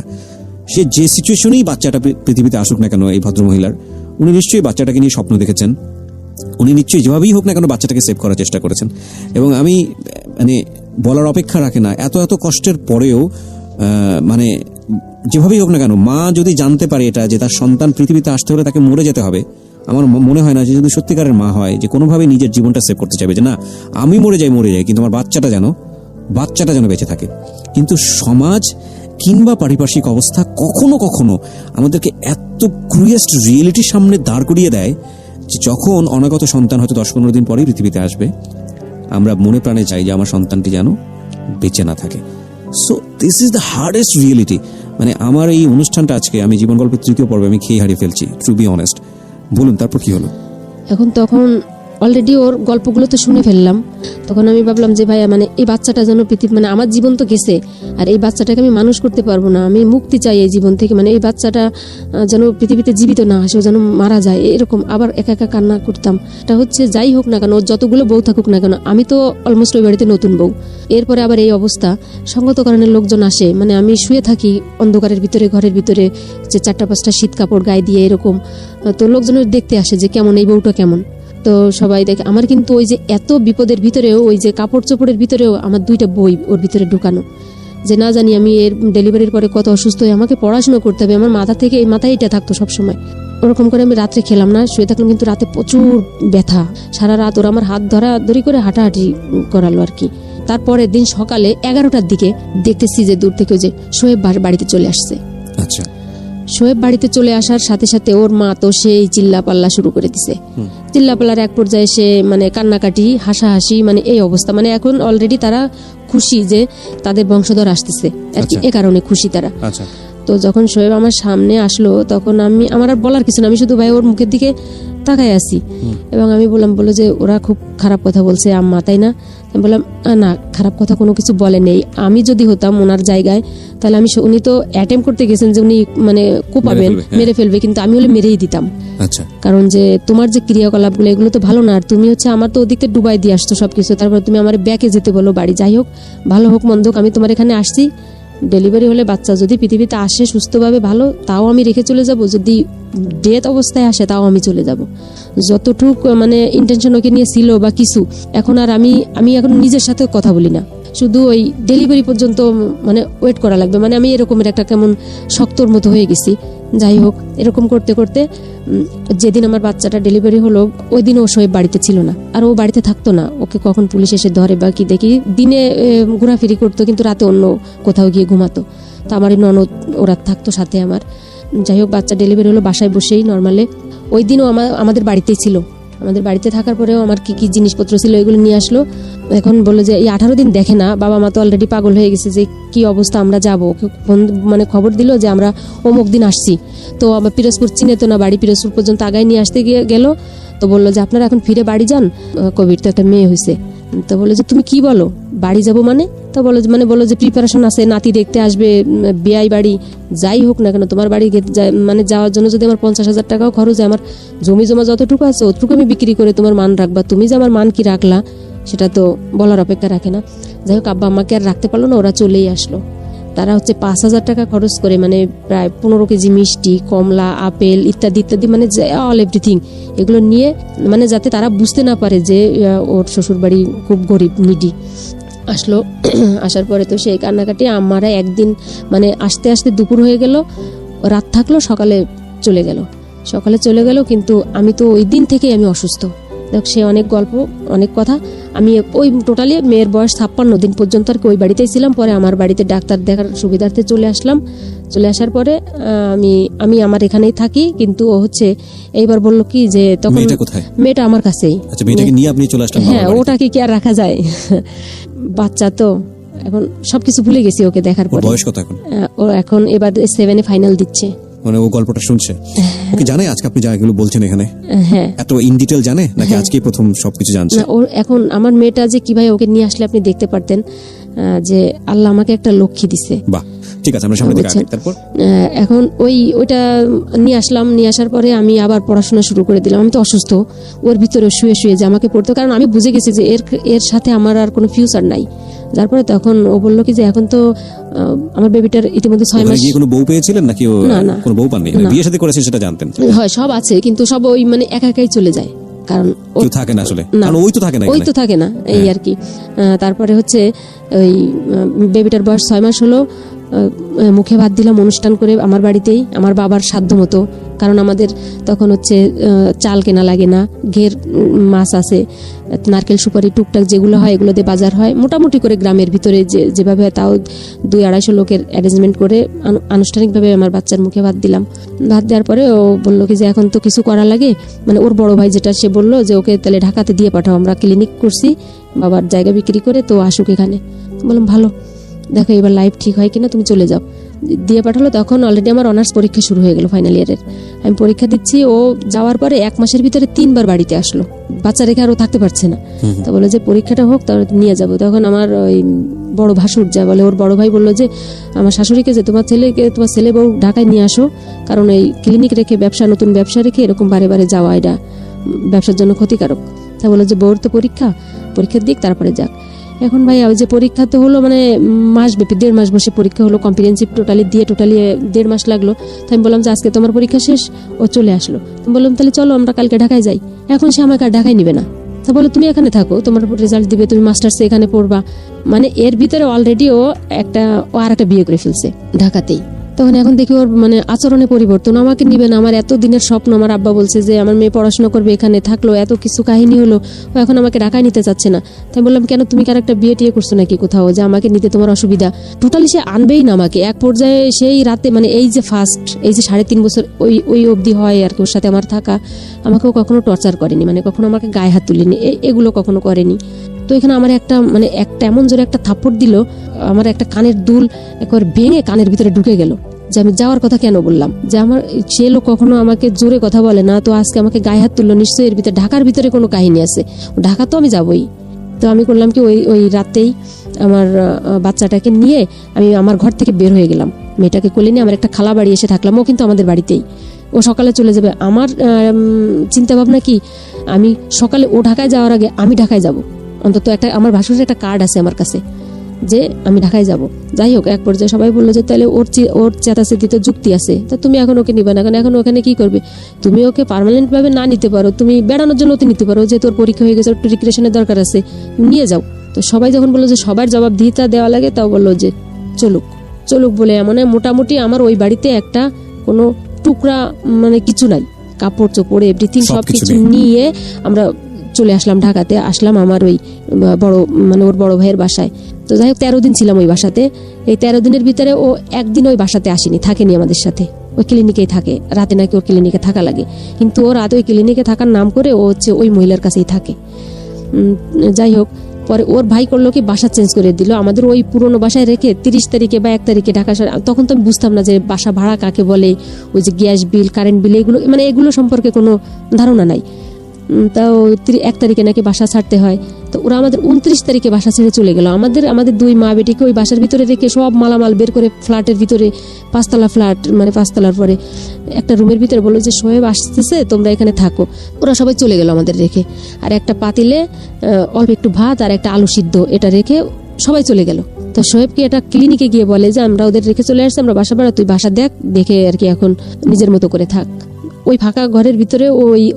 সে যে সিচুয়েশনেই বাচ্চাটা পৃথিবীতে আসুক না কেন, এই ভদ্রমহিলার উনি নিশ্চয়ই বাচ্চাটাকে নিয়ে স্বপ্ন দেখেছেন, উনি নিশ্চয়ই যেভাবেই হোক না কেন বাচ্চাটাকে সেভ করার চেষ্টা করেছেন। এবং আমি মানে বলার অপেক্ষা রাখে না, এত কষ্টের পরেও মানে যেভাবেই হোক না কেন মা যদি জানতে পারে এটা যে তার সন্তান পৃথিবীতে আসতে হলে তাকে মরে যেতে হবে, আমার মনে হয় না যে যদি সত্যিকারের মা হয় যে কোনোভাবে নিজের জীবনটা সেভ করতে চাইবে, যে না আমি মরে যাই কিন্তু আমার বাচ্চাটা যেন বেঁচে থাকে। কিন্তু সমাজ কিংবা পারিপার্শ্বিক অবস্থা কখনো কখনো আমাদেরকে এত ক্রুয়েস্ট রিয়েলিটির সামনে দাঁড় করিয়ে দেয় যে যখন অনাগত সন্তান হয়তো 10-15 দিন পরেই পৃথিবীতে আসবে, আমরা মনে প্রাণে চাই যে আমার সন্তানটি যেন বেঁচে না থাকে। So this is the hardest reality. মানে আমার এই অনুষ্ঠানটা আজকে আমি জীবন গল্পের 3য় পর্বে আমি খেয়ে হারিয়ে ফেলছি, টু বি অনেস্ট। বলুন তারপর কি হলো? তখন অলরেডি ওর গল্পগুলো তো শুনে ফেললাম। তখন আমি ভাবলাম যে ভাইয়া মানে এই বাচ্চাটা যেন মানে আমার জীবন তো গেছে, আর এই বাচ্চাটাকে আমি মানুষ করতে পারবো না, আমি মুক্তি চাই এই জীবন থেকে। মানে এই বাচ্চাটা যেন পৃথিবীতে জীবিত না আসে, ও যেন মারা যায়, এরকম আবার একা একা কান্না করতাম। এটা হচ্ছে যাই হোক না কেন, ওর যতগুলো বউ থাকুক না কেন, আমি তো অলমোস্ট ওই বাড়িতে নতুন বউ। এরপরে আবার এই অবস্থা, সঙ্গত কারণে লোকজন আসে, মানে আমি শুয়ে থাকি অন্ধকারের ভিতরে, ঘরের ভিতরে, যে 4-5টা শীত কাপড় গায়ে দিয়ে এরকম। তো লোকজন দেখতে আসে যে কেমন এই বউটা কেমন। তো সবাই দেখে আমার কিন্তু ওই যে এত বিপদের ভিতরেও, ওই যে কাপড় চোপড়ের ভিতরেও আমার 2টা বই ওর ভিতরে ঢুকানো, যে না জানি আমি এর ডেলিভারির পরে কত অসুস্থ হয়ে আমাকে পড়াশোনা করতে হবে, আমার মাথা থেকে এই মাথায় এটা থাকতো সবসময়। ওরকম করে আমি রাত্রে খেলাম না, শুয়ে থাকলাম, কিন্তু রাতে প্রচুর ব্যথা, সারা রাত ওরা আমার হাত ধরাধরি করে হাঁটাহাঁটি করালো আর কি। তারপরের দিন সকালে 11টার দিকে দেখতেছি যে দূর থেকে যে শোয়েব বাড়িতে চলে আসছে। আচ্ছা। শোয়েব বাড়িতে চলে আসার সাথে সাথে ওর মা তো সেই চিল্লাপাল্লা শুরু করে দিছে। চিল্লাপাল্লার এক পর্যায়ে সে মানে কান্নাকাটি, হাসাহাসি, মানে এই অবস্থা। মানে এখন অলরেডি তারা খুশি যে তাদের বংশধর আসতেছে আর কি, এ কারণে খুশি তারা। তো যখন শোয়েব আমার সামনে আসলো তখন আমার আর বলার কিছু না, আমি শুধু ভাই ওর মুখের দিকে তাকাই আছি। এবং আমি বললো যে ওরা খুব খারাপ কথা বলছে আম্মা, তাই না? আমি বললাম না, খারাপ কথা কোনো কিছু বলে নেই। আমি যদি হতাম ওনার জায়গায় তাহলে উনি তো অ্যাটেম্প করতে গেছেন যে উনি মানে কোপাবেন, মেরে ফেলবে, কিন্তু আমি হলে মেরেই দিতাম। আচ্ছা। কারণ যে তোমার যে ক্রিয়াকলাপগুলো এগুলো তো ভালো না, আর তুমি হচ্ছে আমার তো ওদিকে ডুবাই দিয়ে আসতো সবকিছু, তারপর তুমি আমার ব্যাকে যেতে বলো বাড়ি। যাই হোক, ভালো হোক মন্দ হোক, আমি তোমার এখানে আসছি, ডেলিভারি হলে বাচ্চা যদি পৃথিবীতে আসে সুস্থভাবে ভালো, তাও আমি রেখে চলে যাব, যদি ডেথ অবস্থায় আসে তাও আমি চলে যাব। যতটুক মানে ইন্টেনশন ওকে নিয়ে ছিল বা কিছু, এখন আর আমি এখন নিজের সাথে কথা বলি না, শুধু ওই ডেলিভারি পর্যন্ত মানে ওয়েট করা লাগবে, মানে আমি এরকমের একটা কেমন শক্তর মতো হয়ে গেছি। যাই হোক, এরকম করতে করতে যেদিন আমার বাচ্চাটা ডেলিভারি হলো ওই দিন ও শোয়েব বাড়িতে ছিল না, আর ও বাড়িতে থাকতো না। ওকে কখন পুলিশ এসে ধরে বা কি দেখি, দিনে ঘোরাফেরি করতো কিন্তু রাতে অন্য কোথাও গিয়ে ঘুমাতো। তো আমার এই ননদ ওরা থাকতো সাথে আমার। যাই হোক, বাচ্চা ডেলিভারি হলো বাসায় বসেই নর্মালে। ওই দিনও আমাদের বাড়িতেই ছিল। আমাদের বাড়িতে থাকার পরেও আমার কি কি জিনিসপত্র ছিল এগুলো নিয়ে আসলো। এখন বললো যে এই 18 দিন দেখে না, বাবা মা তো অলরেডি পাগল হয়ে গেছে যে কি অবস্থা, আমরা যাবো। ফোন মানে খবর দিল যে আমরা অমুক দিন আসছি। তো আমার পিরোজপুর চিনে তো না, বাড়ি পিরোজপুর পর্যন্ত আগায় নিয়ে আসতে গেল। তো বললো যে আপনারা এখন ফিরে বাড়ি যান, কোভিড তো একটা মেয়ে হয়েছে। তো বললো যে তুমি কি বলো, বাড়ি যাবো মানে? তো বললো যে প্রিপারেশন আছে, নাতি দেখতে আসবে, বিয়াই বাড়ি, যাই হোক না কেন তোমার বাড়ি মানে যাওয়ার জন্য যদি আমার 50,000 টাকাও খরচ হয়, আমার জমি জমা যতটুকু আছে অতটুকু আমি বিক্রি করে তোমার মান রাখবা। তুমি যে আমার মান কি রাখলা সেটা তো বলার অপেক্ষা রাখে না। যাই হোক, আব্বা আমাকে আর রাখতে পারলো না, ওরা চলেই আসলো। তারা হচ্ছে 5,000 টাকা খরচ করে, মানে প্রায় 15 কেজি মিষ্টি, কমলা, আপেল ইত্যাদি ইত্যাদি, মানে অল এভরিথিং এগুলো নিয়ে, মানে যাতে তারা বুঝতে না পারে যে ওর শ্বশুর বাড়ি খুব গরিব নিডি। আসলো, আসার পরে তো সেই কান্নাকাটি। আমারা একদিন মানে আসতে আসতে দুপুর হয়ে গেল, রাত থাকলো, সকালে চলে গেল। কিন্তু আমি তো ওই দিন থেকেই আমি অসুস্থ। দেখ, সে অনেক গল্প, অনেক কথা। আমি ওই টোটালি মেয়ের বয়স 56 দিন পর্যন্ত আর কি ওই বাড়িতেই ছিলাম। পরে আমার বাড়িতে ডাক্তার দেখার সুবিধার্থে চলে আসলাম। চলে আসার পরে আমি আমার এখানেই থাকি। কিন্তু ও হচ্ছে এইবার বললো কি যে তখন মেয়েটা আমার কাছেই। আচ্ছা, মেয়েটাকে নিয়ে আপনি চলে আসলেন? হ্যাঁ, ওটাকে কি আর রাখা যায়? বাচ্চা তো এখন সবকিছু ভুলে গেছি ওকে দেখার পরে। বয়স কত এখন? ও এখন এবার 7 ফাইনাল দিচ্ছে। মানে ও গল্পটা শুনছে, ওকে জানে আজকে আপনি যাগুলো বলছেন এখানে? হ্যাঁ। এত ইন ডিটেইল জানে নাকি আজকে প্রথম সবকিছু জানছে? না, ওর এখন আমার মেয়েটা যে কি ভাই, ওকে নিয়ে আসলে আপনি দেখতে পারতেন যে আল্লাহ আমাকে একটা লক্ষ্মী দিছে। বাহ, ঠিক আছে, আমরা সামনে দিকে আগে। তারপর এখন ওইটা নিয়ে আসলাম। নিয়ে আসার পরে আমি আবার পড়াশোনা শুরু করে দিলাম। আমি তো অসুস্থ, ওর ভিতরে শুয়ে শুয়ে যে আমাকে পড়তো, কারণ আমি বুঝে গেছি যে এর সাথে আমার আর কোনো ফিউচার নাই। যার পরে তখন ও বললো কি যে এখন তো আমার বেবিটার ইতিমধ্যে 6 মাস। কোনো বউ পেয়েছিলেন নাকি? কোনো বউ পাননি? বিয়ে শাদী করেছেন সেটা জানতেন? হয়, সব আছে, কিন্তু সব ওই মানে একা একাই চলে যায়, কারণ কেউ থাকে না আসলে, কারণ ওই তো থাকে না এই আর কি। তারপরে হচ্ছে ওই বেবিটার বয়স 6 মাস হলো, মুখে ভাত দিলাম অনুষ্ঠান করে আমার বাড়িতেই, আমার বাবার সাধ্য মতো। কারণ আমাদের তখন হচ্ছে চাল কেনা লাগে না, ঘের মাছ আছে, নারকেল সুপারি টুকটাক যেগুলো হয় এগুলো দিয়ে বাজার হয় মোটামুটি করে গ্রামের ভিতরে যেভাবে, তাও 200-250 লোকের অ্যারেঞ্জমেন্ট করে আনুষ্ঠানিকভাবে আমার বাচ্চার মুখে ভাত দিলাম। ভাত দেওয়ার পরে ও বললো কি যে এখন তো কিছু করা লাগে, মানে ওর বড় ভাই যেটা, সে বললো যে ওকে তাহলে ঢাকাতে দিয়ে পাঠাও। আমরা ক্লিনিক করছি, বাবার জায়গা বিক্রি করে তো আসুক এখানে। বললাম ভালো, দেখো এবার লাইফ ঠিক হয় কিনা, তুমি চলে যাও। দিয়ে পাঠালো। তখন অলরেডি আমার অনার্স পরীক্ষা শুরু হয়ে গেল, ফাইনাল ইয়ারের। আমি পরীক্ষা দিচ্ছি, ও যাওয়ার পরে 1 মাসের ভিতরে 3 বার বাড়িতে আসলো, বাচ্চা রেখে আর ও থাকতে পারছে না। তো বলে যে পরীক্ষাটা হোক, তারপর নিয়ে যাবো। তখন আমার ওই বড় ভাসুর যা বলে, ওর বড় ভাই বললো যে আমার শাশুড়িকে যে তোমার ছেলে বউ ঢাকায় নিয়ে আসো, কারণ এই ক্লিনিক রেখে ব্যবসা, নতুন ব্যবসা রেখে এরকম বারে বারে যাওয়া এটা ব্যবসার জন্য ক্ষতিকারক। তা বললো যে বউর তো পরীক্ষা দিক, তারপরে যাক। এখন ভাই ওই যে পরীক্ষা তো হলো, মানে মাস ব্যাপী 1.5 মাস বসে পরীক্ষা হলো, কম্প্রিহেন্সিভ টোটালি 1.5 মাস লাগলো। তো আমি বললাম যে আজকে তোমার পরীক্ষা শেষ, ও চলে আসলো। তো বললাম তাহলে চলো আমরা কালকে ঢাকায় যাই। এখন সে আমাকে আর ঢাকায় নিবে না। তা বলো তুমি এখানে থাকো, তোমার রেজাল্ট দিবে, তুমি মাস্টার্সে এখানে পড়বা। মানে এর ভিতরে অলরেডি ও আর একটা বিয়ে করে ফেলছে ঢাকাতেই। তখন এখন দেখি ওর মানে আচরণে পরিবর্তন, আমাকে নিবে না। আমার এত দিনের স্বপ্ন, আমার আব্বা বলছে যে আমার মেয়ে পড়াশোনা করবে, এখানে থাকলো, এত কিছু কাহিনী হলো, ও এখন আমাকে ঢাকায় নিতে চাচ্ছে না। তাই বললাম কেন, তুমি কি আর একটা বিয়ে টিয়ে করছো নাকি কোথাও, যে আমাকে নিতে তোমার অসুবিধা? টোটালি সে আনবেই না আমাকে। এক পর্যায়ে সেই রাতে, মানে এই যে ফার্স্ট, এই যে 3.5 বছর ওই অবধি হয় আর কি ওর সাথে আমার থাকা, আমাকেও কখনো টর্চার করেনি, মানে কখনো আমাকে গায়ে হাত তুলিনি, এগুলো কখনো করেনি। তো এখানে আমার একটা এমন জোরে একটা থাপ্পড় দিল, আমার একটা কানের দুল একবার ভেঙে কানের ভিতরে ঢুকে গেল। যে আমি যাওয়ার কথা কেন বললাম, যে আমার সে লোক কখনো আমাকে জোরে কথা বলে না, তো আজকে আমাকে গায়ে হাত তুললো, নিশ্চয়ই এর ভিতরে ঢাকার ভিতরে কোনো কাহিনী আছে। ঢাকা তো আমি যাবই। তো আমি করলাম কি, ওই রাতেই আমার বাচ্চাটাকে নিয়ে আমি আমার ঘর থেকে বের হয়ে গেলাম। মেয়েটাকে কোলে নিয়ে আমার একটা খালা বাড়ি এসে থাকলাম, ও কিন্তু আমাদের বাড়িতেই। ও সকালে চলে যাবে। আমার চিন্তা ভাবনা কি, আমি সকালে ও ঢাকায় যাওয়ার আগে আমি ঢাকায় যাব, অন্তত আমার ভাসুরের একটা কার্ড আছে আমার কাছে যে আমি ঢাকায় যাব। যাই হোক, এক পর্যায়ে সবাই বললো যে তাহলে ওর চেতাচেতি তো যুক্তি আছে, তা তুমি এখন ওকে নিবে না, কারণ এখন ওখানে কি করবে? তুমি ওকে পার্মানেন্ট ভাবে না নিতে পারো, তুমি বেড়ানোর জন্য নিতে পারো, যে তোর পরীক্ষা হয়ে গেছে, একটু রিক্রিয়েশনের দরকার আছে, নিয়ে যাও। তো সবাই যখন বললো যে সবার জবাব দিতে দেওয়া লাগে, তাও বললো যে চলুক বলে মানে মোটামুটি আমার ওই বাড়িতে একটা কোনো টুকরা মানে কিছু নাই, কাপড় চোপড় এভরিথিং সবকিছু নিয়ে আমরা চলে আসলাম ঢাকাতে। আসলাম আমার ওই ওর বড় ভাইয়ের বাসায়। তো যাই হোক 13 দিন ছিলাম ওই বাসাতে। এই 13 দিনের ভিতরে ও একদিন ওই বাসাতে আসেনি, থাকেনি আমাদের সাথে, ওই ক্লিনিকেই থাকে। রাতে নাকি ওর ক্লিনিকে থাকা লাগে, কিন্তু ও রাতে ওই ক্লিনিকে থাকার নাম করে ও হচ্ছে ওই মহিলার কাছেই থাকে। যাই হোক, পরে ওর ভাই করলো কি, বাসা চেঞ্জ করে দিল, আমাদের ওই পুরনো বাসায় রেখে 30 তারিখে বা 1 তারিখে ঢাকা। তখন তো আমি বুঝতাম না যে বাসা ভাড়া কাকে বলে, ওই যে গ্যাস বিল, কারেন্ট বিল, এগুলো মানে এগুলো সম্পর্কে কোনো ধারণা নাই। তাও 1 তারিখে নাকি বাসা ছাড়তে হয়। তো ওরা আমাদের 29 তারিখে বাসা ছেড়ে চলে গেল। আমাদের 2 মা বেটিকে ওই বাসার ভিতরে রেখে সব মালামাল বের করে ফ্ল্যাটের ভিতরে, 5তলা ফ্ল্যাট, মানে 5 তলার পরে একটা রুমের ভিতরে বললো যে শোয়েব আসতেছে, তোমরা এখানে থাকো। ওরা সবাই চলে গেল আমাদের রেখে। আর একটা পাতিলে অল্প একটু ভাত আর একটা আলু সিদ্ধ এটা রেখে সবাই চলে গেল। তো শোয়েবকে এটা ক্লিনিকে গিয়ে বলে যে আমরা ওদের রেখে চলে আসছি, আমরা বাসা ভাড়া, তুই বাসা দেখে আর কি এখন নিজের মতো করে থাক। ওই ফাঁকা ঘরের ভিতরে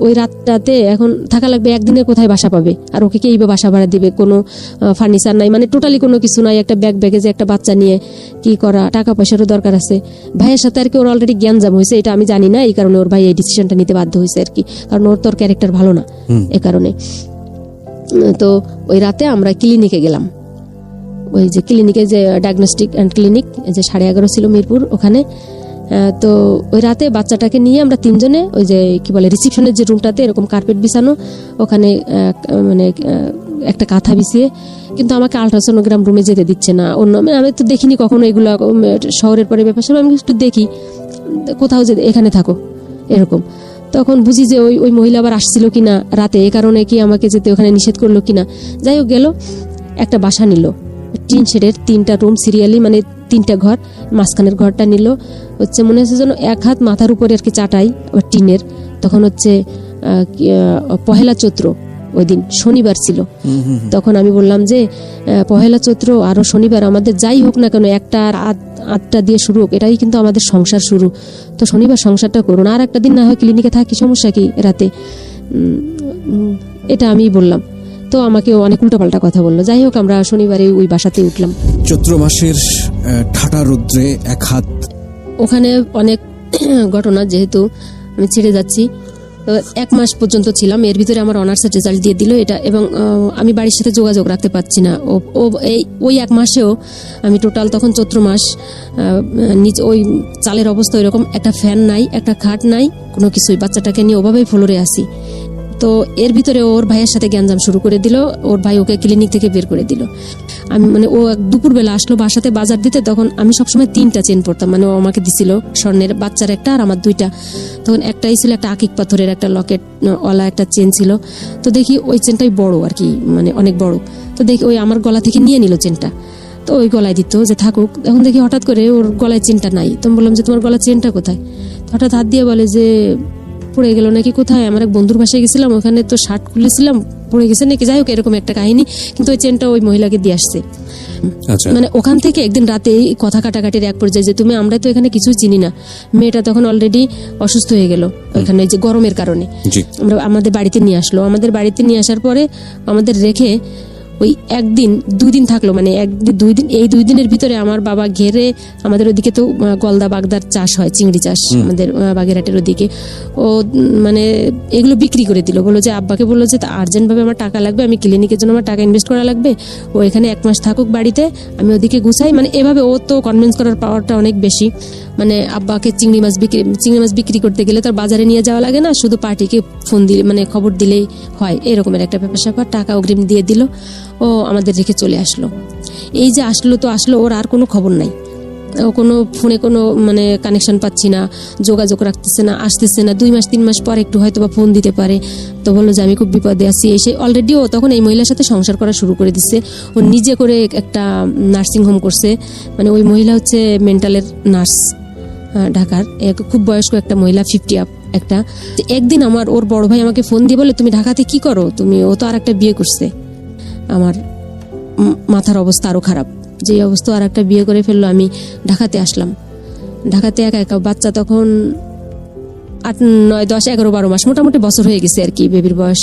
ওই রাতটাতে এখন থাকা লাগবে। একদিনের কোথায় বাসা পাবে? আর ওকে কেই বা বাসা ভাড়া দিবে? কোনো ফার্নিচার নাই, মানে টোটালি কোনো কিছু নাই। একটা ব্যাগে যে একটা বাচ্চা নিয়ে কি করা, টাকা পয়সারও দরকার আছে। ভাইয়ের সাথে আর কি ওর অলরেডি জ্ঞানজাম হয়েছে, এটা আমি জানি না, এই কারণে ওর ভাই এই ডিসিশনটা নিতে বাধ্য হয়েছে আর কি, কারণ ওর তোর ক্যারেক্টার ভালো না এ কারণে। তো ওই রাতে আমরা ক্লিনিকে গেলাম, ওই যে ক্লিনিকে যে ডায়াগনস্টিক অ্যান্ড ক্লিনিক যে 11:30 ছিল মিরপুর, ওখানে। তো ওই রাতে বাচ্চাটাকে নিয়ে আমরা 3 জনে ওই যে কি বলে রিসেপশনের যে রুমটাতে এরকম কার্পেট বিছানো, ওখানে মানে একটা কাঁথা বিছিয়ে, কিন্তু আমাকে আল্ট্রাসোনোগ্রাম রুমে যেতে দিচ্ছে না। আমি তো দেখিনি কখনো এগুলো, শহরের পরে ব্যাপার সব আমি একটু দেখি, কোথাও যে এখানে থাকো এরকম। তখন বুঝি যে ওই মহিলা আবার আসছিল কিনা রাতে, এ কারণে কি আমাকে যেতে ওখানে নিষেধ করলো কিনা। যাই হোক, গেল, একটা বাসা নিল, টিন শেডের 3টা রুম সিরিয়ালি, মানে 3টা ঘর, মাঝখানের ঘরটা নিল হচ্ছে মনে হচ্ছে যেন 1 হাত মাথার উপরে আর কি চাটাই টিনের। তখন হচ্ছে 1 চৈত্র, ওই দিন শনিবার ছিল। তখন আমি বললাম যে 1 চৈত্র আরো শনিবার, আমাদের যাই হোক না কেন, 1টা আর 8টা দিয়ে শুরু হোক, এটাই কিন্তু আমাদের সংসার শুরু। তো শনিবার সংসারটা করুন, আর একটা দিন না হয় ক্লিনিকে থাকি, সমস্যা কি রাতে? এটা আমি বললাম। তো আমাকে অনেক উল্টাপাল্টা কথা বললো। যাই হোক, আমরা শনিবারে ওই বাসাতে উঠলাম। চৈত্র মাসের ঠাটা রৌদ্রে 1 হাত। ওখানে অনেক ঘটনা, যেহেতু আমি ছেড়ে যাচ্ছি। 1 মাস পর্যন্ত ছিলাম, এর ভিতরে আমার অনার্সের রেজাল্ট দিয়ে দিল এটা, এবং আমি বাড়ির সাথে যোগাযোগ রাখতে পারছি না। ওই 1 মাসেও আমি টোটাল, তখন চৈত্র মাস, নিচে ওই চালের অবস্থা এরকম, একটা ফ্যান নাই, একটা খাট নাই, কোনো কিছুই। বাচ্চাটাকে নিয়ে ওভাবেই ফ্লোরে আসি। তো এর ভিতরে ওর ভাইয়ের সাথে গ্যাঞ্জাম শুরু করে দিল, ওর ভাই ওকে ক্লিনিক থেকে বের করে দিল। আমি মানে ও দুপুরবেলা আসলো বাসাতে বাজার দিতে, তখন আমি সবসময় 3টা চেন পরতাম, মানে ও আমাকে দিছিল স্বর্ণের, বাচ্চার একটা আর আমার 2টা। তখন একটাই ছিল একটা আকিক পাথরের একটা লকেট ওলা একটা চেন ছিল। তো দেখি ওই চেনটাই বড় আর কি, মানে অনেক বড়। তো দেখি ওই আমার গলা থেকে নিয়ে নিল চেনটা, তো ওই গলায় দিত যে থাকুক। এখন দেখি হঠাৎ করে ওর গলায় চেনটা নাই। তো বললাম যে তোমার গলার চেনটা কোথায়? হঠাৎ হাত দিয়ে বলে যে পড়ে গেল নাকি কোথায়, আমার এক বন্ধুর বাসায় গেছিলাম, ওখানে তো শার্ট খুলেছিলাম, পড়ে গেছে নাকি, যাই হোক এরকম একটা কাহিনী। কিন্তু ওই চেনটা ওই মহিলাকে দিয়ে আসছে। মানে ওখান থেকে একদিন রাতে কথা কাটাকাটির এক পর্যায়ে যে তুমি, আমরা তো এখানে কিছুই চিনি না, মেয়েটা তখন অলরেডি অসুস্থ হয়ে গেল ওখানে যে গরমের কারণে। আমরা আমাদের বাড়িতে নিয়ে আসলো, আমাদের বাড়িতে নিয়ে আসার পরে আমাদের রেখে ওই 2 দিন থাকলো, মানে 2 দিন। এই 2 দিনের ভিতরে আমার বাবা ঘেরে, আমাদের ওদিকে তো গলদা বাগদার চাষ হয়, চিংড়ি চাষ আমাদের বাগেরহাটের ওদিকে, ও মানে এগুলো বিক্রি করে দিল। বললো যে আব্বাকে বললো যে আর্জেন্ট ভাবে আমার টাকা লাগবে, আমি ক্লিনিকের জন্য আমার টাকা ইনভেস্ট করা লাগবে, ও এখানে 1 মাস থাকুক বাড়িতে, আমি ওদিকে গুছাই। মানে এভাবে ও তো কনভিন্স করার পাওয়ারটা অনেক বেশি। মানে আব্বাকে চিংড়ি মাছ বিক্রি করতে গেলে তার বাজারে নিয়ে যাওয়া লাগে না, শুধু পার্টিকে ফোন দিলে, মানে খবর দিলেই হয়, এরকমের একটা ব্যাপার স্যাপার। টাকা অগ্রিম দিয়ে দিল, ও আমাদের রেখে চলে আসলো। এই যে আসলো তো আসলো, ওর আর কোনো খবর নাই, ও কোনো ফোনে কোনো মানে কানেকশন পাচ্ছি না, যোগাযোগ রাখতেছে না, আসতেছে না। 2 মাস 3 মাস পর একটু হয়তো বা ফোন দিতে পারে। তো বললো যে আমি খুব বিপদে আছি। এসে অলরেডি ও তখন এই মহিলার সাথে সংসার করা শুরু করে দিচ্ছে। ও নিজে করে একটা নার্সিং হোম করছে, মানে ওই মহিলা হচ্ছে মেন্টালের নার্স, ঢাকার খুব বয়স্ক একটা মহিলা, 50 আপ একটা। একদিন আমার ওর বড় ভাই আমাকে ফোন দিয়ে বলে তুমি ঢাকাতে কি করো, তুমি, ও তো আর একটা বিয়ে করছে। আমার মাথার অবস্থা আরো খারাপ, যে অবস্থা আর একটা বিয়ে করে ফেললো। আমি ঢাকাতে আসলাম, ঢাকাতে একা একা, বাচ্চা তখন 8, 9, 10, 11, 12 মাস, মোটামুটি বছর হয়ে গেছে আর কি বেবির বয়স।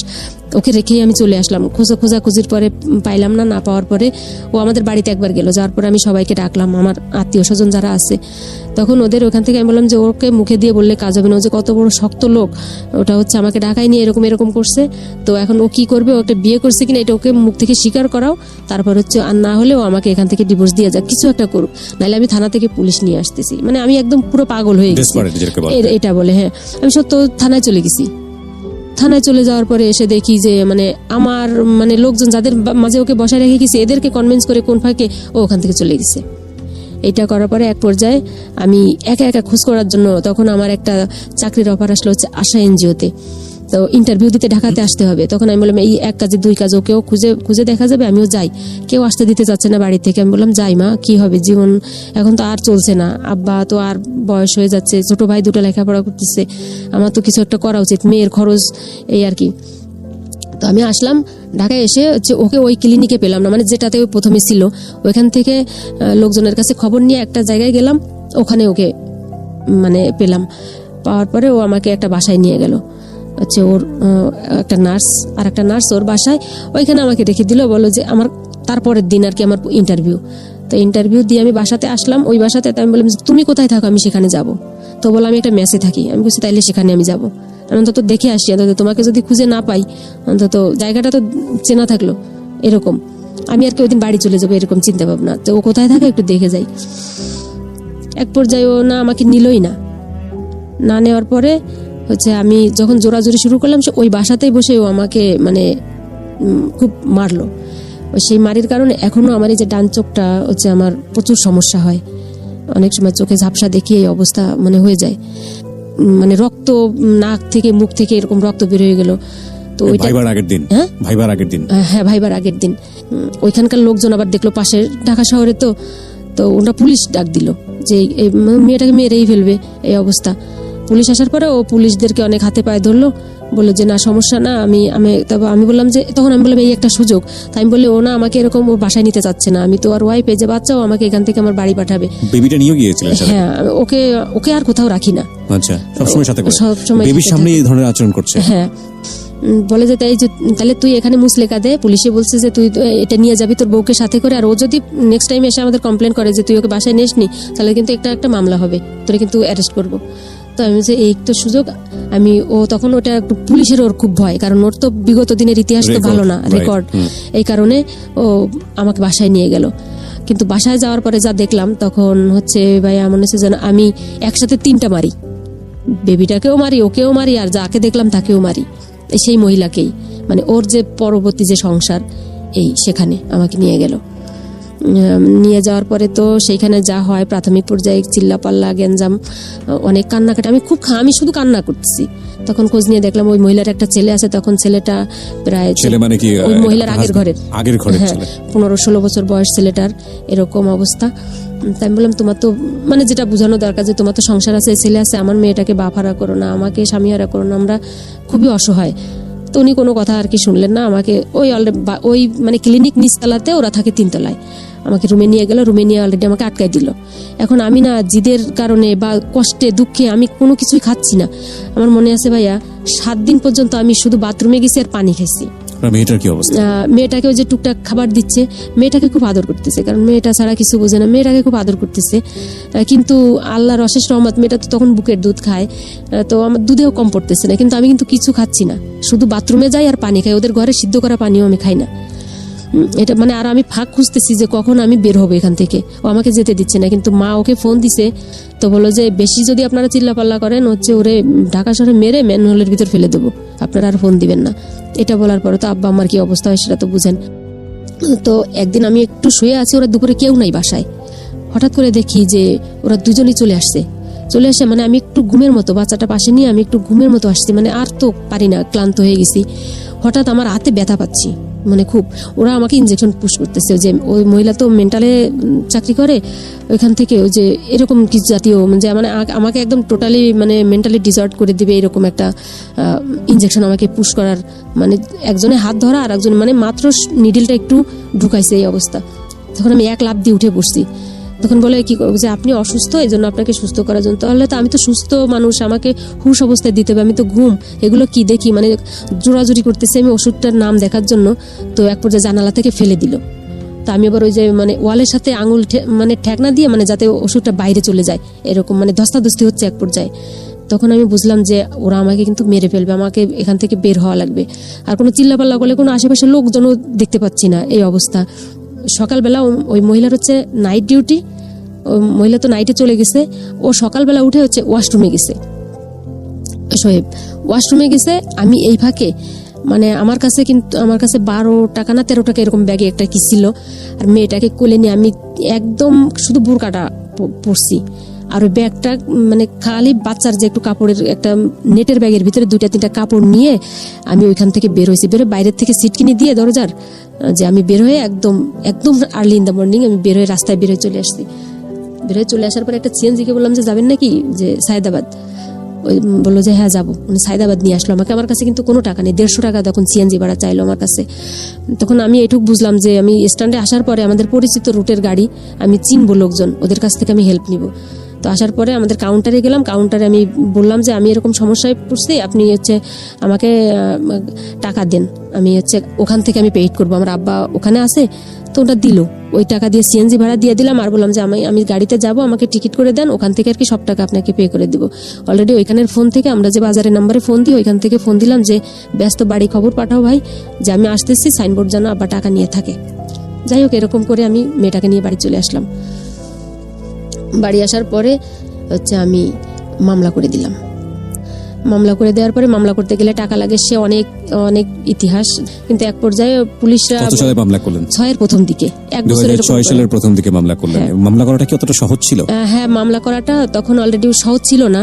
ওকে রেখেই আমি চলে আসলাম। খোঁজাখুঁজির পরে পাইলাম না, না পাওয়ার পরে ও আমাদের বাড়িতে একবার গেল, যাওয়ার পরে আমি সবাইকে ডাকলাম, আমার আত্মীয় স্বজন যারা আছে। তখন ওদের ওখান থেকে আমি বললাম যে ওকে মুখে দিয়ে বললে কাজ হবে না, ও যে কত বড় শক্ত লোক, ওটা হচ্ছে আমাকে ঢাকায় নিয়ে এরকম করছে। তো এখন ও কি করবে, ও একটা বিয়ে করছে কিনা এটা ওকে মুখ থেকে স্বীকার করাও, তারপর হচ্ছে আর না হলে ও আমাকে এখান থেকে ডিভোর্স দিয়ে যাক, কিছু একটা করুক, নাহলে আমি থানা থেকে পুলিশ নিয়ে আসতেছি। মানে আমি একদম পুরো পাগল হয়ে গেছি এটা বলে। হ্যাঁ, আমি সত্য থানায় চলে গেছি। থানায় চলে যাওয়ার পরে এসে দেখি যে মানে আমার মানে লোকজন যাদের মাঝে ওকে বসায় রেখে গেছে, এদেরকে কনভিন্স করে কোন ফাঁকে ও ওখান থেকে চলে গেছে। এটা করার পরে এক পর্যায়ে আমি একা একা খোঁজ করার জন্য, তখন আমার একটা চাকরির অফার আসলো হচ্ছে আশা এনজিওতে। তো ইন্টারভিউ দিতে ঢাকাতে আসতে হবে। তখন আমি বললাম এই 1 কাজে 2 কাজ, ওকেও খুঁজে দেখা যাবে, আমিও যাই। কেউ আসতে দিতে যাচ্ছে না বাড়ি থেকে। আমি বললাম যাই মা, কি হবে, জীবন এখন তো আর চলছে না, আব্বা তো আর বয়স হয়ে যাচ্ছে, ছোট ভাই 2টা লেখাপড়া করতেছে, আমার তো কিছু একটা করা উচিত, মেয়ের খরচ, এই আর কি। তো আমি আসলাম ঢাকায়। এসে হচ্ছে ওকে ওই ক্লিনিকে পেলাম না, মানে যেটাতে ওই প্রথমে ছিল, ওইখান থেকে লোকজনের কাছে খবর নিয়ে একটা জায়গায় গেলাম, ওখানে ওকে মানে পেলাম। পাওয়ার পরে ও আমাকে একটা বাসায় নিয়ে গেল, হচ্ছে ওর একটা নার্স, আর একটা নার্স ওর বাসায়, ওইখানে আমাকে রেখে দিল। বলো যে আমার তারপরের দিন আর কি আমার ইন্টারভিউ। তো ইন্টারভিউ দিয়ে আমি বাসাতে আসলাম। ওই বাসাতে আমি বললাম তুমি কোথায় থাকো, আমি সেখানে যাব। তো বলো আমি একটা মেসে থাকি। আমি বলছি তাইলে সেখানে আমি যাব, অন্তত দেখে আসি, অন্তত তোমাকে যদি খুঁজে না পাই অন্তত জায়গাটা তো চেনা থাকলো, এরকম। আমি আর কি ওই দিন বাড়ি চলে যাবো এরকম চিন্তা ভাবনা। তো ও কোথায় থাকে একটু দেখে যাই। এক পর্যায়ে ও না আমাকে নিলই না, না নেওয়ার পরে হচ্ছে আমি যখন জোরাজোরি শুরু করলাম, সে ওই বাসাতেই বসে ও আমাকে মানে খুব মারলো। সেই মারির কারণে এখনো আমার এই যে ডান চোখটা হচ্ছে আমার প্রচুর সমস্যা হয়, অনেক সময় চোখে ঝাপসা দেখি এই অবস্থা মানে হয়ে যায়, মানে রক্ত নাক থেকে মুখ থেকে এরকম রক্ত বের হয়ে গেল। তো ভাইবার আগের দিন, হ্যাঁ ভাইবার আগের দিন ওইখানকার লোকজন আবার দেখলো, পাশের ঢাকা শহরে তো ওরা পুলিশ ডাক দিল যে এই মেয়েটাকে মেরেই ফেলবে, এই অবস্থা। পুলিশ আসার পরে ও পুলিশদেরকে অনেক হাতে পায়ে ধরলো, বললো যে না সমস্যা না, আমি বললাম যে তখন আমি বললাম এই একটা সুযোগ। তাই আমি বললি ও না আমাকে এরকম ওর বাসায় নিতে চাচ্ছে না, আমি তো আর ওয়াইফ, এই যে বাচ্চাও আমাকে এখান থেকে আমার বাড়ি পাঠাবে। বেবিটা নিয়ে গিয়েছিল? হ্যাঁ, ওকে আর কোথাও রাখি না। আচ্ছা, সবসময় সাথে করে, সবসময় বেবির সামনে এই ধরনের আচরণ করছে। হ্যাঁ, বলে যে তাহলে তুই এখানে মুসলেকা দে, পুলিশে বলছে যে তুই এটা নিয়ে যাবি তোর বউকে সাথে করে, আর ও যদি নেক্সট টাইম এসে আমাদের কমপ্লেন করে যে তুই ওকে বাসায় নিসনি, তাহলে কিন্তু একটা মামলা হবে, তোরে কিন্তু অ্যারেস্ট করবো। তো আমি যে এই তো সুযোগ, ও তখন ওটা পুলিশের ওর খুব ভয়, কারণ ওর তো বিগত দিনের ইতিহাস তো ভালো না, রেকর্ড, এই কারণে ও আমাকে বাসায় নিয়ে গেল। কিন্তু বাসায় যাওয়ার পরে যা দেখলাম, তখন হচ্ছে ভাইয়া মনে হচ্ছে যেন আমি একসাথে 3টা মারি, বেবিটাকেও মারি, ওকেও মারি, আর যাকে দেখলাম তাকেও মারি, সেই মহিলাকেই, মানে ওর যে পরবর্তী যে সংসার এই সেখানে আমাকে নিয়ে গেল। নিয়ে যাওয়ার পরে তো সেইখানে যা হয় প্রাথমিক পর্যায়ে চিল্লাপাল্লা গ্যাঞ্জাম, অনেক কান্নাকাটি, আমি শুধু কান্না করতেছি। তখন খোঁজ নিয়ে দেখলাম ওই মহিলার একটা ছেলে আছে, তখন ছেলেটা প্রায় ছেলে মানে কি ওই মহিলার আগের ঘরের হ্যাঁ, ছেলে? 15-16 বছর বয়স ছেলেটার, এরকম অবস্থা। তাই আমি বললাম তোমার তো মানে যেটা বোঝানো দরকার যে তোমার তো সংসার আছে, ছেলে আছে, আমার মেয়েটাকে বাপ হারা করো না, আমাকে স্বামী হারা করো না, আমরা খুবই অসহায়। তো উনি কোনো কথা আর কি শুনলেন না, আমাকে ওই মানে ক্লিনিক নিচতলাতে, ওরা থাকে 3 তলায়, আমাকে রুমে নিয়ে গেল। রুমে নিয়ে অলরেডি আমাকে আটকাই দিল। এখন আমি না জিদের কারণে বা কষ্টে দুঃখে আমি কোনো কিছুই খাচ্ছি না। আমার মনে আছে ভাইয়া 7 দিন পর্যন্ত আমি শুধু বাথরুমে গেছি আর পানি খাইছি। মেয়েটার কি অবস্থা? মেয়েটাকে ওই যে টুকটাক খাবার দিচ্ছে, মেয়েটাকে খুব আদর করতেছে, কারণ মেয়েটা ছাড়া কিছু বোঝে না, মেয়েটাকে খুব আদর করতেছে। কিন্তু আল্লাহর অশেষ রহমত, মেয়েটা তো তখন বুকের দুধ খায়, তো আমার দুধেও কম পড়তেছে না। কিন্তু আমি কিন্তু কিছু খাচ্ছি না, শুধু বাথরুমে যাই আর পানি খাই, ওদের ঘরে সিদ্ধ করা পানিও আমি খাই না। এটা মানে আর আমি ফাঁক খুঁজতেছি যে কখন আমি বের হবো এখান থেকে, ও আমাকে যেতে দিচ্ছে না। কিন্তু মা ওকে ফোন দিছে, তো বললো যে বেশি যদি আপনারা চিল্লাপাল্লা করেন হচ্ছে ওরে ঢাকা শহরে মেরে ম্যানহোলের ভিতর ফেলে দেবো, আপনারা আর ফোন দিবেন না। এটা বলার পরে তো আব্বা আমার কি অবস্থা হয় সেটা তো বুঝেন। তো একদিন আমি একটু শুয়ে আছি, ওরা দুপুরে কেউ নাই বাসায়, হঠাৎ করে দেখি যে ওরা দুজনই চলে আসছে। মানে আমি একটু ঘুমের মতো, বাচ্চাটা পাশে নিয়ে আমি একটু ঘুমের মতো আসছি, মানে আর তো পারি না, ক্লান্ত হয়ে গেছি। হঠাৎ আমার হাতে ব্যথা পাচ্ছি, মানে খুব। ওরা আমাকে ইনজেকশন পুশ করতেছে, যে ওই মহিলা তো মেন্টালে চাকরি করে, ওইখান থেকে ওই যে এরকম কিছু জাতীয়, যে মানে আমাকে একদম টোটালি মানে মেন্টালি ডিসঅর্ড করে দিবে এরকম একটা ইনজেকশন আমাকে পুশ করার, মানে একজনে হাত ধরা আর একজন মানে মাত্র নিডলটা একটু ঢুকাইছে এই অবস্থা। তখন আমি এক লাফ দিয়ে উঠে বসছি। তখন বলে কি করবো, যে আপনি অসুস্থ, এই জন্য আপনাকে সুস্থ করার জন্য। তাহলে তো আমি তো সুস্থ মানুষ, আমাকে হুশ অবস্থায় দিতে হবে, আমি তো ঘুম, এগুলো কি দেখি, মানে জোরাজুরি করতেছে আমি ওষুধটার নাম দেখার জন্য। তো এক পর্যায়ে জানালা থেকে ফেলে দিল। তা আমি আবার ওই যে মানে ওয়ালের সাথে আঙুল মানে ঠেকনা দিয়ে, মানে যাতে ওষুধটা বাইরে চলে যায়, এরকম মানে ধস্তাধস্তি হচ্ছে এক পর্যায়ে। তখন আমি বুঝলাম যে ওরা আমাকে কিন্তু মেরে ফেলবে, আমাকে এখান থেকে বের হওয়া লাগবে। আর কোনো চিল্লাপাল্লা করলে কোনো আশেপাশের লোকজনও দেখতে পাচ্ছি না, এই অবস্থা। সকালবেলা ওই মহিলার হচ্ছে নাইট ডিউটি, ওই মহিলা তো নাইটে চলে গেছে, ও সকালবেলা উঠে হচ্ছে ওয়াশরুমে গেছে, সোহেব ওয়াশরুমে গেছে। আমি এই ফাঁকে মানে আমার কাছে 12 টাকা না 13 টাকা এরকম ব্যাগে একটা কি ছিল, আর মেয়েটাকে কোলে নিয়ে আমি একদম শুধু বোরকাটা পরছি, আর ওই ব্যাগটা মানে খালি বাচ্চার যে একটু কাপড়ের একটা নেটের ব্যাগের ভিতরে 2-3টা কাপড় নিয়ে আমি ওইখান থেকে বের হয়েছি। বাইরের থেকে সিট কিনে দিয়ে দরজার, যে আমি বের হয়ে একদম আর্লি ইন দ্য মর্নিং আমি বের হয়ে রাস্তায় বের হয়ে চলে আসছি। বের হয়ে চলে আসার পর একটা সিএনজিকে বললাম যে যাবেন নাকি, যে সায়দাবাদ। ওই বললো যে হ্যাঁ যাবো, মানে সায়দাবাদ নিয়ে আসলো আমাকে। আমার কাছে কিন্তু কোনো টাকা নেই, 150 টাকা তখন সিএনজি ভাড়া চাইলো আমার কাছে। তখন আমি এটুকু বুঝলাম যে আমি স্ট্যান্ডে আসার পরে আমাদের পরিচিত রুটের গাড়ি, আমি চিনবো লোকজন, ওদের কাছ থেকে আমি হেল্প নিব। তো আসার পরে আমাদের কাউন্টারে গেলাম, কাউন্টারে আমি বললাম যে আমি এরকম সমস্যায় পড়ছি, আপনি হচ্ছে আমাকে টাকা দেন, আমি হচ্ছে ওখান থেকে আমি পেইড করবো, আমার আব্বা ওখানে আছে। তো ওটা দিল, ওই টাকা দিয়ে সিএনজি ভাড়া দিয়ে দিলাম, আর বললাম যে আমি গাড়িতে যাব, আমাকে টিকিট করে দেন, ওখান থেকে আর কি সব টাকা আপনাকে পে করে দিব। অলরেডি ওইখানের ফোন থেকে, আমরা যে বাজারের নাম্বারে ফোন দিই ওইখান থেকে ফোন দিলাম যে ব্যস্ত, বাড়ি খবর পাঠাও ভাই, যে আমি আসতেছি, সাইনবোর্ড যেন আব্বা টাকা নিয়ে থাকে। যাই হোক, এরকম করে আমি মেয়েটাকে নিয়ে বাড়ি চলে আসলাম। বাড়ি আসার পরে হচ্ছে আমি মামলা করে দিলাম। মামলা করে দেওয়ার পরে, মামলা করতে গেলে টাকা লাগে, সে অনেক ইতিহাস। কিন্তু এক পর্যায়ে পুলিশরা 6 সালের প্রথম দিকে, 1 বছরের 6 সালের প্রথম দিকে মামলা করলেন। মামলা করাটা কি অতটা সহজ ছিল? হ্যাঁ, মামলা করাটা তখন অলরেডি সহজ ছিল না।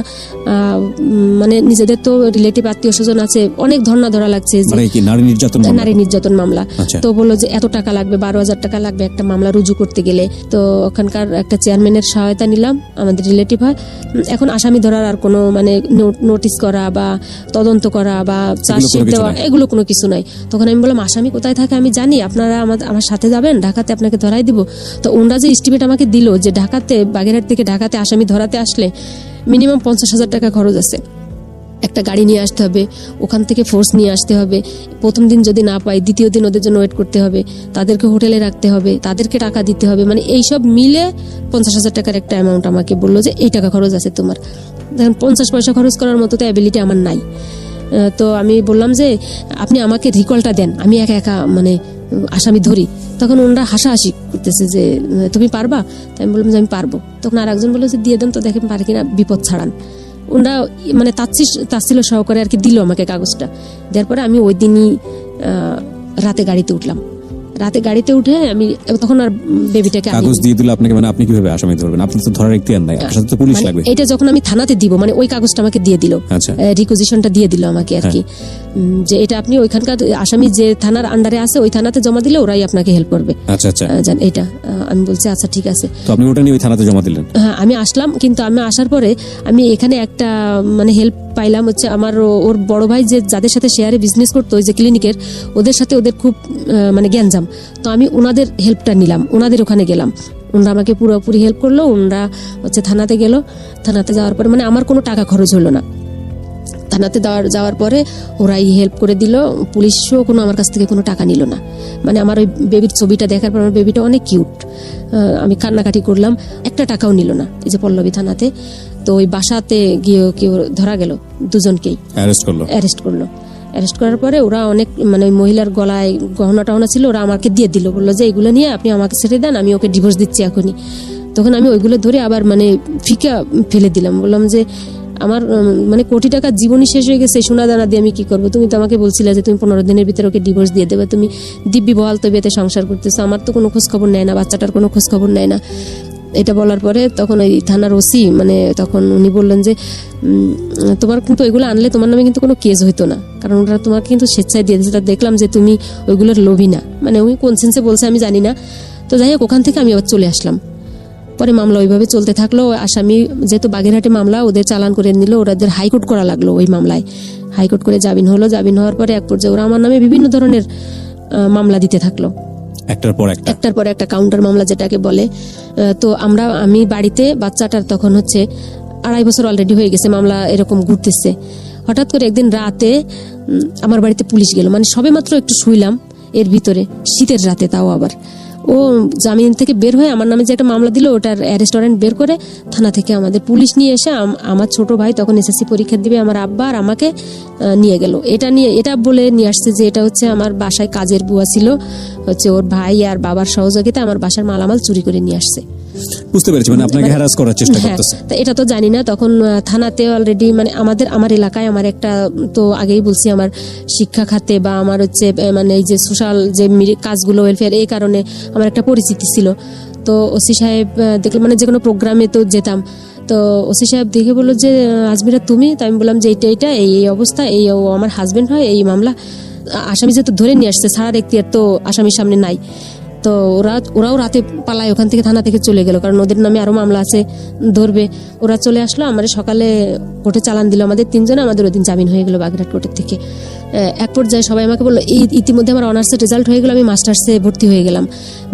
মানে নিজেদের তো রিলেটিভ আত্মীয় স্বজন আছে, অনেক ধর্ণা ধরা লাগছে, মানে কি নারী নির্যাতন মামলা। তো বললো যে এত টাকা লাগবে, 12,000 টাকা লাগবে একটা মামলা রুজু করতে গেলে। তো ওখানকার একটা চেয়ারম্যানের সহায়তা নিলাম, আমাদের রিলেটিভ হয়। এখন আসামি ধরার আর কোনো মানে নোটিশ করা বা তদন্ত করা বা চার্জশিট দেওয়া, এগুলো কোনো কিছু নাই। তখন আমি বললাম আসামি কোথায় থাকে আমি জানি, আপনারা আমার সাথে যাবেন, ঢাকাতে আপনাকে ধরাই দিব। তো ওনারা যে এস্টিমেট আমাকে দিল যে ঢাকাতে, বাগেরহাট থেকে ঢাকাতে আসামি ধরাতে আসলে মিনিমাম 50,000 টাকা খরচ আছে, একটা গাড়ি নিয়ে আসতে হবে, ওখান থেকে ফোর্স নিয়ে আসতে হবে, প্রথম দিন যদি না পাই দ্বিতীয় দিন ওদের জন্য ওয়েট করতে হবে, তাদেরকে হোটেলে রাখতে হবে, তাদেরকে টাকা দিতে হবে, মানে এইসব মিলে 50,000 টাকার একটা অ্যামাউন্ট আমাকে বললো যে এই টাকা খরচ আছে তোমার। দেখেন 50 পয়সা খরচ করার মতো তো অ্যাবিলিটি আমার নাই। তো আমি বললাম যে আপনি আমাকে রিকলটা দেন, আমি একা মানে আসামি ধরি। তখন ওনারা হাসাহাসি করতেছে যে তুমি পারবা? তাই আমি বললাম যে আমি পারবো। তখন আর একজন বললো যে দিয়ে দেন তো, দেখেন পারে কিনা, বিপদ ছাড়ান। ওনারা মানে তাচ্ছিল সহকারে আর কি দিল আমাকে কাগজটা। দেওয়ার পরে আমি ওই দিনই রাতে গাড়িতে উঠলাম। রাতে গাড়িতে উঠে আমি তখন আর বেবিটাকে কাগজ দিয়ে দিল আপনাকে, মানে আপনি কিভাবে আসামি ধরবেন? আপনার তো ধরার এখতিয়ার নাই, আপনার সাথে তো পুলিশ লাগবে। এটা যখন আমি থানাতে দিব, মানে ওই কাগজটা আমাকে দিয়ে দিল, রিকুইজিশনটা দিয়ে দিল আমাকে আর কি, যে এটা আপনি ওইখানকার আসামি যে থানার আন্ডারে আছে ওই থানাতে জমা দিলে ওরাই আপনাকে হেল্প করবে। আচ্ছা আচ্ছা, জান এটা আমি বলছি আচ্ছা ঠিক আছে। তো আপনি ওটা নিয়ে ওই থানাতে জমা দিলেন? হ্যাঁ, আমি আসলাম, কিন্তু আমি আসার পরে আমি এখানে একটা মানে হেল্প পাইলাম, হচ্ছে আমার ওর বড় ভাই যে যাদের সাথে শেয়ারে বিজনেস করতো ওই যে ক্লিনিকের, ওদের সাথে ওদের খুব মানে জ্ঞানজাম, তো আমি ওনাদের হেল্পটা নিলাম, ওনাদের ওখানে গেলাম, ওনারা আমাকে পুরোপুরি হেল্প করলো। ওনারা হচ্ছে থানাতে গেল, থানাতে যাওয়ার পরে মানে আমার কোনো টাকা খরচ হলো না। থানাতে যাওয়ার পরে ওরাই হেল্প করে দিল, পুলিশও কোনো আমার কাছ থেকে কোনো টাকা নিল না। মানে আমার ওই বেবির ছবিটা দেখার পর আমার বেবিটা অনেক কিউট, আমি কান্নাকাটি করলাম, একটা টাকাও নিল না এই যে পল্লবী থানাতে। তো ওই বাসাতে গিয়ে কেউ ধরা গেল, দুজনকেই অ্যারেস্ট করলো। অ্যারেস্ট করার পরে ওরা অনেক মানে ওই মহিলার গলায় গহনা টহনা ছিল, ওরা আমাকে দিয়ে দিল, বললো যে এগুলো নিয়ে আপনি আমাকে ছেড়ে দেন, আমি ওকে ডিভোর্স দিচ্ছি এখনই। তখন আমি ওইগুলো ধরে আবার মানে ফিকা ফেলে দিলাম, বললাম যে আমার মানে কোটি টাকা জীবনই শেষ হয়ে গেছে, সোনা দানা দিয়ে আমি কি করবো? তুমি তো আমাকে বলছিলে যে তুমি 15 দিনের ভিতরে ওকে ডিভোর্স দিয়ে দেবে, তুমি দিব্যি বহাল তবিয়তে সংসার করতেছো, আমার তো কোনো খোঁজ খবর নেয় না, বাচ্চাটার কোনো খোঁজ খবর নেয় না। এটা বলার পরে তখন ওই থানার ওসি মানে তখন উনি বললেন যে তোমার কিন্তু ওইগুলো আনলে তোমার নামে কিন্তু কোনো কেস হইতো না, কারণ ওরা তোমাকে কিন্তু স্বেচ্ছায় দিয়ে দিয়েছে, দেখলাম যে তুমি ওইগুলোর লোভী না। মানে উনি কোন সেন্সে বলছে আমি জানি না। তো যাই হোক, ওখান থেকে আমি আবার চলে আসলাম। পরে মামলা ওইভাবে চলতে থাকলো। আসামি যেহেতু বাগেরহাটে মামলা, ওদের চালান করে নিল, ওদের হাইকোর্ট করা লাগলো। ওই মামলায় হাইকোর্ট করে জামিন হলো। জামিন হওয়ার পরে এক পর্যায়ে ওরা আমার নামে বিভিন্ন ধরনের মামলা দিতে থাকলো, একটার পর একটা কাউন্টার মামলা যেটাকে বলে। তো আমি বাড়িতে, বাচ্চাটার তখন হচ্ছে 2.5 বছর অলরেডি হয়ে গেছে, মামলা এরকম ঘুরতেছে। হঠাৎ করে একদিন রাতে আমার বাড়িতে পুলিশ গেল, মানে সবে মাত্র একটু শুইলাম এর ভিতরে, শীতের রাতে, তাও আবার ও জামিন থেকে বের হয়ে আমার নামে যে একটা মামলা দিল ওটার অ্যারেস্ট ওয়ারেন্ট বের করে থানা থেকে আমাদের পুলিশ নিয়ে এসে আমার ছোট ভাই তখন এসএসসি পরীক্ষা দিবে, আমার আব্বা আর আমাকে নিয়ে গেল। এটা বলে নিয়ে আসছে যে এটা হচ্ছে আমার বাসায় কাজের বুয়া ছিল, হচ্ছে ওর ভাই আর বাবার সহযোগিতা আমার বাসার মালামাল চুরি করে নিয়ে আসছে। বুঝতে পেরেছি, মানে আপনাকে হ্যারাস করার চেষ্টা করতেছে। তো এটা তো জানি না তখন থানাতে অলরেডি মানে আমার এলাকায় আমার একটা, তো আগেই বলছি আমার শিক্ষা খাতে বা আমার হচ্ছে মানে এই যে সোশ্যাল যে কাজগুলো ওয়েলফেয়ার, এই কারণে আমার একটা পরিচিতি ছিল। তো ওসি সাহেব দেখলাম, মানে যে কোনো প্রোগ্রামে তো যেতাম, তো ওসি সাহেব দেখে বললো যে আজমিরা তুমি? তো আমি বললাম যে এইটা এই অবস্থা, এই ও আমার হাজবেন্ড হয়, এই মামলা। আসামি যেহেতু ধরে নিয়ে আসছে, ছাড়ার এখতিয়ার তো আসামির সামনে নাই। তো ওরাও রাতে পালায় ওখান থেকে, থানা থেকে চলে গেল, কারণ ওদের নামে আরো মামলা আছে, ধরবে। ওরা চলে আসলো, আমার সকালে কোর্টে চালান দিল আমাদের 3 জনে, আমাদের ওই দিন জামিন হয়ে গেল বাগেরহাট কোর্টের থেকে। এক পর্যায়ে সবাই আমাকে বললো, ইতিমধ্যে আমার অনার্সের রেজাল্ট হয়ে গেল, আমি মাস্টার্সে ভর্তি হয়ে গেলাম।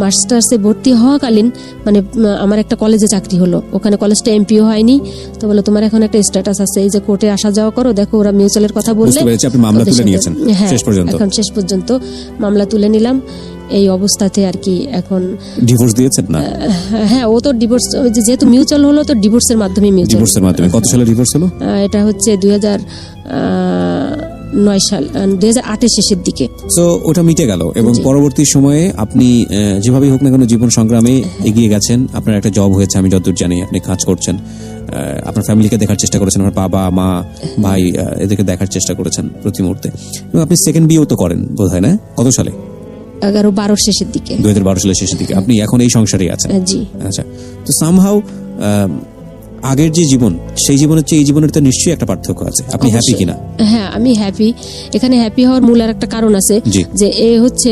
মাস্টার্সে ভর্তি হওয়াকালীন মানে আমার একটা কলেজে চাকরি হলো, ওখানে কলেজটা এমপিও হয়নি। তো বললো তোমার এখন একটা স্ট্যাটাস আছে, এই যে কোর্টে আসা যাওয়া করো, দেখো ওরা মিউচুয়ালের কথা বললে। হ্যাঁ, এখন শেষ পর্যন্ত মামলা তুলে নিলাম। এই অবস্থাতে আর কি এখন ডিভোর্স দিয়েছেন না? হ্যাঁ, ও তো ডিভোর্স যেহেতু মিউচুয়াল হলো, তো ডিভোর্সের মাধ্যমে কত সালে ডিভোর্স হলো? এটা হচ্ছে 2009 সাল, 2008 শেষের দিকে। সো ওটা মিটে গেল, এবং পরবর্তী সময়ে আপনি যেভাবেই হোক না কেন জীবন সংগ্রামে এগিয়ে গেছেন। আপনার একটা জব হয়েছে, আমি যতদূর জানি, আপনি কাজ করছেন, আপনার ফ্যামিলিকে দেখার চেষ্টা করেছেন, আপনার বাবা মা ভাই এদেরকে দেখার চেষ্টা করেছেন প্রতি মুহূর্তে। এবং আপনি সেকেন্ড বিয়েও তো করেন বোধ হয়, না? কত সালে? 2012 শেষের দিকে। 2012 সালের শেষের দিকে আপনি এখন এই সংসারেই আছেন? জি। আচ্ছা, তো সামহাউ আগের যে জীবন, সেই জীবনের চেয়ে এই জীবনের তো নিশ্চয়ই একটা পার্থক্য আছে। আপনি হ্যাপি কিনা? হ্যাঁ, আমি হ্যাপি। এখানে হ্যাপি হওয়ার মূল আর একটা কারণ আছে, যে এ হচ্ছে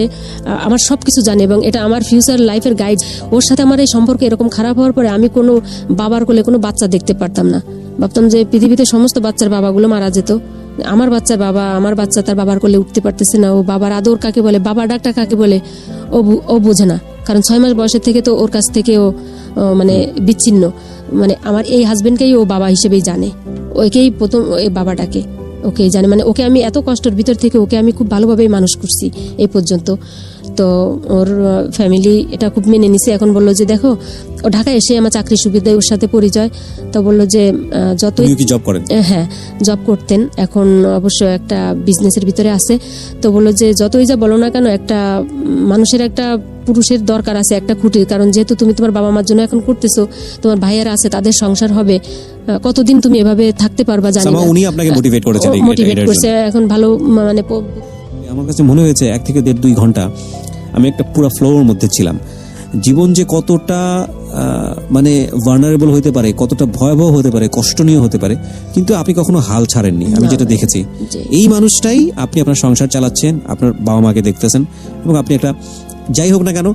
আমার সবকিছু জানে এবং এটা আমার ফিউচার লাইফের গাইড। ওর সাথে আমার এই সম্পর্ক এরকম খারাপ হওয়ার পরে আমি কোনো বাবার কোলে কোনো বাচ্চা দেখতে পারতাম না। ভাবতাম যে পৃথিবীতে সমস্ত বাচ্চার বাবাগুলো মারা যেত, আমার বাচ্চার বাবা, আমার বাচ্চা তার বাবার কোলে উঠতে পারতেছে না। ও বাবার আদর কাকে বলে, বাবা ডাকটা কাকে বলে ও বোঝে না, কারণ 6 মাস বয়সের থেকে তো ওর কাছ থেকে ও মানে বিচ্ছিন্ন। মানে আমার এই হাজবেন্ডকেই ও বাবা হিসেবেই জানে, ওকেই প্রথম এই বাবাটাকে ওকেই জানে। মানে ওকে আমি এত কষ্টের ভিতর থেকে ওকে আমি খুব ভালোভাবেই মানুষ করছি এই পর্যন্ত। তো ওর ফ্যামিলি এটা খুব মেনে নিছে। এখন বললো যে দেখো, ও ঢাকায় এসে আমার চাকরির সুবিধায় ওর সাথে পরিচয়। তো বললো যে যতই জব করেন? হ্যাঁ, জব করতেন, এখন অবশ্য একটা বিজনেসের ভিতরে আছে। তো বললো যে যতই যা বলো না কেন, একটা মানুষের একটা পুরুষের দরকার আছে একটা খুঁটির, কারণ যেহেতু তুমি তোমার বাবা মার জন্য এখন করতেছো, তোমার ভাইয়েরা আছে, তাদের সংসার হবে, কতদিন তুমি এভাবে থাকতে পারবা জানি না। Somehow উনি আপনাকে মোটিভেট করেছেন মোটিভেট এটার করছে, এখন ভালো মানে আমার কাছে মনে হয়েছে 1 থেকে 1.5-2 ঘন্টা আমি একটা পুরো ফ্লোর মধ্যে ছিলাম। জীবন যে কতটা মানে ভালনারেবল হতে পারে, কতটা ভয়াবহ হতে পারে, কষ্টনীয় হতে পারে, কিন্তু আপনি কখনো হাল ছাড়েননি। আমি যেটা দেখেছি এই মানুষটাই, আপনি আপনার সংসার চালাচ্ছেন, আপনার বাবা মাকে দেখতেছেন, এবং আপনি একটা যাই হোক না কেন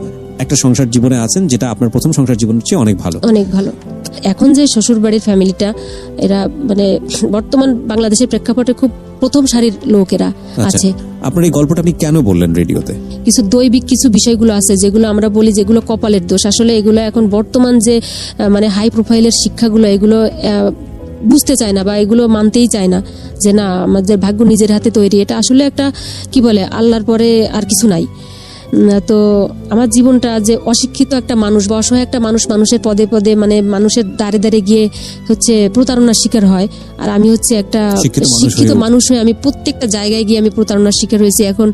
একটা সংসার জীবনে আছেন, যেটা আপনার প্রথম সংসার জীবনের চেয়ে অনেক ভালো। অনেক ভালো। এখন যে শ্বশুর বাড়ির ফ্যামিলিটা, এরা মানে বর্তমান বাংলাদেশের প্রেক্ষাপটে খুব প্রথম সারির লোক এরা আছে। আপনার এই গল্পটা আপনি কেন বললেন রেডিওতে? কিছু দৈবিক কিছু বিষয়গুলো আছে যেগুলো আমরা বলি যেগুলো কপালের দোষ। আসলে এগুলো এখন বর্তমান যে মানে হাই প্রোফাইলের শিক্ষাগুলো, এগুলো বুঝতে চায় না বা এগুলো মানতেই চায় না যে না, আমাদের ভাগ্য নিজের হাতে তৈরি। এটা আসলে একটা কি বলে, আল্লাহর পরে আর কিছু নাই। তো আমার জীবনটা যে অশিক্ষিত একটা মানুষ বা অসহায় একটা মানুষ, মানুষের পদে পদে মানে মানুষের দ্বারে দ্বারে গিয়ে হচ্ছে প্রতারণার শিকার হয়, আর আমি হচ্ছে একটা শিক্ষিত মানুষ হয়ে আমি প্রত্যেকটা জায়গায় গিয়ে আমি প্রতারণার শিকার হয়েছি। এখন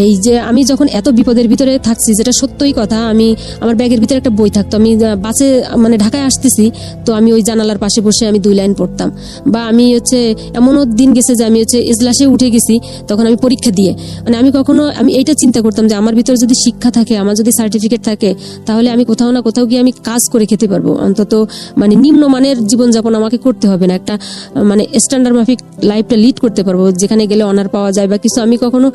এই যে আমি যখন এত বিপদের ভিতরে থাকছি, যেটা সত্যই কথা, আমি আমার ব্যাগের ভিতরে একটা বই থাকতো, আমি বাসে মানে ঢাকায় আসতেছি তো আমি ওই জানালার পাশে বসে আমি 2 লাইন পড়তাম। বা আমি হচ্ছে এমনও দিন গেছে যে আমি হচ্ছে এজলাসে উঠে গেছি তখন আমি পরীক্ষা দিয়ে, মানে আমি এইটা চিন্তা করতাম যে আমার ভিতরে যদি শিক্ষা থাকে, আমার যদি সার্টিফিকেট থাকে, তাহলে আমি কোথাও না কোথাও গিয়ে আমি কাজ করে খেতে পারবো। অন্তত মানে নিম্নমানের জীবনযাপন আমাকে করতে হবে না, একটা মানে স্ট্যান্ডার্ড মাফিক লাইফটা লিড করতে পারবো, যেখানে গেলে অনার পাওয়া যায় বা কিছু। আমি কখনো